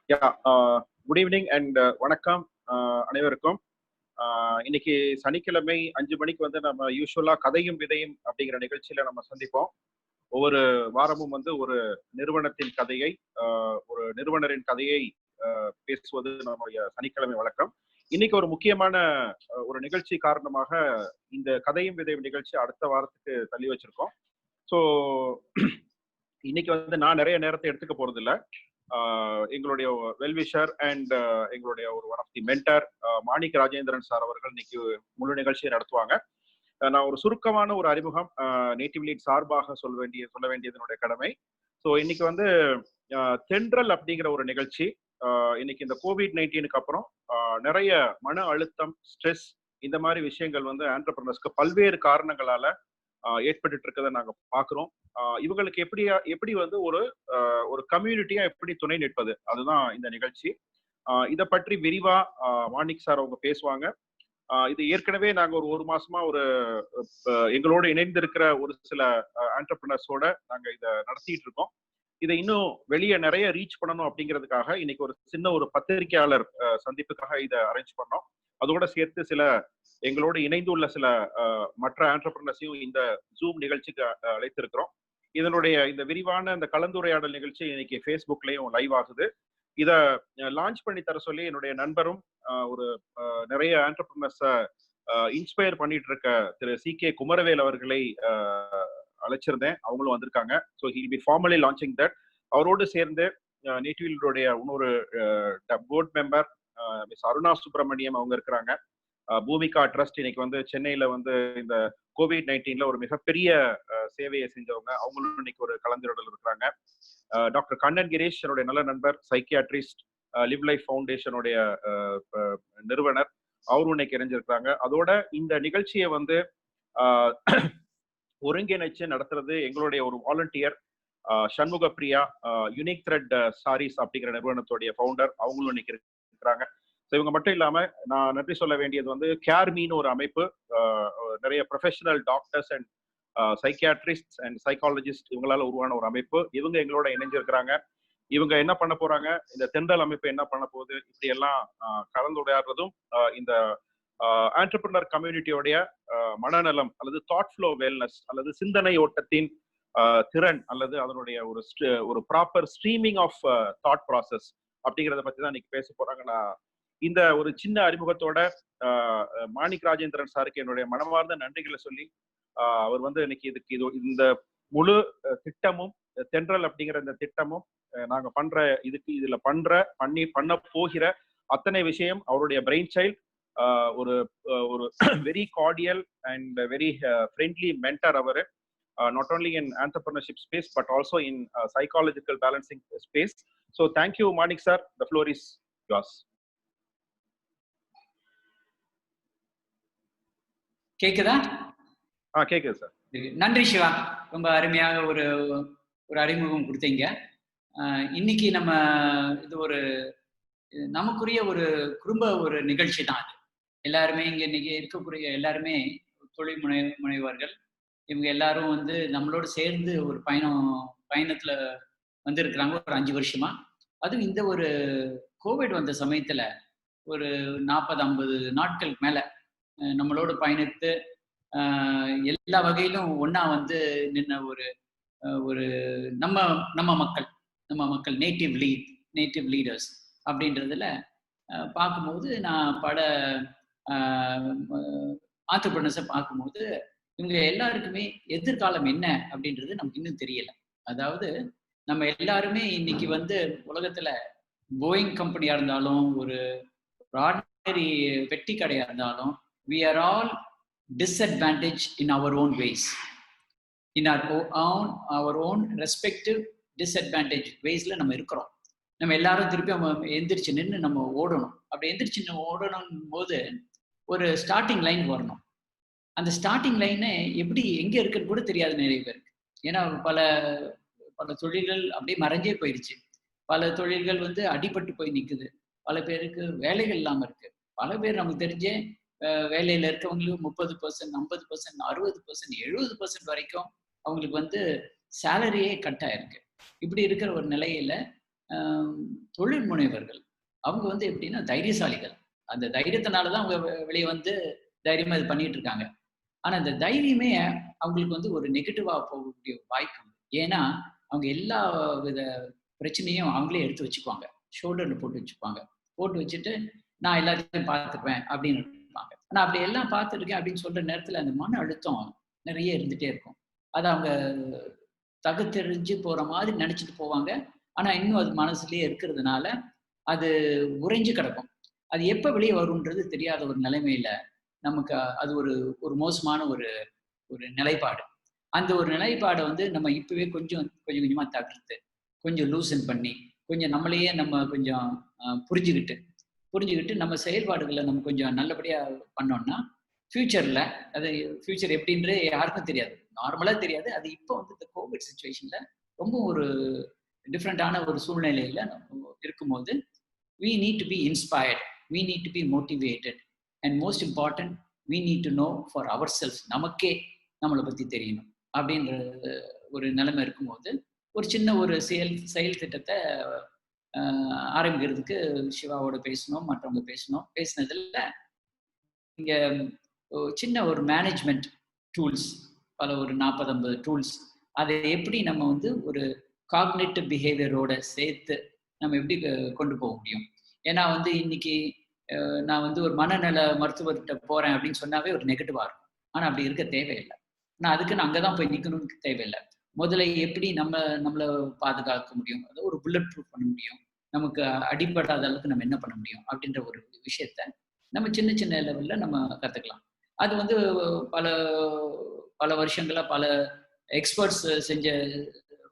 Yeah good evening and வணக்கம் அனைவருக்கும். இன்னைக்கு சனிக்கிழமை 5 மணிக்கு வந்து நம்ம யூஸ்வலா கதையும் விதையும் அப்படிங்கிற நிகழ்ச்சியில நம்ம சந்திப்போம். ஒவ்வொரு வாரமும் வந்து ஒரு நிறுவனத்தின் கதையை, ஒரு நிறுவனரின் கதையை பேசுவது நம்முடைய சனிக்கிழமை வழக்கம். இன்னைக்கு ஒரு முக்கியமான ஒரு நிகழ்ச்சி காரணமாக இந்த கதையும் விதையும் நிகழ்ச்சி அடுத்த வாரத்துக்கு தள்ளி வச்சிருக்கோம். ஸோ இன்னைக்கு வந்து நான் நிறைய நேரத்தை எடுத்துக்க போறது இல்லை. எங்களுடைய வெல்விஷர் அண்ட் எங்களுடைய ஒரு one of the mentor Manik Rajendran sir அவர்கள் இன்னைக்கு முழு நிகழ்ச்சியை நடத்துவாங்க. நான் ஒரு சுருக்கமான ஒரு அறிமுகம் நேட்டிவ் லீட் சார்பாக சொல்ல வேண்டியது என்னுடைய கடமை. ஸோ இன்னைக்கு வந்து தென்றல் அப்படிங்கிற ஒரு நிகழ்ச்சி. இன்னைக்கு இந்த COVID-19 அப்புறம் நிறைய மன அழுத்தம், ஸ்ட்ரெஸ், இந்த மாதிரி விஷயங்கள் வந்து ஆண்டர்பிரனர்ஸ்க்கு பல்வேறு காரணங்களால ஏற்பட்டு இருக்கதை நாங்க பாக்குறோம். இவங்களுக்கு எப்படி வந்து ஒரு கம்யூனிட்டியா எப்படி துணை நிற்பது, அதுதான் இந்த நிகழ்ச்சி. இதை பற்றி விரிவா மாணிக் சார் அவங்க பேசுவாங்க. இது ஏற்கனவே நாங்க ஒரு மாசமா எங்களோட இணைந்திருக்கிற ஒரு சில ஆண்டர்பிரனர்ஸோட நாங்க இதை நடத்திட்டு இருக்கோம். இதை இன்னும் வெளியே நிறைய ரீச் பண்ணணும் அப்படிங்கிறதுக்காக இன்னைக்கு ஒரு சின்ன ஒரு பத்திரிகையாளர் சந்திப்புக்காக இதை அரேஞ்ச் பண்ணோம். அதோட சேர்த்து எங்களோடு இணைந்துள்ள சில மற்ற ஆண்டர்பிரனர்ஸையும் இந்த ஜூம் நிகழ்ச்சிக்கு அழைத்திருக்கிறோம். இதனுடைய இந்த விரிவான இந்த கலந்துரையாடல் நிகழ்ச்சி இன்னைக்கு ஃபேஸ்புக்லயும் லைவ் ஆகுது. இதை லான்ச் பண்ணி தர சொல்லி என்னுடைய நண்பரும் ஒரு நிறைய ஆண்டர்பிரனர்ஸை இன்ஸ்பயர் பண்ணிட்டு இருக்க திரு CK குமரவேல் அவர்களை அழைச்சிருந்தேன். அவங்களும் வந்திருக்காங்க. So he be formally launching that. அவரோடு சேர்ந்து நேட்டிவ்லீடோடைய இன்னொரு board member miss Aruna Subramaniam அவங்க இருக்கிறாங்க. பூமிகா ட்ரஸ்ட் இன்னைக்கு வந்து சென்னையில வந்து இந்த COVID-19 ஒரு மிகப்பெரிய சேவையை செஞ்சவங்க, அவங்களும் இன்னைக்கு ஒரு கலந்துரையாடல் இருக்கிறாங்க. டாக்டர் கண்ணன் கிரீஷ் என்னுடைய நல்ல நண்பர், சைக்கியாட்ரிஸ்ட், லிவ் லைஃப் ஃபவுண்டேஷனுடைய நிறுவனர், அவரும் இன்னைக்கு இணைஞ்சிருக்காங்க. அதோட இந்த நிகழ்ச்சியை வந்து ஒருங்கிணைச்சு நடத்துறது எங்களுடைய ஒரு volunteer Shanmuga Priya, Unique Thread Sarees அப்படிங்கிற நிறுவனத்துடைய ஃபவுண்டர், அவங்களும் இன்னைக்கு இருக்கிறாங்க. இவங்க மட்டும் இல்லாம நான் நன்றி சொல்ல வேண்டியது வந்து கேர்மின்னு ஒரு அமைப்பு, நிறைய professional doctors and psychiatrist and psychologist இவங்களால உருவான ஒரு அமைப்பு. இவங்க எங்களோட இணைஞ்சிருக்கிறாங்க. இவங்க என்ன பண்ண போறாங்க, இந்த தென்றல் அமைப்பு என்ன பண்ண போகுது, இப்படி எல்லாம் கலந்துரையாடுறதும் இந்த ஆண்டர்பிரினர் கம்யூனிட்டியோடைய மனநலம் அல்லது தாட் ஃப்ளோ வெல்னஸ் அல்லது சிந்தனை ஓட்டத்தின் திறன் அல்லது அதனுடைய ஒரு proper streaming of thought process அப்படிங்கிறத பத்தி தான் இன்னைக்கு பேச போறாங்க. நான் இந்த ஒரு சின்ன அறிமுகத்தோட மாணிக் ராஜேந்திரன் சாருக்கு என்னுடைய மனமார்ந்த நன்றிகளை சொல்லி, அவர் வந்து இன்னைக்கு இந்த முழு திட்டமும் தென்றல் அப்படிங்கிற இந்த திட்டமும் நாங்க இதுல பண்ண போகிற அத்தனை விஷயம் அவருடைய பிரெயின் சைல்ட், ஒரு very கார்டியல் and very friendly mentor அவரு, not only in entrepreneurship space but also in psychological balancing space. So thank you Manik sir, the floor is yours. கேக்குதா? கேக்குது சார். நன்றி சிவா, ரொம்ப அருமையாக ஒரு அறிமுகம் கொடுத்தீங்க. இன்னைக்கு நம்ம இது நமக்குரிய ஒரு குடும்ப நிகழ்ச்சி தான். அது எல்லாருமே இங்க இன்னைக்கு இருக்கக்கூடிய எல்லாருமே தொழில் முனைவர்கள். இவங்க எல்லாரும் வந்து நம்மளோட சேர்ந்து ஒரு பயணத்துல வந்திருக்கிறாங்க ஒரு 5 வருஷமா. அதுவும் இந்த ஒரு கோவிட் வந்த சமயத்துல ஒரு 40-50 நாட்கள் மேல நம்மளோட பயணித்து எல்லா வகையிலும் ஒன்னா வந்து நின்ன ஒரு நம்ம மக்கள் நேட்டிவ் லீடர்ஸ் அப்படின்றதுல பார்க்கும்போது, நான் பல ஆண்டர்பிரினர்ஸை பார்க்கும்போது இவங்க எல்லாருக்குமே எதிர்காலம் என்ன அப்படின்றது நமக்கு இன்னும் தெரியல. அதாவது நம்ம எல்லாருமே இன்னைக்கு வந்து உலகத்துல போயிங் கம்பெனியா இருந்தாலும் ஒரு ஆர்டினரி பெட்டி கடையா இருந்தாலும் we are all disadvantaged in our own ways, in our own respective disadvantaged waysல நம்ம இருக்கிறோம். நம்ம எல்லாரும் திருப்பி எந்திரிச்சு நின்று நம்ம ஓடணும். அப்படி எந்திரிச்சு ஓடணும் போது ஒரு ஸ்டார்டிங் லைன் வரணும். அந்த ஸ்டார்டிங் லைனு எங்க இருக்குன்னு கூட தெரியாது நிறைய பேருக்கு. ஏன்னா பல தொழில்கள் அப்படியே மறைஞ்சே போயிடுச்சு. பல தொழில்கள் வந்து அடிபட்டு போய் நிக்குது. பல பேருக்கு வேலைகள் இல்லாம இருக்கு. பல பேர் நமக்கு தெரிஞ்ச வேலையில இருக்கவங்களுக்கு 30%, 50%, 60%, 70% வரைக்கும் அவங்களுக்கு வந்து சேலரியே கட் ஆயிருக்கு. இப்படி இருக்கிற ஒரு நிலையில தொழில் முனைவர்கள் அவங்க வந்து எப்படின்னா தைரியசாலிகள். அந்த தைரியத்தினாலதான் அவங்க வெளியே வந்து தைரியமா இது பண்ணிட்டு இருக்காங்க. ஆனா இந்த தைரியமே அவங்களுக்கு வந்து ஒரு நெகட்டிவா போகக்கூடிய வாய்ப்பு உண்டு. ஏன்னா அவங்க எல்லா வித பிரச்சனையும் அவங்களே எடுத்து வச்சுக்குவாங்க, ஷோல்டர்ல போட்டு வச்சுக்குவாங்க. போட்டு வச்சுட்டு நான் எல்லாத்தையும் பார்த்துக்குவேன் அப்படின்னு இருப்பாங்க. ஆனா அப்படி எல்லாம் பார்த்துருக்கேன் அப்படின்னு சொல்ற நேரத்துல அந்த மன அழுத்தம் நிறைய இருந்துட்டே இருக்கும். அதை அவங்க தகுத்தெறிஞ்சு போற மாதிரி நினைச்சிட்டு போவாங்க. ஆனா இன்னும் அது மனசுலயே இருக்கிறதுனால அது உறைஞ்சு கிடக்கும். அது எப்ப வெளியே வரும்ன்றது தெரியாத ஒரு நிலைமையில நமக்கு அது ஒரு ஒரு மோசமான ஒரு ஒரு நிலைப்பாடு. அந்த ஒரு நிலைப்பாடை வந்து நம்ம இப்பவே கொஞ்சம் கொஞ்சம் கொஞ்சமா தவிர்த்து, கொஞ்சம் லூசன் பண்ணி, கொஞ்சம் நம்மளையே நம்ம கொஞ்சம் புரிஞ்சுக்கிட்டு புரிஞ்சுக்கிட்டு நம்ம செயல்பாடுகளை நம்ம கொஞ்சம் நல்லபடியா பண்ணோம்னா, ஃபியூச்சர்ல அது ஃபியூச்சர் எப்படின்றது யாருக்கும் தெரியாது. நார்மலா தெரியாது. அது இப்போ வந்து இந்த கோவிட் சிச்சுவேஷன்ல ரொம்ப ஒரு டிஃப்ரெண்டான ஒரு சூழ்நிலையில நம்ம இருக்கும்போது, we need to be inspired, we need to be motivated, and most important, we need to know for ourselves. நமக்கே நம்மளை பத்தி தெரியணும் அப்படின்ற ஒரு நிலைமை இருக்கும்போது, ஒரு சின்ன ஒரு செயல் திட்டத்தை ஆரம்பிக்கிறதுக்கு சிவாவோட பேசணும், மற்றவங்க பேசணும். பேசினதுல இங்க சின்ன ஒரு மேனேஜ்மெண்ட் டூல்ஸ், பல ஒரு 40-50 டூல்ஸ், அதை எப்படி நம்ம வந்து ஒரு காக்னிட்டிவ் பிஹேவியரோட சேர்த்து நம்ம எப்படி கொண்டு போக முடியும். ஏன்னா வந்து இன்னைக்கு நான் வந்து ஒரு மனநல மருத்துவர்கிட்ட போறேன் அப்படின்னு சொன்னாவே ஒரு நெகட்டிவா இருக்கும். ஆனா அப்படி இருக்க தேவையில்லை. நான் அதுக்குன்னு அங்கதான் போய் நிக்கணும்னு தேவையில்லை. முதல்ல எப்படி நம்மளை பாதுகாக்க முடியும், அதை ஒரு புல்லட் ப்ரூஃப் பண்ண முடியும், நமக்கு அடிப்படாத அளவுக்கு நம்ம என்ன பண்ண முடியும் அப்படின்ற ஒரு விஷயத்த நம்ம சின்ன சின்ன லெவல்ல நம்ம கத்துக்கலாம். அது வந்து பல பல வருஷங்களா பல எக்ஸ்பர்ட்ஸ் செஞ்ச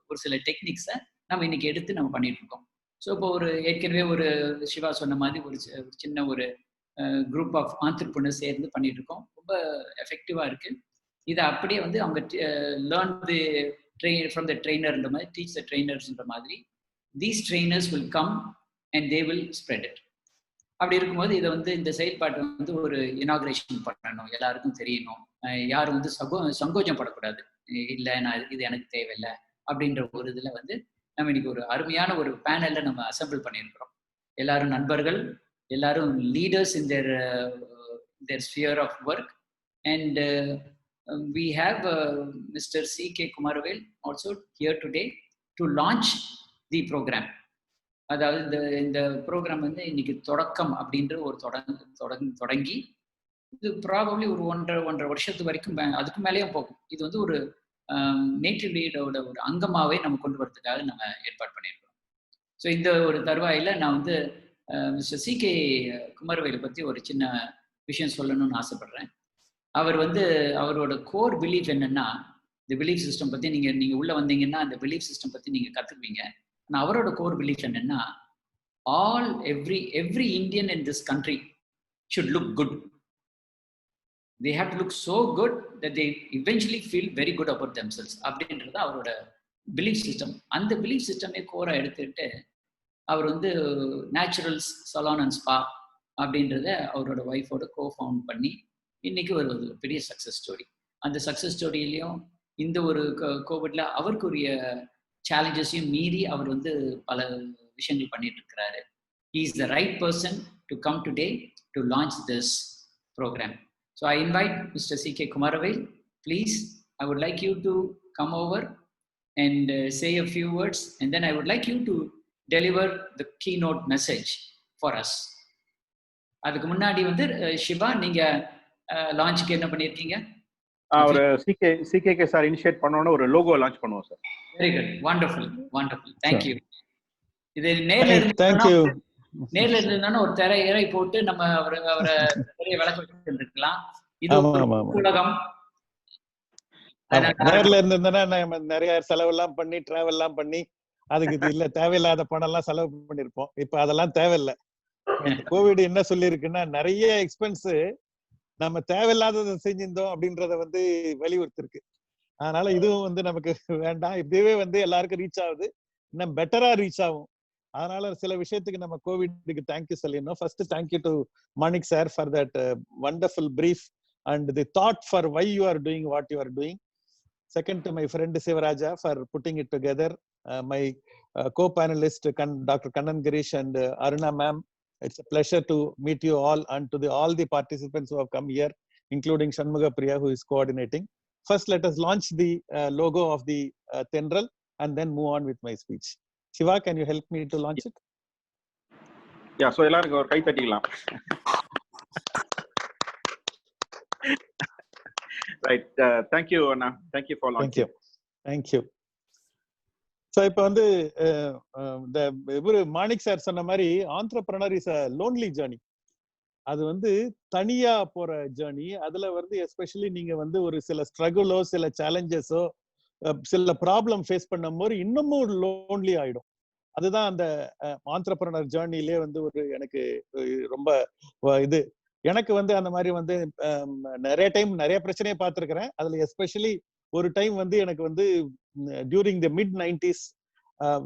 ஒரு சில டெக்னிக்ஸை நம்ம இன்னைக்கு எடுத்து நம்ம பண்ணிட்டு இருக்கோம். ஸோ இப்போ ஒரு ஏற்கனவே ஒரு சிவா சொன்ன மாதிரி ஒரு சின்ன ஒரு குரூப் ஆஃப் ஆண்டர்பிரினர்ஸ் சேர்ந்து பண்ணிட்டு இருக்கோம். ரொம்ப எஃபெக்டிவா இருக்கு. இதை அப்படியே வந்து அவங்க learn the train from the ட்ரெயினர்ன்ற மாதிரி, டீச் த ட்ரெயினர்ஸ்ன்ற மாதிரி, these trainers will come and they will spread it. அப்படி இருக்கும்போது இதை வந்து இந்த செயல்பாட்டை வந்து ஒரு இனாகிரேஷன் பண்ணணும், எல்லாருக்கும் தெரியணும். யாரும் வந்து சங்கோஜம் படக்கூடாது. இல்லை நான் இது எனக்கு தேவையில்லை அப்படின்ற ஒரு இதுல வந்து நம்ம இன்னைக்கு ஒரு அருமையான ஒரு பேனல்ல நம்ம அசம்பிள் பண்ணியிருக்கிறோம். எல்லாரும் நண்பர்கள், எல்லாரும் leaders in their sphere of work. And we have Mr. C.K. Kumaravel also here today to launch the program. அதாவது இந்த ப்ரோக்ராம் வந்து இன்னைக்கு தொடக்கம் அப்படின்ற ஒரு தொடங்கி இது ப்ராபப்ளி ஒரு 1.5 வருஷத்து வரைக்கும் அதுக்கு மேலேயும் போகும். இது வந்து ஒரு நேட்டிவ் லீடோட ஒரு அங்கமாவே நம்ம கொண்டு வரதுக்காக நம்ம ஏற்பாடு பண்ணியிருக்கோம். ஸோ இந்த ஒரு தருவாயில நான் வந்து மிஸ்டர் C.K. குமரவேலை பற்றி ஒரு சின்ன விஷயம் சொல்லணும்னு ஆசைப்படுறேன். அவர் வந்து அவரோட கோர் பிலீஃப் என்னன்னா, இந்த பிலீஃப் சிஸ்டம் பற்றி நீங்கள் உள்ளே வந்தீங்கன்னா அந்த பிலீஃப் சிஸ்டம் பற்றி நீங்கள் கற்றுக்குவீங்க. ஆனால் அவரோட கோர் பிலீஃப் என்னன்னா, every Indian in this country should look good. They have to look so good that they eventually feel very good about themselves. அப்படின்றது அவரோட பிலீஃப் சிஸ்டம். அந்த பிலீஃப் சிஸ்டமே கோரா எடுத்துக்கிட்டு அவர் வந்து நேச்சுரல்ஸ் சலான் அண்ட் ஸ்பா அப்படின்றத அவரோட ஒய்ஃபோட கோ-ஃபவுண்ட் பண்ணி இன்னைக்கு ஒரு பெரிய சக்ஸஸ் ஸ்டோரி. அந்த சக்ஸஸ் ஸ்டோரியிலையும் இந்த ஒரு கோவிட்ல அவருக்குரிய சேலஞ்சஸையும் மீறி அவர் வந்து பல விஷயங்கள் பண்ணிட்டு இருக்கிறாரு. He is the right person to come today to launch this program. So I invite Mr. C.K. Kumaravel. Please, I would like you to come over and say a few words, and then I would like you to deliver the keynote message for us. அதுக்கு முன்னாடி வந்து சிவா, நீங்க லான்ச்சுக்கு என்ன பண்ணிருக்கீங்க? ஒரு சிகே sir initiate பண்ணோன்னு ஒரு logo launch பண்ணுவோம் sir. Very good, wonderful. Thank you. இது நேர்ல இருந்ததுன்னா ஒரு திரை போட்டு நம்ம அவரை பெரிய விளக்கம் இருக்கலாம். இது உலகம். நேர்ல இருந்ததுன்னா நம்ம நிறைய செலவு எல்லாம் பண்ணி டிராவல் எல்லாம் பண்ணி அதுக்கு இது இல்ல தேவையில்லாத பணம் எல்லாம் செலவு பண்ணிருப்போம். இப்ப அதெல்லாம் தேவையில்லை. கோவிட் என்ன சொல்லி இருக்குன்னா, நிறைய எக்ஸ்பென்ஸ் நம்ம தேவையில்லாததை செஞ்சிருந்தோம் அப்படின்றத வந்து வலியுறுத்திருக்கு. அதனால இதுவும் வந்து நமக்கு வேண்டாம். இதுவே வந்து எல்லாருக்கும் ரீச் ஆகுது, இன்னும் பெட்டரா ரீச் ஆகும். அதனால சில விஷயத்துக்கு நம்ம கோவிட்க்கு தேங்க்யூ சொல்லிடணும். First thank you to Manik sir for that wonderful brief and the thought for why you are doing what you are doing. Second, to my friend Sivaraja for putting it together my co-panelist Dr. Kannan Girish and Aruna ma'am. It's a pleasure to meet you all, and to all the participants who have come here, including Shanmuga Priya, who is coordinating. First, let us launch the logo of the Tendril and then move on with my speech. Shiva, can you help me to launch it? Yeah, so எல்லாரும் ஒரு கை தட்டிக்கலாம். Right. Thank you, Anna. Thank you for launching. Thank you. So இப்போ வந்து இவரு Manik sir சொன்ன மாதிரி entrepreneur is a lonely journey. அது வந்து தனியா போற ஜேர்னி. அதுல வந்து எஸ்பெஷலி நீங்க வந்து ஒரு சில ஸ்ட்ரகிளோ சில சேலஞ்சஸோ சில ப்ராப்ளம் ஃபேஸ் பண்ணும் போது இன்னமும் லோன்லி ஆயிடும். அதுதான் அந்த ஆண்டர்பிரனர் ஜேர்னிலே வந்து ஒரு எனக்கு ரொம்ப இது. எனக்கு வந்து அந்த மாதிரி வந்து நிறைய டைம் நிறைய பிரச்சனையை பார்த்துருக்கிறேன். அதுல எஸ்பெஷலி ஒரு டைம் வந்து எனக்கு வந்து during the mid-90s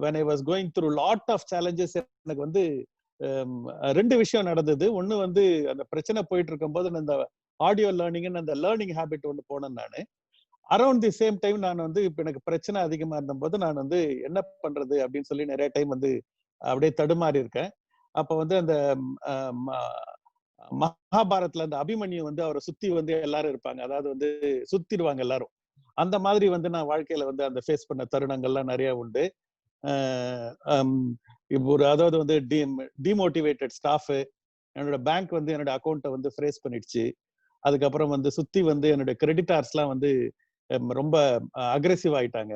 when I was going through lot of challenges, எனக்கு வந்து ரெண்டு விஷயம் நடந்தது. ஒண்ணு வந்து அந்த பிரச்சனை போயிட்டு இருக்கும் போது அந்த ஆடியோ லேர்னிங் அந்த லேர்னிங் ஹேபிட் ஒன்று போனேன் நான். அரௌண்ட் தி சேம் டைம் நான் வந்து இப்ப எனக்கு பிரச்சனை அதிகமா இருந்த போது நான் வந்து என்ன பண்றது அப்படின்னு சொல்லி நிறைய டைம் வந்து அப்படியே தடுமாறி இருக்கேன். அப்ப வந்து அந்த மகாபாரத்ல அந்த அபிமன்யு வந்து அவரை சுத்தி வந்து எல்லாரும் இருப்பாங்க, அதாவது வந்து சுத்திடுவாங்க எல்லாரும். அந்த மாதிரி வந்து நான் வாழ்க்கையில வந்து அந்த ஃபேஸ் பண்ண தருணங்கள்லாம் நிறைய உண்டு. ஒரு அதாவது வந்து டிமோட்டிவேட்டட் ஸ்டாஃப், என்னோட பேங்க் வந்து என்னோட அக்கௌண்ட்டை வந்து ஃப்ரேஸ் பண்ணிடுச்சு. அதுக்கப்புறம் வந்து சுத்தி வந்து என்னோட கிரெடிட்டார்ஸ்லாம் வந்து ரொம்ப அக்ரெசிவ் ஆயிட்டாங்க.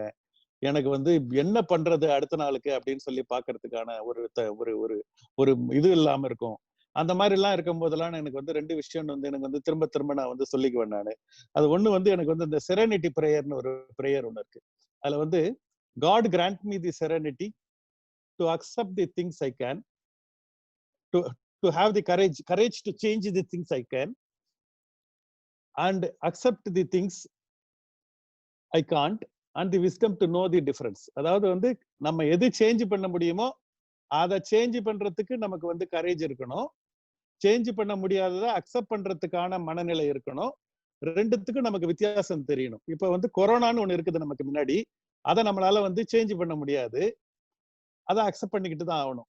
எனக்கு வந்து என்ன பண்றது அடுத்த நாளுக்கு அப்படின்னு சொல்லி பாக்குறதுக்கான ஒரு இது இல்லாம இருக்கும். அந்த மாதிரி எல்லாம் இருக்கும் போதெல்லாம் எனக்கு வந்து ரெண்டு விஷயம் வந்து எனக்கு வந்து திரும்ப திரும்ப நான் வந்து சொல்லிக்குவேன் நானு. அது ஒண்ணு வந்து எனக்கு வந்து இந்த செரனிட்டி பிரேயர்னு ஒரு பிரேயர் ஒண்ணு இருக்கு. அதுல வந்து God grant me the serenity to accept the things I can, to have the courage to change the things I can, and accept the things I can't, and the wisdom to know the difference. அதாவது வந்து நம்ம எது change பண்ண முடியுமோ அதை change பண்றதுக்கு நமக்கு வந்து கரேஜ் இருக்கணும். சேஞ்ச் பண்ண முடியாததை அக்செப்ட் பண்றதுக்கான மனநிலை இருக்கணும். ரெண்டுத்துக்கும் நமக்கு வித்தியாசம் தெரியணும். இப்ப வந்து கொரோனான்னு ஒண்ணு இருக்குது நமக்கு முன்னாடி, அதை நம்மளால வந்து சேஞ்ச் பண்ண முடியாது, அதை அக்செப்ட் பண்ணிக்கிட்டு தான் ஆகணும்.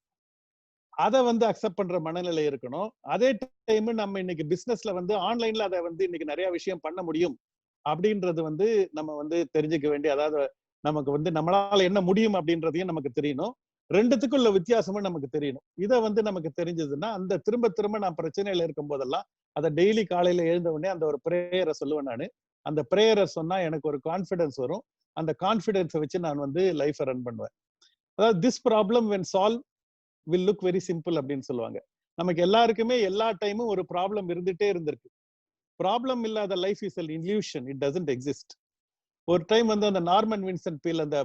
அதை வந்து அக்செப்ட் பண்ற மனநிலை இருக்கணும். அதே டைம் நம்ம இன்னைக்கு பிசினஸ்ல வந்து ஆன்லைன்ல அதை வந்து இன்னைக்கு நிறைய விஷயம் பண்ண முடியும் அப்படின்றது வந்து நம்ம வந்து தெரிஞ்சுக்க வேண்டிய, அதாவது நமக்கு வந்து நம்மளால என்ன முடியும் அப்படின்றதையும் நமக்கு தெரியணும். ரெண்டுத்துக்கும் உள்ள வித்தியாசமும் நமக்கு தெரியணும். இதை வந்து நமக்கு தெரிஞ்சதுன்னா அந்த திரும்ப திரும்ப நான் பிரச்சனையில இருக்கும் போதெல்லாம் அதை டெய்லி காலையில எழுந்த உடனே அந்த ஒரு பிரேயரை சொல்லுவேன் நானு. அந்த பிரேயரை சொன்னா எனக்கு ஒரு கான்ஃபிடன்ஸ் வரும். அந்த கான்ஃபிடன்ஸை வச்சு நான் வந்து லைஃபை ரன் பண்ணுவேன். அதாவது this problem when solved will look very simple அப்படின்னு சொல்லுவாங்க. நமக்கு எல்லாருக்குமே எல்லா டைமும் ஒரு ப்ராப்ளம் இருந்துட்டே இருந்திருக்கு. ப்ராப்ளம் இல்லாத life is an illusion, it doesn't exist. ஒரு டைம் வந்து அந்த நார்மன் வின்சென்ட் பீல் அந்த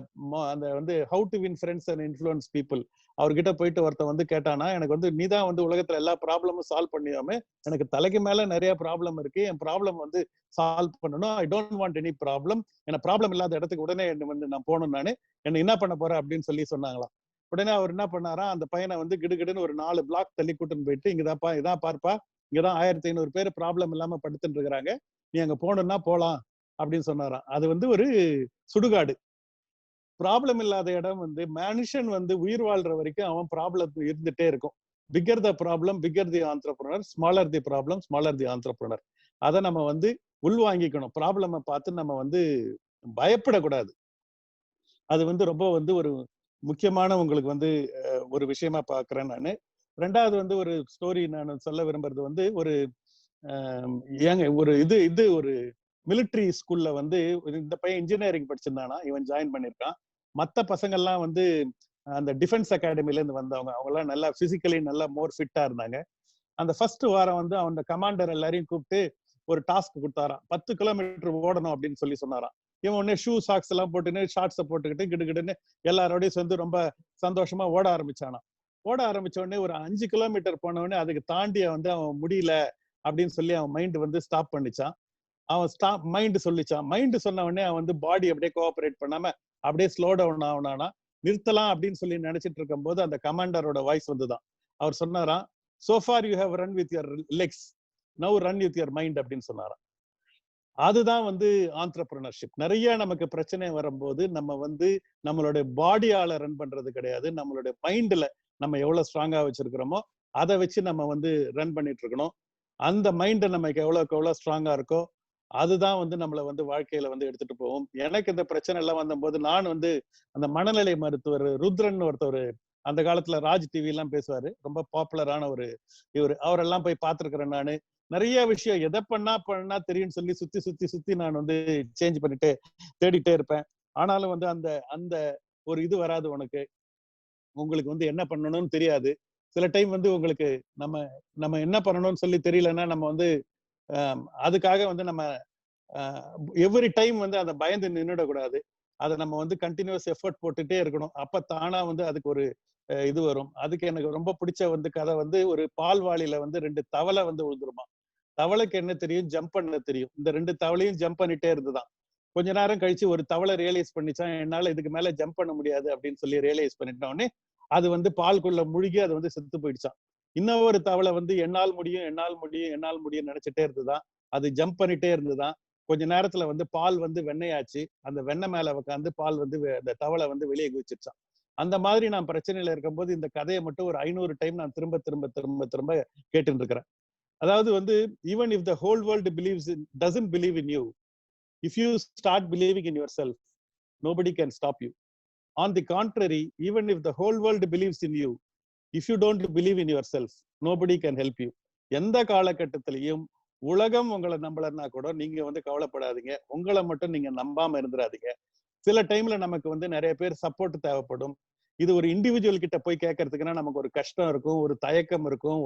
வந்து how to win friends and influence people, அவர்கிட்ட போயிட்டு ஒருத்தன் வந்து கேட்டானா, எனக்கு வந்து நீதான் வந்து உலகத்துல எல்லா ப்ராப்ளமும் சால்வ் பண்ணியாம எனக்கு தலைக்கு மேல நிறைய ப்ராப்ளம் இருக்கு, என் ப்ராப்ளம் வந்து சால்வ் பண்ணணும், I don't want any problem, எனக்கு ப்ராப்ளம் இல்லாத இடத்துக்கு உடனே வந்து நான் போகணும், நானு என்ன என்ன பண்ண போறேன் அப்படின்னு சொல்லி சொன்னாங்களாம். உடனே அவர் என்ன பண்ணாரா, அந்த பையனை வந்து கிடுகிடுன்னு ஒரு 4 பிளாக் தள்ளி கூட்டுன்னு போயிட்டு, இங்கதான்ப்பா இதான் பார்ப்பா, இங்கதான் 1500 பேர் ப்ராப்ளம் இல்லாம படுத்துட்டு இருக்கிறாங்க, நீ அங்க போகணும்னா போலாம் அப்படின்னு சொன்னாராம். அது வந்து ஒரு சுடுகாடு. ப்ராப்ளம் இல்லாத இடம் வந்து மனுஷன் வந்து உயிர் வாழ்ற வரைக்கும் அவன் ப்ராப்ளம் இருந்துட்டே இருக்கும். Bigger the problem bigger the entrepreneur, smaller the problem smaller the entrepreneur. அதை நம்ம வந்து உள்வாங்கிக்கணும். ப்ராப்ளமை பார்த்து நம்ம வந்து பயப்படக்கூடாது. அது வந்து ரொம்ப வந்து ஒரு முக்கியமான உங்களுக்கு வந்து ஒரு விஷயமா பாக்குறேன் நானு. ரெண்டாவது வந்து ஒரு ஸ்டோரி நான் சொல்ல விரும்புறது வந்து ஒரு ஒரு இது ஒரு மிலிட்ரி ஸ்கூல்ல வந்து இந்த பையன் இன்ஜினியரிங் படிச்சிருந்தானா, இவன் ஜாயின் பண்ணிருக்கான். மத்த பசங்கள்லாம் வந்து அந்த டிஃபென்ஸ் அகாடமில இருந்து வந்தவங்க, அவங்க எல்லாம் நல்லா பிசிக்கலி நல்லா மோர் ஃபிட்டா இருந்தாங்க. அந்த ஃபர்ஸ்ட் வாரம் வந்து அவன் கமாண்டர் எல்லாரையும் கூப்பிட்டு ஒரு டாஸ்க் கொடுத்தாராம். 10 கிலோமீட்டர் ஓடணும் அப்படின்னு சொல்லி சொன்னாராம். இவன் உடனே ஷூ சாக்ஸ் எல்லாம் போட்டுன்னு ஷார்ட்ஸை போட்டுக்கிட்டு கிடுகிடுன்னு எல்லாரோடையும் சேர்ந்து ரொம்ப சந்தோஷமா ஓட ஆரம்பிச்சானா. ஓட ஆரம்பிச்ச உடனே ஒரு 5 கிலோமீட்டர் போன உடனே அதுக்கு தாண்டி வந்து அவன் முடியல அப்படின்னு சொல்லி அவன் மைண்ட் வந்து ஸ்டாப் பண்ணிச்சான். அவன் மைண்ட் சொல்லிச்சான். மைண்ட் சொன்ன உடனே அவன் வந்து பாடி அப்படியே கோஆபரேட் பண்ணாம அப்படியே ஸ்லோ டவுன் ஆனானா. நிறுத்தலாம் அப்படின்னு சொல்லி நினைச்சிட்டு இருக்கும் போது அந்த கமாண்டரோட வாய்ஸ் வந்துதான். அவர் சொன்னாராம், so far you have run with your legs, now run with your mind அப்படின்னு சொன்னாராம். அதுதான் வந்து ஆண்டர்பிரினர்ஷிப். நிறைய நமக்கு பிரச்சனை வரும்போது நம்ம வந்து நம்மளுடைய பாடியால ரன் பண்றது கிடையாது, நம்மளுடைய மைண்ட்ல நம்ம எவ்வளவு ஸ்ட்ராங்கா வச்சிருக்கிறோமோ அதை வச்சு நம்ம வந்து ரன் பண்ணிட்டு இருக்கணும். அந்த மைண்ட் நமக்கு எவ்வளவுக்கு எவ்வளவு ஸ்ட்ராங்கா இருக்கோ அதுதான் வந்து நம்மளை வந்து வாழ்க்கையில வந்து எடுத்துட்டு போகும். எனக்கு இந்த பிரச்சனை எல்லாம் வந்தபோது நான் வந்து அந்த மனநிலை மருத்துவர் ருத்ரன் ஒருத்தவர் அந்த காலத்துல ராஜ் டிவி எல்லாம் பேசுவாரு, ரொம்ப பாப்புலரான ஒரு இவர், அவரெல்லாம் போய் பார்த்திருக்கிறேன் நானு. நிறைய விஷயம் எதை பண்ணா தெரியும்னு சொல்லி சுத்தி சுத்தி சுத்தி நான் வந்து சேஞ்ச் பண்ணிட்டு தேடிட்டே இருப்பேன். ஆனாலும் வந்து அந்த அந்த ஒரு இது வராது. உங்களுக்கு வந்து என்ன பண்ணணும்னு தெரியாது. சில டைம் வந்து உங்களுக்கு நம்ம நம்ம என்ன பண்ணணும்னு சொல்லி தெரியலன்னா நம்ம வந்து அதுக்காக வந்து நம்ம எவ்ரி டைம் வந்து அதை பயந்து நின்றுடக்கூடாது. அதை நம்ம வந்து கண்டினியூஸ் எஃபர்ட் போட்டுட்டே இருக்கணும். அப்ப தானா வந்து அதுக்கு ஒரு இது வரும். அதுக்கு எனக்கு ரொம்ப பிடிச்ச வந்து கதை வந்து ஒரு பால்வாளியில வந்து 2 தவளை வந்து விழுந்துருமா. தவளைக்கு என்ன தெரியும், ஜம்ப் பண்ண தெரியும். இந்த 2 தவளையும் ஜம்ப் பண்ணிட்டே இருந்துதான். கொஞ்ச நேரம் கழிச்சு ஒரு தவளை ரியலைஸ் பண்ணிச்சான், என்னால இதுக்கு மேல ஜம்ப் பண்ண முடியாது அப்படின்னு சொல்லி ரியலைஸ் பண்ணிட்டோடனே அது வந்து பால்குள்ள முழுகி அது வந்து செத்து போயிடுச்சான். இன்னொரு தவளை வந்து என்னால் முடியும் என்னால் முடியும் என்னால் முடியும் நினைச்சிட்டே இருந்துதான். அது ஜம்ப் பண்ணிட்டே இருந்துதான். கொஞ்ச நேரத்துல வந்து பால் வந்து வெண்ணெயாச்சு. அந்த வெண்ணெய் மேல உட்காந்து பால் வந்து அந்த தவளை வந்து வெளியே குதிச்சிருச்சான். அந்த மாதிரி நான் பிரச்சனையில இருக்கும்போது இந்த கதையை மட்டும் ஒரு 500 டைம் நான் திரும்ப திரும்ப திரும்ப திரும்ப கேட்டுட்டு இருக்கிறேன். அதாவது வந்து even if the whole world doesn't believe in you, if you start believing in yourself, nobody can stop you. On the contrary, even if the whole world believes in you, if you don't believe in yourself, nobody can help you. எந்த காலகட்டத்திலையும் உலகம் உங்களை நம்பலன்னா கூட நீங்க வந்து கவலைப்படாதீங்க. உங்களை மட்டும் நீங்க நம்பாம இருந்துடாதீங்க. சில டைம்ல நமக்கு வந்து நிறைய பேர் சப்போர்ட் தேவைப்படும். இது ஒரு இண்டிவிஜுவல் கிட்ட போய் கேட்கறதுக்குன்னா நமக்கு ஒரு கஷ்டம் இருக்கும், ஒரு தயக்கம் இருக்கும்,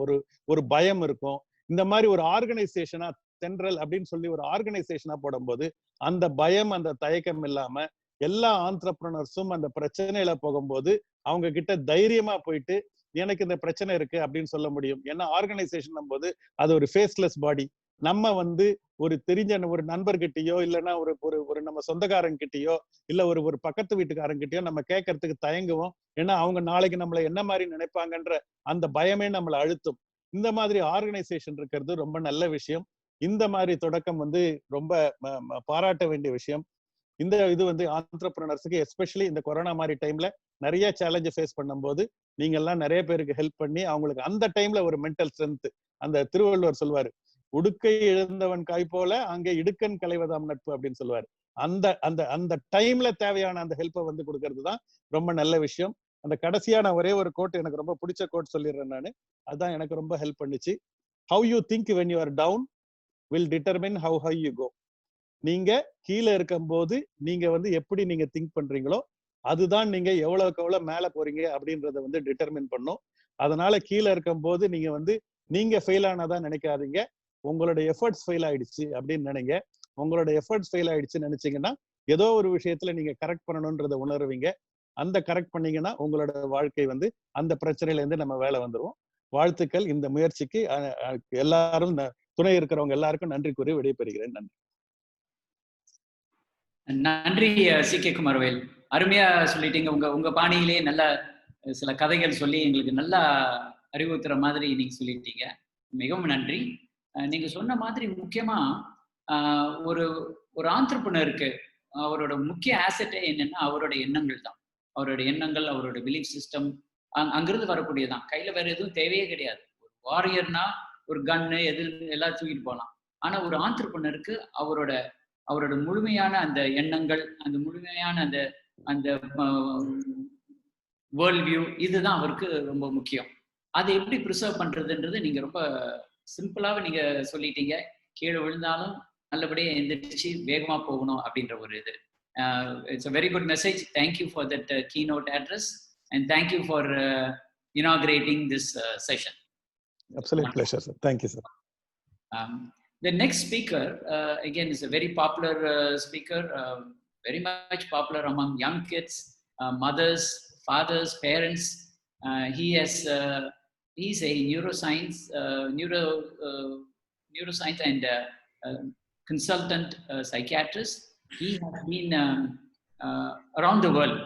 ஒரு பயம் இருக்கும். இந்த மாதிரி ஒரு ஆர்கனைசேஷனா சென்ட்ரல் அப்படின்னு சொல்லி ஒரு ஆர்கனைசேஷனா போடும்போது அந்த பயம் அந்த தயக்கம் இல்லாம எல்லா ஆண்டர்பிரினர்ஸும் அந்த பிரச்சனையில போகும்போது அவங்க கிட்ட தைரியமா போயிட்டு எனக்கு இந்த பிரச்சனை இருக்கு அப்படின்னு சொல்ல முடியும். ஏன்னா ஆர்கனைசேஷன் போது அது ஒரு ஃபேஸ்லெஸ் பாடி. நம்ம வந்து ஒரு தெரிஞ்ச ஒரு நண்பர்கிட்டயோ இல்லைன்னா ஒரு ஒரு ஒரு நம்ம சொந்தக்காரங்கிட்டயோ இல்ல ஒரு ஒரு பக்கத்து வீட்டுக்காரங்கிட்டயோ நம்ம கேட்கறதுக்கு தயங்குவோம். ஏன்னா அவங்க நாளைக்கு நம்மளை என்ன மாதிரி நினைப்பாங்கன்ற அந்த பயமே நம்மளை அழுத்தும். இந்த மாதிரி ஆர்கனைசேஷன் இருக்கிறது ரொம்ப நல்ல விஷயம். இந்த மாதிரி தொடக்கம் வந்து ரொம்ப பாராட்ட வேண்டிய விஷயம். இந்த இது வந்து ஆண்டர்பிரினர்ஸுக்கு எஸ்பெஷலி இந்த கொரோனா மாதிரி டைம்ல நிறைய சேலஞ்சை ஃபேஸ் பண்ணும்போது நீங்க எல்லாம் நிறைய பேருக்கு ஹெல்ப் பண்ணி அவங்களுக்கு அந்த டைம்ல ஒரு மென்டல் ஸ்ட்ரென்த். அந்த திருவள்ளுவர் சொல்வாரு, உடுக்கை இழந்தவன் காய் போல அங்கே இடுக்கன் களைவதாம் நட்பு அப்படின்னு சொல்லுவாரு. அந்த அந்த அந்த டைம்ல தேவையான அந்த ஹெல்ப்பை வந்து கொடுக்கறது தான் ரொம்ப நல்ல விஷயம். அந்த கடைசியான ஒரே ஒரு கோட் எனக்கு ரொம்ப பிடிச்ச கோட் சொல்லிடுறேன் நானு. அதுதான் எனக்கு ரொம்ப ஹெல்ப் பண்ணுச்சு. How you think when you are down will determine how high you go. நீங்க கீழே இருக்கும்போது நீங்க வந்து எப்படி நீங்க திங்க் பண்றீங்களோ அதுதான் நீங்க எவ்வளவுக்கு எவ்வளவு மேல போறீங்க அப்படின்றத வந்து டிட்டர்மின் பண்ணும். அதனால கீழே இருக்கும்போது நீங்க வந்து நீங்க ஃபெயில் ஆனாதான் நினைக்காதீங்க, உங்களோட எஃபர்ட்ஸ் ஃபெயில் ஆயிடுச்சு அப்படின்னு நினைங்க. உங்களோட எஃபர்ட்ஸ் ஃபெயில் ஆயிடுச்சுன்னு நினைச்சீங்கன்னா ஏதோ ஒரு விஷயத்துல நீங்க கரெக்ட் பண்ணணும்ன்றத உணர்வீங்க. அந்த கரெக்ட் பண்ணீங்கன்னா உங்களோட வாழ்க்கை வந்து அந்த பிரச்சனையில இருந்து நம்ம வேலை வந்துருவோம். வாழ்த்துக்கள். இந்த முயற்சிக்கு எல்லாரும் துணை இருக்கிறவங்க எல்லாருக்கும் நன்றி கூறி விடைபெறுகிறேன். நன்றி. நன்றி சி கே குமாரவேல். அருமையா சொல்லிட்டீங்க. உங்க பாணியிலேயே நல்ல சில கதைகள் சொல்லி எங்களுக்கு நல்லா அறிவுறுத்துற மாதிரி நீங்க சொல்லிட்டீங்க. மிகவும் நன்றி. நீங்க சொன்ன மாதிரி முக்கியமா ஒரு ஒரு ஆண்டர்பிரினருக்கு அவரோட முக்கிய ஆசெட்டே என்னன்னா அவரோட எண்ணங்கள் தான். அவரோட எண்ணங்கள், அவரோட பிலீஃப் சிஸ்டம் அங்கிருந்து வரக்கூடியதான். கையில வேற எதுவும் தேவையே கிடையாது. ஒரு வாரியர்னா ஒரு கன்னு எது எல்லாம் தூக்கிட்டு போகலாம். ஆனா ஒரு ஆண்டர்பிரினருக்கு அவரோட முழுமையான அந்த எண்ணங்கள், அந்த முழுமையான அந்த அந்த வேர்ல்ட் வியூ, இதுதான் அவருக்கு ரொம்ப முக்கியம். அதை எப்படி ப்ரிசர்வ் பண்றதுன்றது நீங்க ரொம்ப சிம்பிளாக நீங்க சொல்லிட்டீங்க. கீழே விழுந்தாலும் நல்லபடியா எந்திரிச்சு வேகமா போகணும் அப்படின்ற ஒரு இது. It's a very good message. Thank you for that keynote address and thank you for inaugurating this session. Absolute pleasure, sir. Thank you, sir. The next speaker, again, is a very popular speaker, very much popular among young kids, mothers, fathers, parents. He's a neuroscience and consultant psychiatrist. He has been around the world.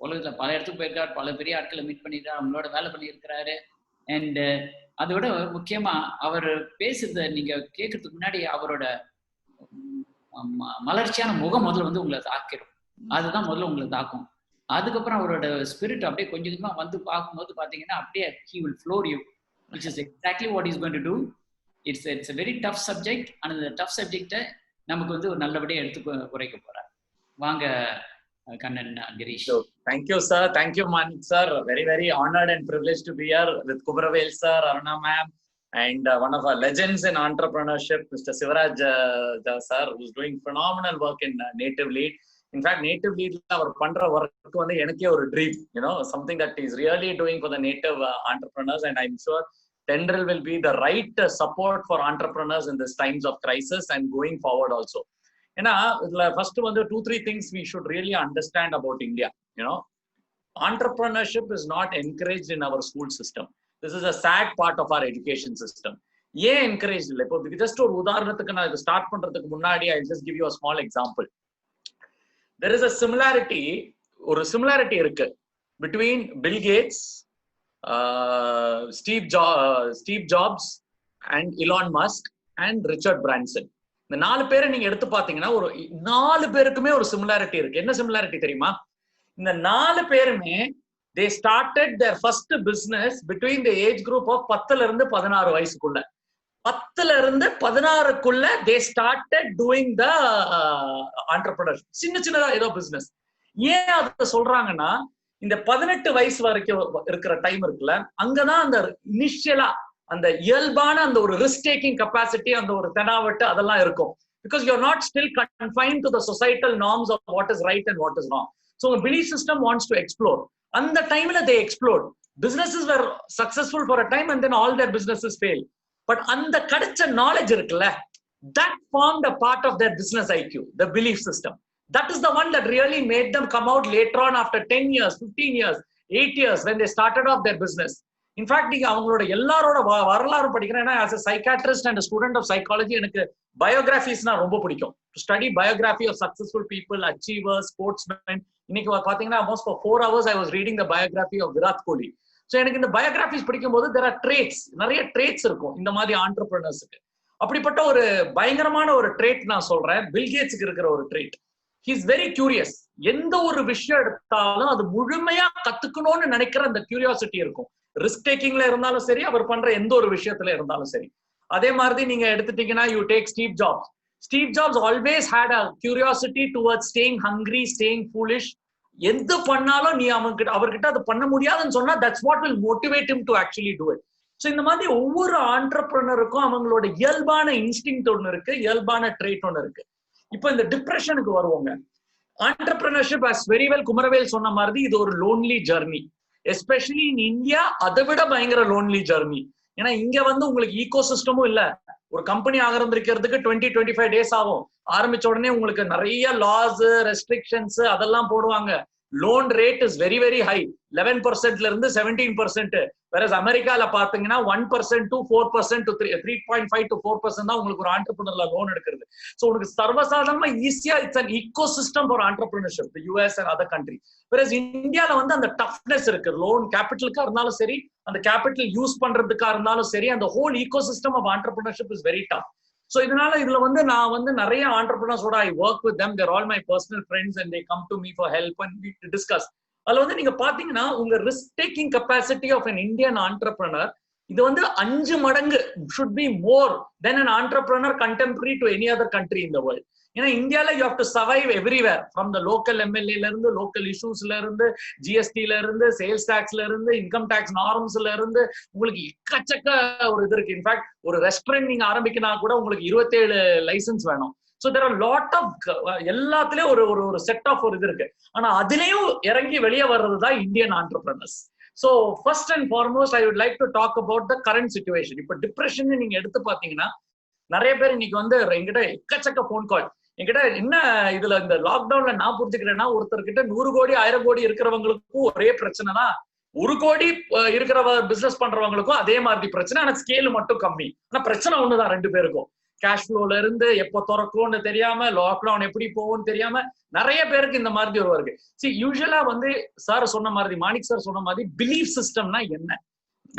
உலகத்துல பல இடத்துக்கு போயிருக்காரு, பல பெரிய ஆட்களை meet பண்ணிருக்காரு, அவங்களோட வேலை பண்ணியிருக்கிறாரு. அண்ட் அதோட முக்கியமா அவர் பேசுறத நீங்க கேட்கறதுக்கு முன்னாடி மலர்ச்சியான முகம் முதல்ல வந்து உங்களை தாக்கிடும். அதுதான் முதல்ல உங்களை தாக்கும். அதுக்கப்புறம் அவரோட ஸ்பிரிட் அப்படியே கொஞ்சம் கொஞ்சமா வந்து பார்க்கும்போது பாத்தீங்கன்னா அப்படியே he will floor you, which is exactly what he's going to do. It's a very tough subject, and அந்த tough subject நமக்கு வந்து ஒரு நல்லபடியா எடுத்து குறைக்க போறார். வாங்க Kannan, Girish. Thank you sir, thank you Manik sir, very very honored and privileged to be here with Kumaravel sir, Aruna ma'am, and one of our legends in entrepreneurship, Mr. Sivaraj sir, who's doing phenomenal work in Native Lead. In fact, Native Lead அவர் பண்ற work வந்து எனக்கே ஒரு dream, you know, something that is really doing for the native entrepreneurs, and I'm sure Tendril will be the right support for entrepreneurs in this times of crisis and going forward also. ஏன்னா இதுல first வந்து 2-3 things we should really understand about India. You know, entrepreneurship is not encouraged in our school system. This is a sad part of our education system. ஏன் encouraged இல்லை? இப்போ just ஒரு உதாரணத்துக்கு நான் இதை ஸ்டார்ட் பண்றதுக்கு முன்னாடி I'll just give you a small example. There is a similarity, ஒரு similarity இருக்கு between Bill Gates, Steve Jobs and Elon Musk and Richard Branson. இந்த 4 பேரை நீங்க எடுத்து பாத்தீங்கன்னா ஒரு 4 பேருக்குமே ஒரு சிமிலாரிட்டி இருக்கு. என்ன சிமிலாரிட்டி தெரியுமா? இந்த 4 பேருமே they started their first business between the age group of 10ல இருந்து 16 வயசுக்குள்ள. 10ல இருந்து 16க்குள்ள they started doing the entrepreneurship. சின்னதா ஏதோ பிசினஸ். ஏன் அதை சொல்றாங்கன்னா, இந்த 18 வயசு வரைக்கும் இருக்கிற டைம் இருக்குல்ல, அங்கதான் அந்த இனிஷியலா அந்த இயல்பான அந்த ஒரு ரிஸ்க் டேக்கிங் கெப்பாசிட்டி, அந்த ஒரு தெனாவட்டு அதெல்லாம் இருக்கும். Because you're not still confined to the societal norms of what is right and what is wrong. So the belief system wants to explore. And the time they explored. Businesses were successful for a time and then all their businesses failed. But and the kadcha knowledge irukla, that formed a part of their business IQ, the belief system. That is the one that really made them come out later on after 10 years, 15 years, 8 years when they started off their business. In fact, நீங்க அவங்களோட எல்லாரோட வரலாறு படிக்கிறேன்னா, as a psychiatrist and a student of psychology, எனக்கு biographiesனா ரொம்ப பிடிக்கும். To study biography of successful people, achievers, sportsmen. இன்னைக்கு பாத்தீங்கன்னா almost for 4 hours I was reading the biography of Virat Kohli. So எனக்கு இந்த biographies படிக்கும்போது there are traits, நிறைய traits இருக்கும் இந்த மாதிரி entrepreneursக்கு. அப்படிப்பட்ட ஒரு பயங்கரமான ஒரு trait நான் சொல்றேன், பில் கேட்ஸ்க்கு இருக்கிற ஒரு trait. He is very curious. எந்த ஒரு விஷயம் எடுத்தாலும் அது முழுமையா கத்துக்கணும்னு நினைக்கிற அந்த கியூரியாசிட்டி இருக்கும். ரிஸ்க் டேக்கிங்ல இருந்தாலும் சரி, அவர் பண்ற எந்த ஒரு விஷயத்துல இருந்தாலும் சரி. அதே மாதிரி நீங்க எடுத்துட்டீங்கன்னா, you take Steve Jobs. Steve Jobs always had a curiosity towards staying hungry, staying foolish. எது பண்ணாலும் நீ அவர்கிட்ட அது பண்ண முடியாதுன்னு சொன்னா, that's what will motivate him to actually do it. So இந்த மாதிரி ஒவ்வொரு ஆண்டர்பிரனருக்கும் அவங்களோட இயல்பான இன்ஸ்டிங்க்ட் ஒன்று இருக்கு, இயல்பான ட்ரேட் ஒன்று இருக்கு. இப்போ இந்த டிப்ரெஷனுக்கு வருவோங்க. Entrepreneurship as very well Kumaravel சொன்ன மாதிரி இது ஒரு lonely journey. Especially in India அதை விட பயங்கர லோன்லி ஜர்னி. ஏன்னா இங்க வந்து உங்களுக்கு ஈகோ சிஸ்டமும் இல்ல. ஒரு கம்பெனி ஆரம்பிக்கிறதுக்கு 20-25 டேஸ் ஆகும். ஆரம்பிச்ச உடனே உங்களுக்கு நிறைய லாஸ், ரெஸ்ட்ரிக்ஷன்ஸ் அதெல்லாம் போடுவாங்க. Loan rate is very very high, 11%ல இருந்து 17%. வேற அமெரிக்கால பாத்தீங்கன்னா 1% to 4% to 3.5 to 4% தான் உங்களுக்கு ஒரு ஆண்டர்பிரினர்ல லோன் எடுக்கிறது. சோ உங்களுக்கு சர்வசாதாரணமா ஈஸியா it's an ecosystem for entrepreneurship, the US and other countries. Whereas இந்தியால வந்து அந்த டஃப்னஸ் இருக்கு. லோன் கேபிட்டலுக்கா இருந்தாலும் சரி, அந்த கேபிட்டல் யூஸ் பண்றதுக்கா இருந்தாலும் சரி, அந்த whole ecosystem of entrepreneurship is very tough. So இதனால இதுல வந்து நான் வந்து நிறைய entrepreneursோட I work with them. They're all my personal friends and they come to me for help and we discuss. அதுல வந்து நீங்க பாத்தீங்கன்னா, உங்க risk taking capacity of an Indian entrepreneur இது வந்து 5 மடங்கு should be more than an entrepreneur contemporary to any other country in the world. ஏன்னா இந்தியால you have to survive everywhere, from the local MLA ல இருந்து, local issuesல இருந்து, GST ல இருந்து, சேல்ஸ் டாக்ஸ்ல இருந்து, இன்கம் டாக்ஸ் நார்ம்ஸ்ல இருந்து, உங்களுக்கு எக்கச்சக்க ஒரு இது இருக்கு. இன்ஃபேக்ட் ஒரு ரெஸ்டாரண்ட் நீங்க ஆரம்பிக்கனா கூட உங்களுக்கு 27 லைசன்ஸ் வேணும். So there are a lot of எல்லாத்துலயும் ஒரு செட் ஆஃப் ஒரு இது இருக்கு. ஆனா அதுலயும் இறங்கி வெளியே வர்றதுதான் Indian entrepreneurs. So first and foremost I would like to talk about the current situation. இப்ப டிப்ரெஷன் நீங்க எடுத்து பாத்தீங்கன்னா, நிறைய பேர் இன்னைக்கு வந்து என்கிட்ட எக்கச்சக்க போன் கால். என்கிட்ட என்ன இதுல இந்த லாக்டவுன்ல நான் புரிஞ்சுக்கிறேன்னா, ஒருத்தர்கிட்ட 100 கோடி 1000 கோடி இருக்கிறவங்களுக்கும் ஒரே பிரச்சனைனா, 1 கோடி இருக்கிற பிசினஸ் பண்றவங்களுக்கும் அதே மாதிரி பிரச்சனை. ஆனா ஸ்கேல் மட்டும் கம்மி. ஆனா பிரச்சனை ஒண்ணுதான் ரெண்டு பேருக்கும். கேஷ் ஃப்ளோல இருந்து எப்போ திறக்கும்னு தெரியாம, லாக்டவுன் எப்படி போகும்னு தெரியாம நிறைய பேருக்கு இந்த மாதிரி ஒரு இருக்கு. சி யூஸ்வலா வந்து சார் சொன்ன மாதிரி, மாணிக் சார் சொன்ன மாதிரி, பிலீஃப் சிஸ்டம்னா என்ன?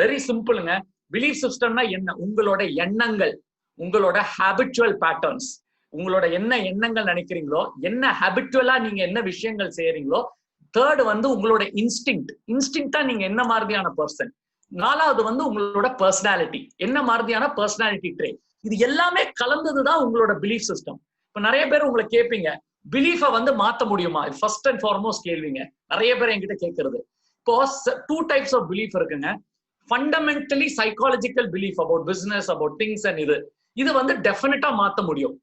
வெரி சிம்பிளுங்க. பிலீஃப் சிஸ்டம்னா என்ன? உங்களோட எண்ணங்கள், உங்களோட ஹேபிச்சுவல் பேட்டர்ன்ஸ். உங்களோட என்ன எண்ணங்கள் நினைக்கிறீங்களோ, என்ன ஹேபிச்சுவலா நீங்க என்ன விஷயங்கள் செய்யறீங்களோ. தேர்ட் வந்து உங்களோட இன்ஸ்டிங்க்டா நீங்க என்ன மாதிரியான பர்சன். நாலாவது வந்து உங்களோட பர்சனாலிட்டி, என்ன மாதிரியான பர்சனாலிட்டி ட்ரேட். இது எல்லாமே கலந்ததுதான் உங்களோட பிலீஃப் சிஸ்டம். இப்ப நிறைய பேர் உங்களை கேட்பீங்க, பிலீஃபை வந்து மாத்த முடியுமா? இது ஃபர்ஸ்ட் அண்ட் ஃபார்மோஸ்ட் கேள்விங்க நிறைய பேர் என்கிட்ட கேட்கறது. இப்போ 2 types of belief இருக்குங்க. Fundamentally psychological belief about business, about things and இது வந்து டெஃபினட்டா மாத்த முடியும்.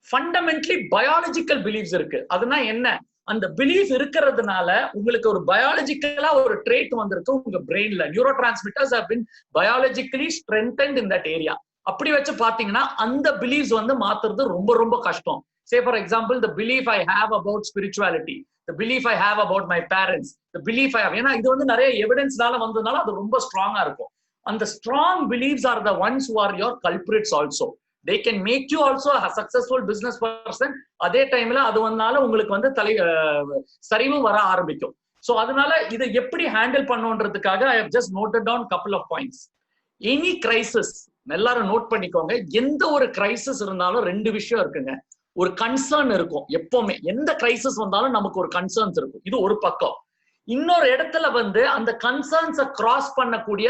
ஃபண்டமெண்டலி பயாலஜிக்கல் பிலீஃப்ஸ் இருக்கு. அதுனா என்ன? அந்த பிலீஃப் இருக்கிறதுனால உங்களுக்கு ஒரு பயாலஜிக்கலா ஒரு ட்ரேட் வந்திருக்கு உங்க பிரெயின்ல. Neurotransmitters have been biologically strengthened in that area. அப்படி வச்சு பாத்தீங்கன்னா அந்த பிலீஃப்ஸ் வந்து மாத்துறது ரொம்ப ரொம்ப கஷ்டம். Say for example, the belief I have about spirituality, the belief I have about my parents, the belief I have, ஏன்னா இது வந்து நிறைய எவிடன்ஸ்னால வந்ததுனால அது ரொம்ப ஸ்ட்ராங்கா இருக்கும். அந்த strong beliefs are the ones who are your culprits also. They can make you also a successful business person. அதே டைம்ல அது வந்தால உங்களுக்கு வந்து சரிவும் வர ஆரம்பிக்கும். சோ அதனால இதை எப்படி handle பண்ணுன்றதுக்காக I have just noted down couple of points. Any crisis, எல்லாரும் நோட் பண்ணிக்கோங்க, எந்த ஒரு கிரைசிஸ் இருந்தாலும் 2 விஷயம் இருக்குங்க. ஒரு கன்சர்ன் இருக்கும். எப்பவுமே எந்த கிரைசிஸ் வந்தாலும் நமக்கு ஒரு கன்சர்ன்ஸ் இருக்கும். இது ஒரு பக்கம். இன்னொரு இடத்துல வந்து அந்த கன்சர்ன்ஸை கிராஸ் பண்ணக்கூடிய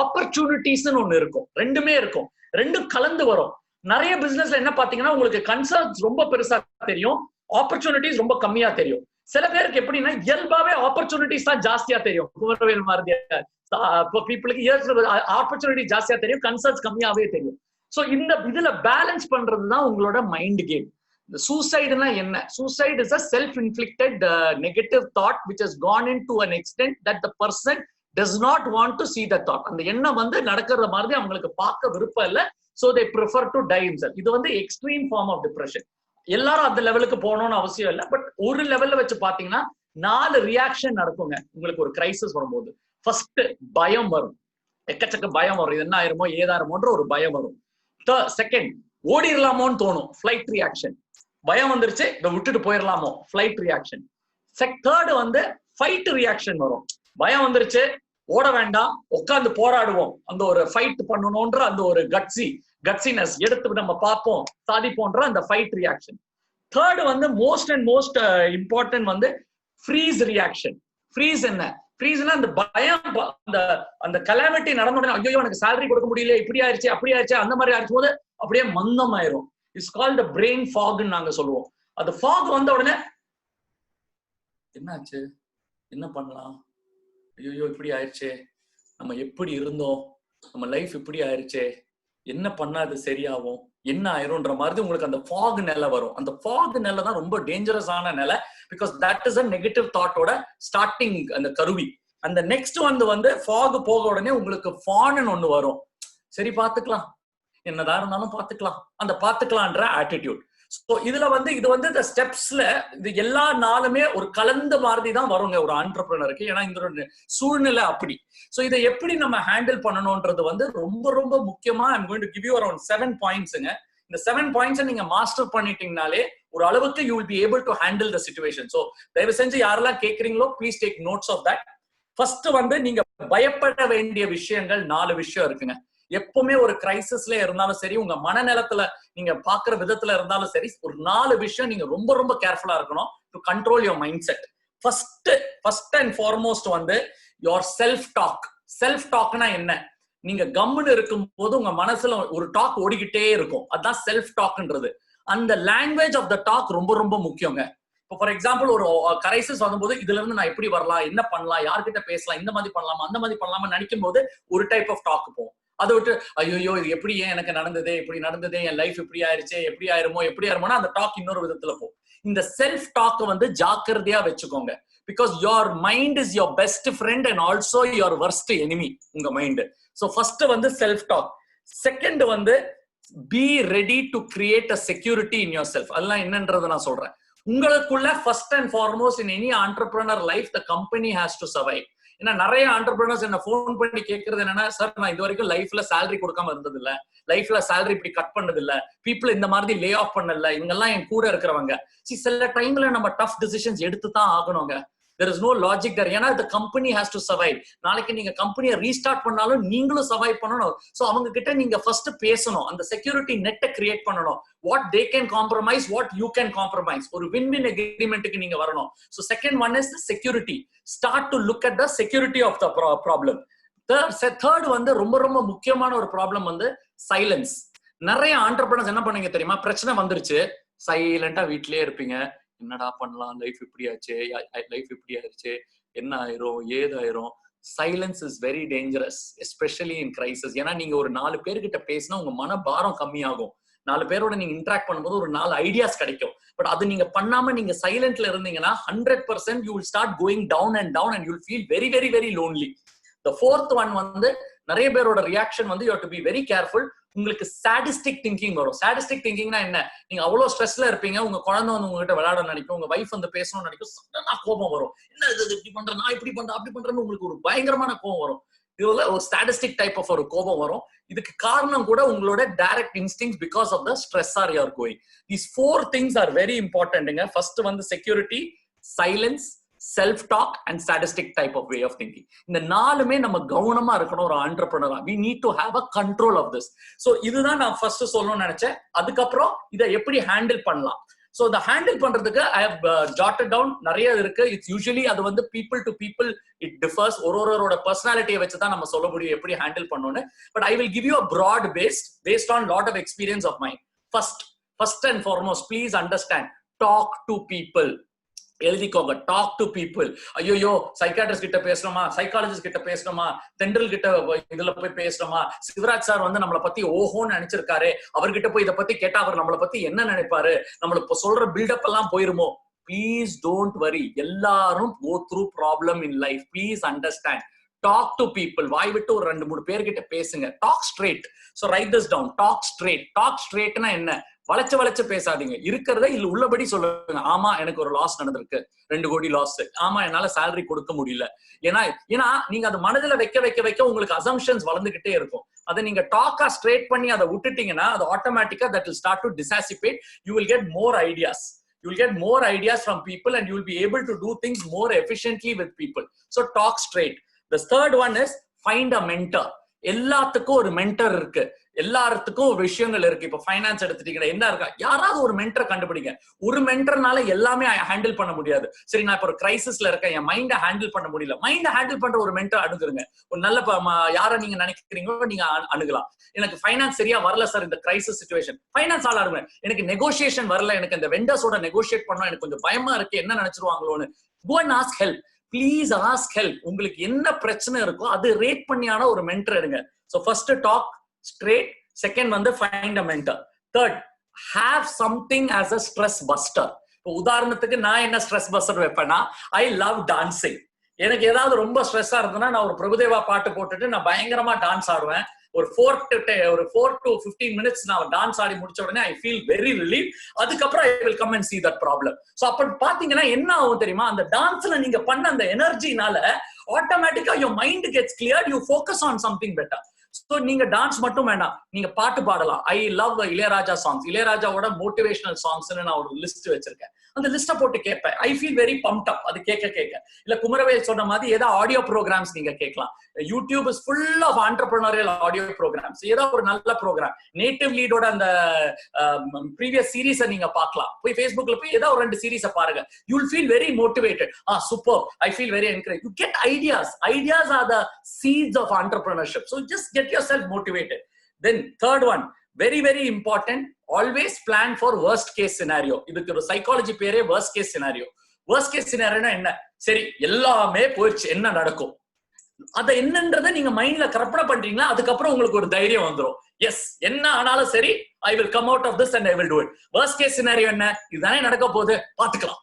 ஆப்பர்ச்சுனிட்டிஸ் ஒண்ணு இருக்கும். ரெண்டுமே இருக்கும், ரெண்டும் கலந்து வரும். நிறைய பிசினஸ்ல என்ன பாத்தீங்கன்னா உங்களுக்கு கன்சர்ன்ஸ் ரொம்ப பெருசா தெரியும், ஆப்பர்ச்சுனிட்டிஸ் ரொம்ப கம்மியா தெரியும். சில பேருக்கு எப்படின்னா இயல்பாவே ஆப்பர்ச்சுனிட்டிஸ் தான் ஜாஸ்தியா தெரியும். குமரவேல் மாதிரி பீப்புளுக்கு ஆப்பர்ச்சுனிட்டி ஜாஸ்தியா தெரியும், கன்சர்ன்ஸ் கம்மியாவே தெரியும். சோ இந்த இதுல பேலன்ஸ் பண்றதுதான் உங்களோட mind game. The suicide na enna? Suicide is a self-inflicted negative thought which has gone into an extent that the person does not want to see the thought. அந்த எண்ணம் வந்து நடக்கிற மாதிரி அவங்களுக்கு பார்க்க விருப்பம் இல்ல. So they prefer to die himself. இது வந்து extreme form of depression. எல்லாரும் அந்த லெவலுக்கு போகணும்னு அவசியம் இல்லை. பட் ஒரு லெவல்ல வச்சு பாத்தீங்கன்னா 4 ரியாக்ஷன் நடக்குங்க உங்களுக்கு ஒரு கிரைசிஸ் வரும்போது. ஃபர்ஸ்ட் பயம் வரும், எக்கச்சக்க பயம் வரும். இது என்ன ஆயிருமோ ஏதாயிருமோன்ற ஒரு பயம் வரும். செகண்ட் ஓடிடலாமோன்னு தோணும், ஃபிளைட் ரியாக்ஷன். பயம் வந்துருச்சு, இதை விட்டுட்டு போயிடலாமோ, ஃபிளைட் ரியாக்ஷன். தேர்ட் வந்து ஃபைட் ரியாக்ஷன் வரும். பயம் வந்துருச்சு, ஓட வேண்டாம், உட்காந்து போராடுவோம், அந்த ஒரு ஃபைட் பண்ணணும்ன்ற அந்த ஒரு கட்சினஸ் எடுத்து நம்ம பார்ப்போம், சாதிப்போன்ற அந்த ஃபைட் ரியாக்ஷன். தேர்ட் வந்து மோஸ்ட் அண்ட் மோஸ்ட் இம்பார்ட்டன்ட் வந்து ஃப்ரீஸ் ரியாக்ஷன். ஃப்ரீஸ் என்ன? ஃப்ரீஸ்னா அந்த பயம், அந்த கலாமிட்டி நடந்த உடனே ஐயோ எனக்கு சேலரி கொடுக்க முடியல, இப்படி ஆயிடுச்சு அப்படி ஆயிடுச்சு அந்த மாதிரி ஆயிடுச்சு போது அப்படியே மந்தம் ஆயிரும். இட்ஸ் கால்ட் பிரெயின் ஃபாக்னு நாங்க சொல்லுவோம். அந்த ஃபாக் வந்த உடனே என்னாச்சு, என்ன பண்ணலாம், ஐயோ இப்படி ஆயிடுச்சே, நம்ம எப்படி இருந்தோம், நம்ம லைஃப் இப்படி ஆயிடுச்சே, என்ன பண்ணா அது சரியாகும், என்ன ஆயிரும்ன்ற மாதிரி உங்களுக்கு அந்த ஃபாக் நிலை வரும். அந்த ஃபாக் நிலை தான் ரொம்ப டேஞ்சரஸான நிலை. Because that is a negative தாட்டோட ஸ்டார்டிங் அந்த கருவி. அந்த நெக்ஸ்ட் வந்து ஃபாக் போக உடனே உங்களுக்கு ஃபான்னு ஒண்ணு வரும். சரி பாத்துக்கலாம், என்னதான் இருந்தாலும் பாத்துக்கலாம், அந்த பாத்துக்கலான்ற ஆட்டிடியூட். ஸோ இதுல வந்து இது வந்து இந்த ஸ்டெப்ஸ்ல இது எல்லா நாளுமே ஒரு கலந்த மாதிரி தான் வருங்க ஒரு ஆண்டர்பிரனருக்கு. ஏன்னா இந்த சூழ்நிலை அப்படி. ஸோ இதை எப்படி நம்ம ஹேண்டில் பண்ணணும்ன்றது வந்து ரொம்ப ரொம்ப முக்கியமா. I'm going to give you around 7 பாயிண்ட்ஸ்ங்க. இந்த 7 பாயிண்ட்ஸை நீங்க மாஸ்டர் பண்ணிட்டீங்கனாலே ஒரு அளவுக்கு you will be able to handle the situation. So தயவு செஞ்சு யாரெல்லாம் கேட்கறீங்களோ please take notes of that. First வந்து நீங்க பயப்பட வேண்டிய விஷயங்கள் 4 விஷயம் இருக்குங்க. எப்பவுமே ஒரு கிரைசிஸ்ல இருந்தாலும் சரி, உங்க மனநலத்துல நீங்க பாக்குற விதத்துல இருந்தாலும் சரி, ஒரு 4 விஷயம் நீங்க ரொம்ப ரொம்ப கேர்ஃபுல்லா இருக்கணும் to control your mind set. First and foremost வந்து யுவர் செல்ஃப் டாக். செல்ஃப் டாக்னா என்ன? நீங்க கம்முன்னு இருக்கும் போது உங்க மனசுல ஒரு டாக் ஓடிக்கிட்டே இருக்கும், அதுதான் செல்ஃப் டாக்ன்றது. அந்த லாங்குவேஜ் ஆஃப் த டாக் ரொம்ப ரொம்ப முக்கியங்க. இப்போ ஃபார் எக்ஸாம்பிள் ஒரு கிரைசிஸ் வரும்போது இதுல இருந்து நான் எப்படி வரலாம், என்ன பண்ணலாம், யார்கிட்ட பேசலாம், இந்த மாதிரி பண்ணலாமா அந்த மாதிரி பண்ணலாமா நினைக்கும் போது ஒரு டைப் ஆஃப் டாக் போகும். அதை விட்டு ஐயோ இது எப்படி ஏன் எனக்கு நடந்ததே, இப்படி நடந்ததே, என் லைஃப் இப்படி ஆயிருச்சே, எப்படி ஆயிருமோனா அந்த டாக் இன்னொரு விதத்துல போகும். இந்த செல்ஃப் டாக் வந்து ஜாக்கிரதையா வச்சுக்கோங்க. Because your mind is your best friend and also your worst enemy, உங்க மைண்ட். ஸோ ஃபர்ஸ்ட் வந்து செல்ஃப் டாக். செகண்ட் வந்து be ready to create a security in your self. அதெல்லாம் என்னன்றதை நான் சொல்றேன். உங்களுக்குள்ள first and foremost in any entrepreneur life the company has to survive. ஏன்னா நிறைய ஆண்டர்பிரனர்ஸ் என்ன ஃபோன் பண்ணி கேட்கறது என்னன்னா, சார் நான் இது வரைக்கும் லைஃப்ல சேலரி கொடுக்காம இருந்தது இல்ல, லைஃப்ல சேலரி இப்படி கட் பண்ணது இல்ல, பீப்புள் இந்த மாதிரி லே ஆஃப் பண்ணல, இவங்க எல்லாம் என் கூட இருக்கிறவங்க. சில டைம்ல நம்ம டஃப் டிசிஷன்ஸ் எடுத்து தான் ஆகணுங்க. there is no logic there. ஏன்னா the company has to survive. நாளைக்கு நீங்க கம்பெனியை ரீஸ்டார்ட் பண்ணாலும் நீங்களும் சர்வைவ் பண்ணணும். சோ அவங்க கிட்ட நீங்க ஃபர்ஸ்ட் பேசணும், அந்த செக்யூரிட்டி நெட்டை கிரியேட் பண்ணணும். what they can compromise, what you can compromise, ஒரு win-win agreementக்கு நீங்க வரணும். so second one is the security. start to look at the security of the problem. third வந்து ரொம்ப ரொம்ப முக்கியமான ஒரு ப்ராப்ளம் வந்து சைலன்ஸ். நிறைய ஆண்டர்பிரனர்ஸ் என்ன பண்ணீங்க தெரியுமா, பிரச்சனை வந்துருச்சு சைலண்டா வீட்லயே இருப்பீங்க. என்னடா பண்ணலாம், லைஃப் இப்படி ஆயிடுச்சு, என்ன ஆயிரும் ஏதாயிரும். Silence is very dangerous, especially in crisis. ஏன்னா நீங்க ஒரு 4 பேர்கிட்ட பேசினா உங்க மன பாரம் கம்மியாகும். 4 பேரோட நீங்க இன்டராக்ட் பண்ணும்போது ஒரு 4 ஐடியாஸ் கிடைக்கும். பட் அது நீங்க பண்ணாம நீங்க சைலண்ட்ல இருந்தீங்கன்னா 100% you will start going down and you will feel very very very lonely. The fourth one வந்து நிறைய பேரோட ரியாக்ஷன் வந்து you have to be very careful. உங்களுக்கு சாடிஸ்டிக் திங்கிங் வரும். சாடிஸ்டிக் திங்கிங்னா என்ன, நீங்க அவ்வளவு ஸ்ட்ரெஸ்ல இருப்பீங்க, உங்க குழந்தை வந்து உங்ககிட்ட விளையாட நினைக்கும், உங்க வைஃப் வந்து பேசணும்னு நினைக்கும், சடனா கோபம் வரும். என்ன இது இப்படி பண்றேன், நான் இப்படி பண்றேன் அப்படி பண்றேன்னு உங்களுக்கு ஒரு பயங்கரமான கோபம் வரும். இதுல ஒரு ஸ்டாட்டிஸ்டிக் டைப் ஆஃப் ஒரு கோபம் வரும். இதுக்கு காரணம் கூட உங்களோட direct instincts because of the stress are you are going. These 4 things are very importantங்க. ஃபர்ஸ்ட் வந்து security, silence, self talk and statistic type of way of thinking. இந்த 4மே நம்ம கவனமா இருக்கணும் ஒரு ஆண்டர்பிரனரா. we need to have a control of this. so இதுதான் நான் ஃபர்ஸ்ட் சொல்லணும்னு நினைச்சேன். அதுக்கப்புறம் இதை எப்படி ஹேண்டில் பண்ணலாம். so the handle பண்றதுக்கு I have jotted down நிறைய இருக்கு. it's usually அது வந்து people to people it differs. ஒருவரோட பர்சனாலிட்டியை வச்சு தான் நம்ம சொல்ல முடியும் எப்படி ஹேண்டில் பண்ணணும்னு. but I will give you a broad based on lot of experience of mine. first and foremost, please understand, talk to people. எழுதிக்கோங்க, டாக் டு பீப்புள். ஐயோ psychiatrist கிட்ட பேசணுமா, சைக்காலஜிஸ்ட் கிட்ட பேசணுமா, தென்றல் கிட்ட இதுல போய் பேசணுமா, சிவராஜ் சார் வந்து நம்மளை பத்தி ஓஹோன்னு நினைச்சிருக்காரு, அவர்கிட்ட போய் இதை பத்தி கேட்டா அவர் நம்மளை பத்தி என்ன நினைப்பாரு, நம்மளுக்கு சொல்ற பில்டப் எல்லாம் போயிருமோ. Please don't worry. எல்லாரும் go through problem in life. Please understand. Talk to people. வாய் விட்டு ஒரு 2-3 பேர்கிட்ட பேசுங்க. Talk straight. So write this down. Talk straight. Talk ஸ்ட்ரெயிட்னா என்ன, வளைச்சு பேசாதீங்க. இருக்கிறத இல்ல உள்ளபடி சொல்லுங்க. ஆமா எனக்கு ஒரு லாஸ் நடந்திருக்கு, 2 கோடி லாஸ். ஆமா என்னால சேலரி கொடுக்க முடியல. ஏன்னா நீங்க அது மனதுல வைக்க உங்களுக்கு அசம்ஷன்ஸ் வளர்ந்துகிட்டே இருக்கும். அதை நீங்க டாக்கா ஸ்ட்ரெயிட் பண்ணி அதை விட்டுட்டீங்கன்னா அது ஆட்டோமேட்டிக்கா that will start to dissipate. You will get more ideas. You will get more ideas from people and you will be able to do things more efficiently with people. So talk straight. The third one is find a mentor. எல்லாத்துக்கும் ஒரு mentor இருக்கு, எல்லாத்துக்கும் ஒரு விஷயங்கள் இருக்கு. இப்ப finance எடுத்துட்டீங்கன்னா என்ன இருக்கா, யாராவது ஒரு மென்டரை கண்டுபிடிங்க. ஒரு மென்டர்னால எல்லாமே ஹேண்டில் பண்ண முடியாது. சரி நான் இப்ப ஒரு கிரைசிஸ்ல இருக்கேன், என் மைண்டை ஹேண்டில் பண்ண முடியல, மைண்டை ஹேண்டில் பண்ற ஒரு மென்டர் அணுகுங்க. ஒரு நல்ல யாரை நீங்க நினைக்கிறீங்களோ நீங்க அணுகலாம். எனக்கு ஃபைனான்ஸ் சரியா வரல சார் இந்த கிரைசிஸ் சிச்சுவேஷன், ஃபைனான்ஸ் ஆள் அணுகுங்க. எனக்கு நெகோசியேஷன் வரல, எனக்கு இந்த வெண்டர்ஸோட நெகோசியேட் பண்ணணும், எனக்கு கொஞ்சம் பயமா இருக்கு, என்ன நினைச்சிருவாங்களோன்னு. go and ask help. Please ask help. உங்களுக்கு என்ன பிரச்சனை இருக்கோ அது ரேட் பண்ணியான ஒரு மென்டர் எடுங்க. So first talk straight, second வந்து find a mentor, third have something as a stress buster. இப்போ உதாரணத்துக்கு நான் என்ன ஸ்ட்ரெஸ் பஸ்டர் வைப்பேன்னா, ஐ லவ் டான்சிங். எனக்கு ஏதாவது ரொம்ப ஸ்ட்ரெஸ்ஸா இருந்ததுன்னா நான் ஒரு பிரபுதேவா பாட்டு போட்டுட்டு நான் பயங்கரமா டான்ஸ் ஆடுவேன். ஒரு 4 to 15 minutes நான் டான்ஸ் ஆடி முடிச்ச உடனே ஐ ஃபீல் வெரி ரிலீவ். அதுக்கப்புறம் I will come and see that problem. So அப்ப பாத்தீங்கன்னா என்ன ஆகும் தெரியுமா, அந்த டான்ஸ்ல நீங்க பண்ண அந்த எனர்ஜினால ஆட்டோமேட்டிக்கா your mind gets cleared, you focus on something better. So நீங்க டான்ஸ் மட்டும் வேண்டாம், நீங்க பாட்டு பாடலாம். I love Ilaiyaraaja songs. இளையராஜாவோட மோட்டிவேஷனல் சாங்ஸ்னு நான் ஒரு லிஸ்ட் வச்சிருக்கேன். அந்த லிஸ்ட போட்டு கேட்பேன். ஐ ஃபீல் வெரி பம்ப்ட் அப். அது கேட்க இல்ல குமரவேல் சொன்ன மாதிரி ஏதாவது ஆடியோ ப்ரோக்ராம்ஸ் நீங்க கேட்கலாம். YouTube is full of entrepreneurial audio programmes. ஏதாவது ஒரு நல்ல ப்ரோக்ராம், நேட்டிவ் லீடோட அந்த ப்ரீவியஸ் சீரீஸை நீங்க பார்க்கலாம். போய் ஃபேஸ்புக்ல போய் ஏதாவது ஒரு 2 சீரீஸை பாருங்க. You will feel very motivated. Super, I feel very encourage. You get ideas. Ideas are the seeds of entrepreneurship. So just get yourself motivated. Then third one, very very important, always plan for worst case scenario. இதுக்கு ஒரு psychology பேரே worst case scenario. worst case scenario என்ன, சரி எல்லாமே போயிடுச்சு, என்ன நடக்கும், அத என்னன்றதை நீங்க மைண்ட்ல கற்பனை பண்றீங்களா, அதுக்கப்புறம் உங்களுக்கு ஒரு தைரியம் வந்துரும். எஸ் என்ன ஆனாலும் சரி, I will come out of this and I will do it. worst case scenario என்ன, இதுதானே நடக்க போகுது, பாத்துக்கலாம்.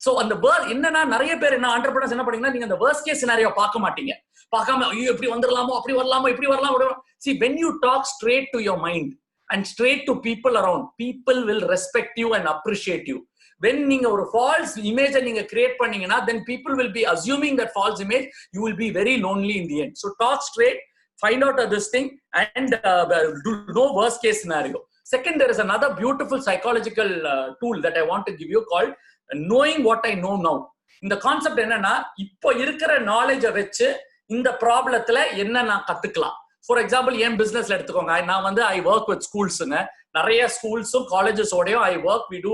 சோ அந்த என்னன்னா நிறைய பேர் என்ன ஆண்டர்பிரினர்ஸ் என்ன பண்ணீங்கன்னா, நீங்க அந்த worst case scenario பார்க்க மாட்டீங்க. பார்க்காம ஐயோ இப்படி வந்துடலாமோ அப்படி வரலாமோ இப்படி வரலாம். See, when you talk straight to your mind and straight to people around, people will respect you and appreciate you. When நீங்க ஒரு false image நீங்க create பண்ணீங்கன்னா, then people will be assuming that false image, you will be very lonely in the end. So talk straight, find out this thing and do no worst case scenario. Second, there is another beautiful psychological tool that I want to give you called knowing what I know now. இந்த concept என்னன்னா, இப்போ இருக்கிற நாலேஜை வச்சு இந்த ப்ராப்ளத்துல என்ன நான் கத்துக்கலாம். ஃபார் எக்ஸாம்பிள் என் பிசினஸ்ல எடுத்துக்கோங்க. நான் வந்து ஐ ஒர்க் வித் ஸ்கூல்ஸுங்க, நிறைய ஸ்கூல்ஸும் காலேஜஸோடயும் I work. We do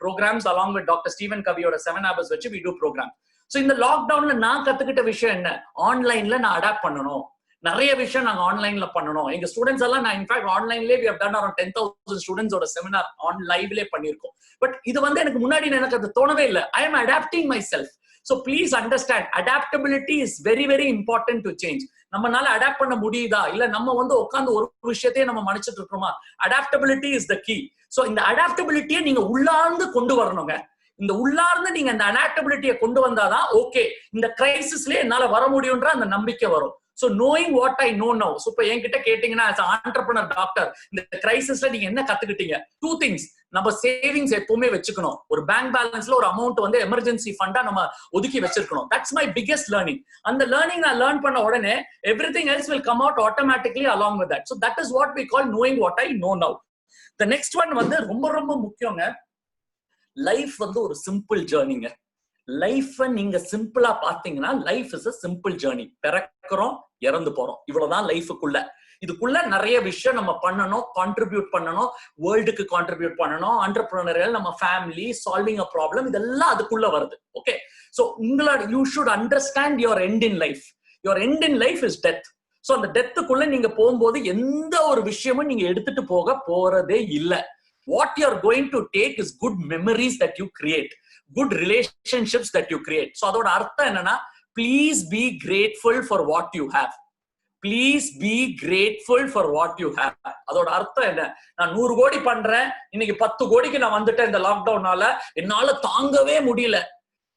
programmes along with doctor Steven கவியோட 7 Habits வச்சு வி டூ ப்ரோக்ராம். ஸோ இந்த லாக்டவுன்ல நான் கத்துக்கிட்ட விஷயம் என்ன, ஆன்லைன்ல நான் அடாப்ட் பண்ணணும். நிறைய விஷயம் நாங்க ஆன்லைன்ல பண்ணணும். எங்க ஸ்டூடெண்ட்ஸ் எல்லாம் நான் இன்ஃபேக்ட் ஆன்லைன்லேயே we have done around 10,000 ஸ்டூடெண்ட்ஸோட seminar லைவ்லேயே பண்ணியிருக்கோம். பட் இது வந்து எனக்கு முன்னாடி எனக்கு அது தோணவே இல்லை. I am adapting myself. So please understand, adaptability is very very important to change. நம்மனால அடாப்ட் பண்ண முடியுதா, இல்ல நம்ம வந்து உட்கார்ந்து ஒரு விஷயத்தையே நம்ம மடிச்சிட்டு இருக்கோமா? Adaptability is the key. So இந்த அடாப்டபிலிட்டியை நீங்க உள்ளார்ந்து கொண்டு வரணுங்க. இந்த உள்ளார்ந்து நீங்க இந்த அடாப்டபிலிட்டியை கொண்டு வந்தாதான் ஓகே, இந்த கிரைசிஸ்லயே என்னால வர முடியும்ன்ற அந்த நம்பிக்கை வரும். So knowing what I know now. So இப்ப என்கிட்ட கேட்டீங்கன்னா as an entrepreneur டாக்டர், இந்த கிரைசிஸ்ல நீங்க என்ன கத்துக்கிட்டீங்க? 2 things. நம்ம சேவிங்ஸ் எப்பவுமே வச்சுக்கணும். ஒரு பேங்க் பேலன்ஸ்ல ஒரு அமௌண்ட் வந்து எமர்ஜென்சி ஃபண்டா நம்ம ஒதுக்கி வச்சிருக்கணும். That's my biggest learning. அந்த லேர்னிங் நான் லேர்ன் பண்ண உடனே everything else will come out automatically along with that. So that is what we call knowing what I know now. The next one வந்து ரொம்ப ரொம்ப முக்கியங்க. லைஃப் வந்து ஒரு சிம்பிள் ஜேர்னிங்க. லைஃப் நீங்க சிம்பிளா பாத்தீங்கன்னா life is a simple journey. பிறக்கிறோம், இறந்து போறோம், இவ்வளவுதான் லைஃபுக்குள்ள. இதுக்குள்ள நிறைய விஷயம் நம்ம பண்ணணும், கான்ட்ரிபியூட் பண்ணணும், வேர்ல்டுக்கு கான்ட்ரிபியூட் பண்ணணும், என்டர்பிரினியரியல், நம்ம ஃபேமிலி, சால்விங் அ ப்ராப்ளம், இதெல்லாம் அதுக்குள்ள வருது. ஓகே, சோ உங்களோட you should understand your end in life. Your end in life is death. So அந்த டெத்துக்குள்ள நீங்க போகும்போது எந்த ஒரு விஷயமும் நீங்க எடுத்துட்டு போக போறதே இல்லை. What you are going to take is good memories that you create, good relationships that you create. So அதோட அர்த்தம் என்னன்னா, please be grateful for what you have. Please be grateful for what you have. அதோட அர்த்தம் என்ன? நான் 100 கோடி பண்றேன், இன்னைக்கு 10 கோடிக்கு நான் வந்துட்டேன் இந்த லாக்டவுனால, என்னால தாங்கவே முடியல.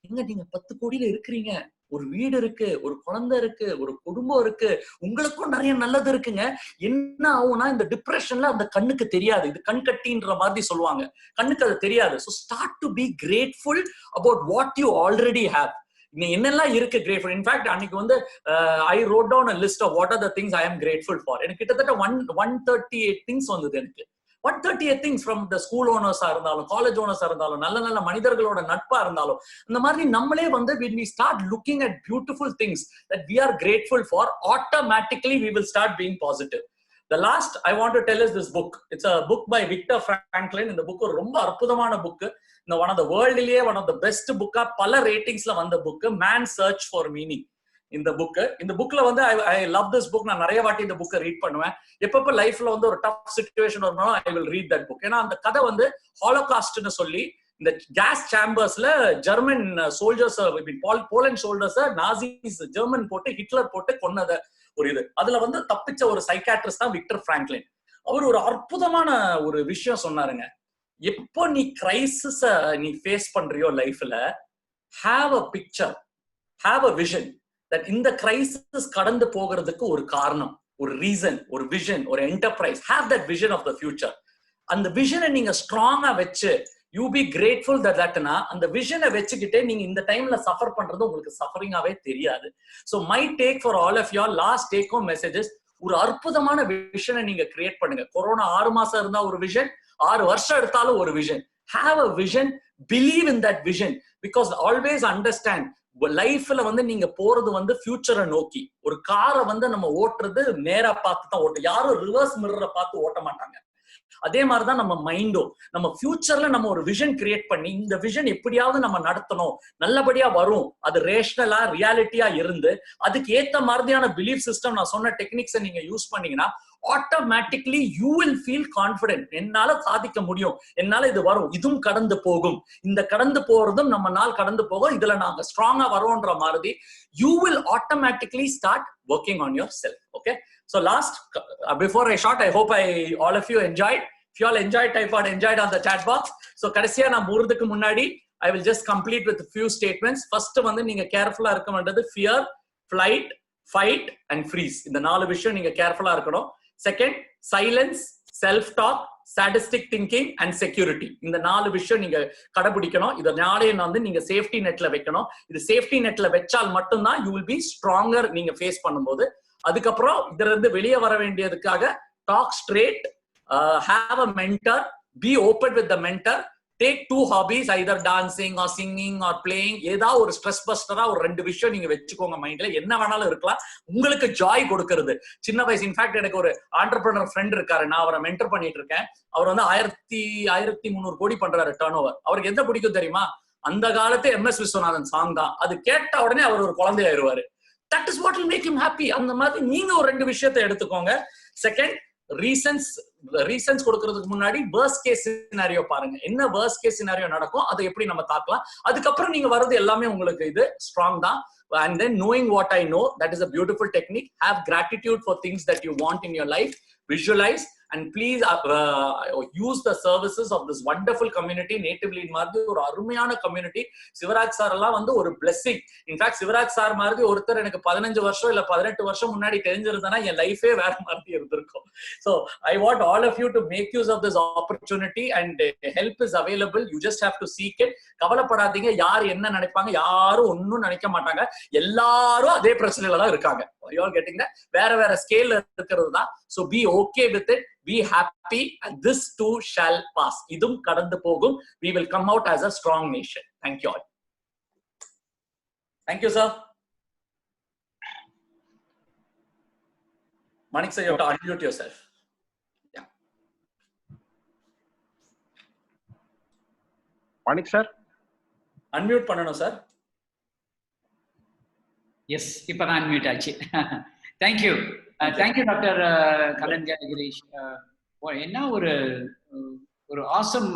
எங்க நீங்க 10 கோடியில இருக்கிறீங்க, ஒரு வீடு இருக்கு, ஒரு குழந்தை இருக்கு, ஒரு குடும்பம் இருக்கு, உங்களுக்கும் நிறைய நல்லது இருக்குங்க. என்ன ஆகும்னா இந்த டிப்ரெஷன்ல அந்த கண்ணுக்கு தெரியாது. இது கண் கட்டின்ற மாதிரி சொல்லுவாங்க, கண்ணுக்கு அது தெரியாது. So start to be grateful about what you already have. நீ என்னெல்லாம் இருக்கு grateful. இன்ஃபேக்ட் அன்னைக்கு வந்து I wrote down a list of what are the things I am grateful for. எனக்கு கிட்டத்தட்ட 138 things வந்தது. எனக்கு 138 things from the school owners இருந்தாலும், காலேஜ் ஓனர்ஸ் இருந்தாலும், நல்ல நல்ல மனிதர்களோட நட்பா இருந்தாலும், இந்த மாதிரி நம்மளே வந்து when we start looking at beautiful things that we are grateful for, automatically we will start being positive. The last I want to tell is this book. It's a book by Viktor Frankl. இந்த book ரொம்ப அற்புதமான book. இந்த one of the worldலயே one of the best book, பல ரேட்டிங்ஸ்ல வந்த book, Man Search for Meaning. இந்த புக்ல வந்து I love this book. நான் நிறைய வாட்டி இந்த புக்கை ரீட் பண்ணுவேன். எப்பப்ப லைஃப்ல வந்து ஒரு டஃப் சிச்சுவேஷன் வருமானோ I will read that book. ஏன்னா அந்த கதை வந்து ஹாலோகாஸ்ட்னு சொல்லி இந்த கேஸ் சேம்பர்ஸ்ல German soldiers, Poland soldiers Nazis German போட்டு ஹிட்லர் போட்டு கொன்னத ஒரு இது. அதுல வந்து தப்பிச்ச ஒரு சைக்காட்ரிஸ்ட் தான் விக்டர் பிராங்க்லின். அவர் ஒரு அற்புதமான ஒரு விஷயம் சொன்னாருங்க. எப்போ நீ கிரைசிஸ நீ ஃபேஸ் பண்றியோ லைஃப்ல, have a picture, have a vision that இந்த கிரைசிஸ் கடந்து போகிறதுக்கு ஒரு காரணம், ஒரு ரீசன், ஒரு விஷன், ஒரு enterprise. Have that vision of the future. அந்த விஷனை நீங்க ஸ்ட்ராங்கா வச்சு யூ பி கிரேட்ஃபுல் தட்னா, அந்த விஷனை வச்சுக்கிட்டே நீங்க இந்த டைம்ல சஃபர் பண்றது உங்களுக்கு சஃபரிங்காவே தெரியாது. So my take for all of your last take home messages, ஒரு அற்புதமான விஷனை நீங்க கிரியேட் பண்ணுங்க. கொரோனா 6 மாசம் இருந்தா ஒரு விஷன், 6 வருஷம் எடுத்தாலும் ஒரு vision. Have a vision, believe in that vision, because always understand லைஃப்ல வந்து நீங்க போறது வந்து ஃபியூச்சரை நோக்கி. ஒரு காரை வந்து நம்ம ஓட்டுறது நேரா பார்த்து தான் ஓட்டு, யாரும் ரிவர்ஸ் மிரரை பார்த்து ஓட்ட மாட்டாங்க. அதே மாதிரிதான் நம்ம மைண்டும், நம்ம ஃபியூச்சர்ல நம்ம ஒரு விஷன் கிரியேட் பண்ணி இந்த விஷன் எப்படியாவது நம்ம நடத்தணும், நல்லபடியா வரும், அது ரேஷனலா ரியாலிட்டியா இருந்து அதுக்கு ஏத்த மாதிரியான பிலீஃப் சிஸ்டம், நான் சொன்ன டெக்னிக்ஸை நீங்க யூஸ் பண்ணீங்கன்னா automatically you will feel confident. என்னால சாதிக்க முடியும், என்னால இது வரும், இதுவும் கடந்து போகும், இந்த கடந்து போறதும் நம்ம நாள் கடந்து போகும், இதுல நாங்க ஸ்ட்ராங்கா வரோன்ற மாதிரி you will automatically start working on your self. Okay, so last before I shot, I hope all of you enjoyed. If you all enjoyed, type out enjoyed on the chat box. So கடைசியா நான் போறதுக்கு முன்னாடி I will just complete with a few statements. First வந்து நீங்க கேர்ஃபுல்லா இருக்க வேண்டியது fear, flight, fight and freeze. இந்த 4 விஷயம் நீங்க கேர்ஃபுல்லா இருக்கணும். Second, silence, self talk, sadistic thinking and security. இந்த 4 விஷயம் நீங்க கடைபிடிக்கணும். இதை நாளையும் வந்து நீங்க சேஃப்டி நெட்ல வைக்கணும். இது சேஃப்டி நெட்ல வச்சால் மட்டும்தான் யூ வில் பி ஸ்ட்ராங்கர் நீங்க ஃபேஸ் பண்ணும்போது. அதுக்கப்புறம் இதுல இருந்து வெளியே வர வேண்டியதுக்காக talk straight, have a mentor, be open with the mentor, take 2 hobbies, either dancing or singing or playing. ஏதாவது ஒரு ஸ்ட்ரெஸ் பஸ்டரா ஒரு 2 விஷயம் நீங்க வச்சுக்கோங்க மைண்ட்ல. என்ன வேணாலும் இருக்கலாம், உங்களுக்கு ஜாய் கொடுக்கிறது. சின்ன வயசு, இன்ஃபேக்ட் எனக்கு ஒரு ஆண்டர்பிரினர் ஃப்ரெண்ட் இருக்காரு, நான் அவரை மென்டர் பண்ணிட்டு இருக்கேன். அவர் வந்து 1300 கோடி பண்றாரு டர்ன் ஓவர். அவருக்கு எந்த பிடிக்கும் தெரியுமா? அந்த காலத்து MS விஸ்வநாதன் சாங் தான். அது கேட்ட உடனே அவர் ஒரு குழந்தை ஆயிடுவாரு. That is what will make him happy. அந்த மாதிரி நீங்க ஒரு 2 விஷயத்தை எடுத்துக்கோங்க. செகண்ட், ரீசன்ஸ் கொடுக்கிறதுக்கு முன்னாடி worst case scenario பாருங்க. என்ன worst case scenario நடக்கும், அதை எப்படி நம்ம தாக்கலாம். அதுக்கப்புறம் நீங்க வர்றது எல்லாமே உங்களுக்கு இது ஸ்ட்ராங் தான். And then knowing what I know, that is a beautiful technique. Have gratitude for things that you want in your life. Visualize and please use the services of this wonderful community. Native Lead மாதிரி ஒரு அருமையான community. Shivraj sir எல்லாம் வந்து ஒரு blessing. In fact Shivraj sir மாதிரி ஒருத்தர் எனக்கு 15 வருஷம் இல்ல 18 வருஷம் முன்னாடி தெரிஞ்சிருந்தா என் லைஃபே வேற மாதிரி இருந்திருக்கும். So I want all of you to make use of this opportunity and help is available. You just have to seek it. கவலைப்படாதீங்க, யார் என்ன நினைப்பாங்க, யாரும் ஒன்னும் நினைக்க மாட்டாங்க. எல்லாரும் அதே பிரச்சனையில தான் இருக்காங்க. You are getting that? வேற வேற ஸ்கேல்ல இருக்கிறது தான். So be okay with it. Be happy, and this too shall pass. இதும் கடந்து போகும். We will come out as a strong nation. Thank you all. Thank you, sir. Manik sir, you have to unmute yourself. Yeah. Manik sir, unmute பண்ணனும் sir. Yes, இப்பதான் unmute ஆச்சு. Thank you thank you doctor கலன்ஜா கிரீஷ். என்ன ஒரு awesome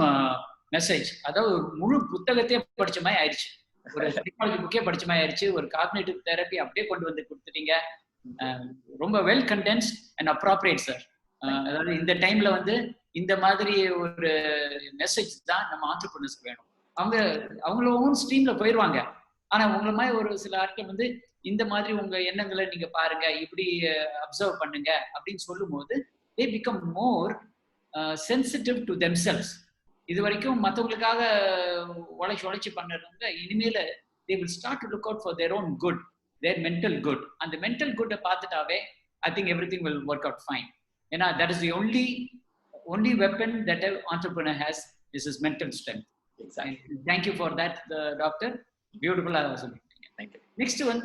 message. அதாவது முழு புத்தகத்தையே படிச்ச மாதிரி ஆயிடுச்சு, ஒரு சைக்காலஜி புக்கே படிச்ச மாதிரி ஆயிடுச்சு. ஒரு காக்னிட்டிவ் தெரப்பி அப்படியே கொண்டு வந்து கொடுத்துட்டீங்க. ரொம்ப well condensed and appropriate sir. அதாவது இந்த டைம்ல வந்து இந்த மாதிரி ஒரு மெசேஜ் தான் நம்ம ஆண்டர்பிரினர்ஸ்க்கு வேணும். அவங்கள ஓன் ஸ்ட்ரீம்ல போயிடுவாங்க. ஆனா உங்களை மாதிரி ஒரு சில ஆட்கள் வந்து இந்த மாதிரி உங்க எண்ணங்களை நீங்க பாருங்க, இப்படி அப்சர்வ் பண்ணுங்க அப்படின்னு சொல்லும் போது they become more sensitive to themselves. இது வரைக்கும் மற்றவங்களுக்காக உழைச்சி பண்ணுறவங்க இனிமேல they will start to look out for their own good, their mental good. அந்த mental good பார்த்துட்டாவே I think everything will work out fine. ஏன்னா that is the only weapon that an entrepreneur has, is his mental strength. Exactly. Thank you for that, doctor. Beautiful. Thank you. Next one,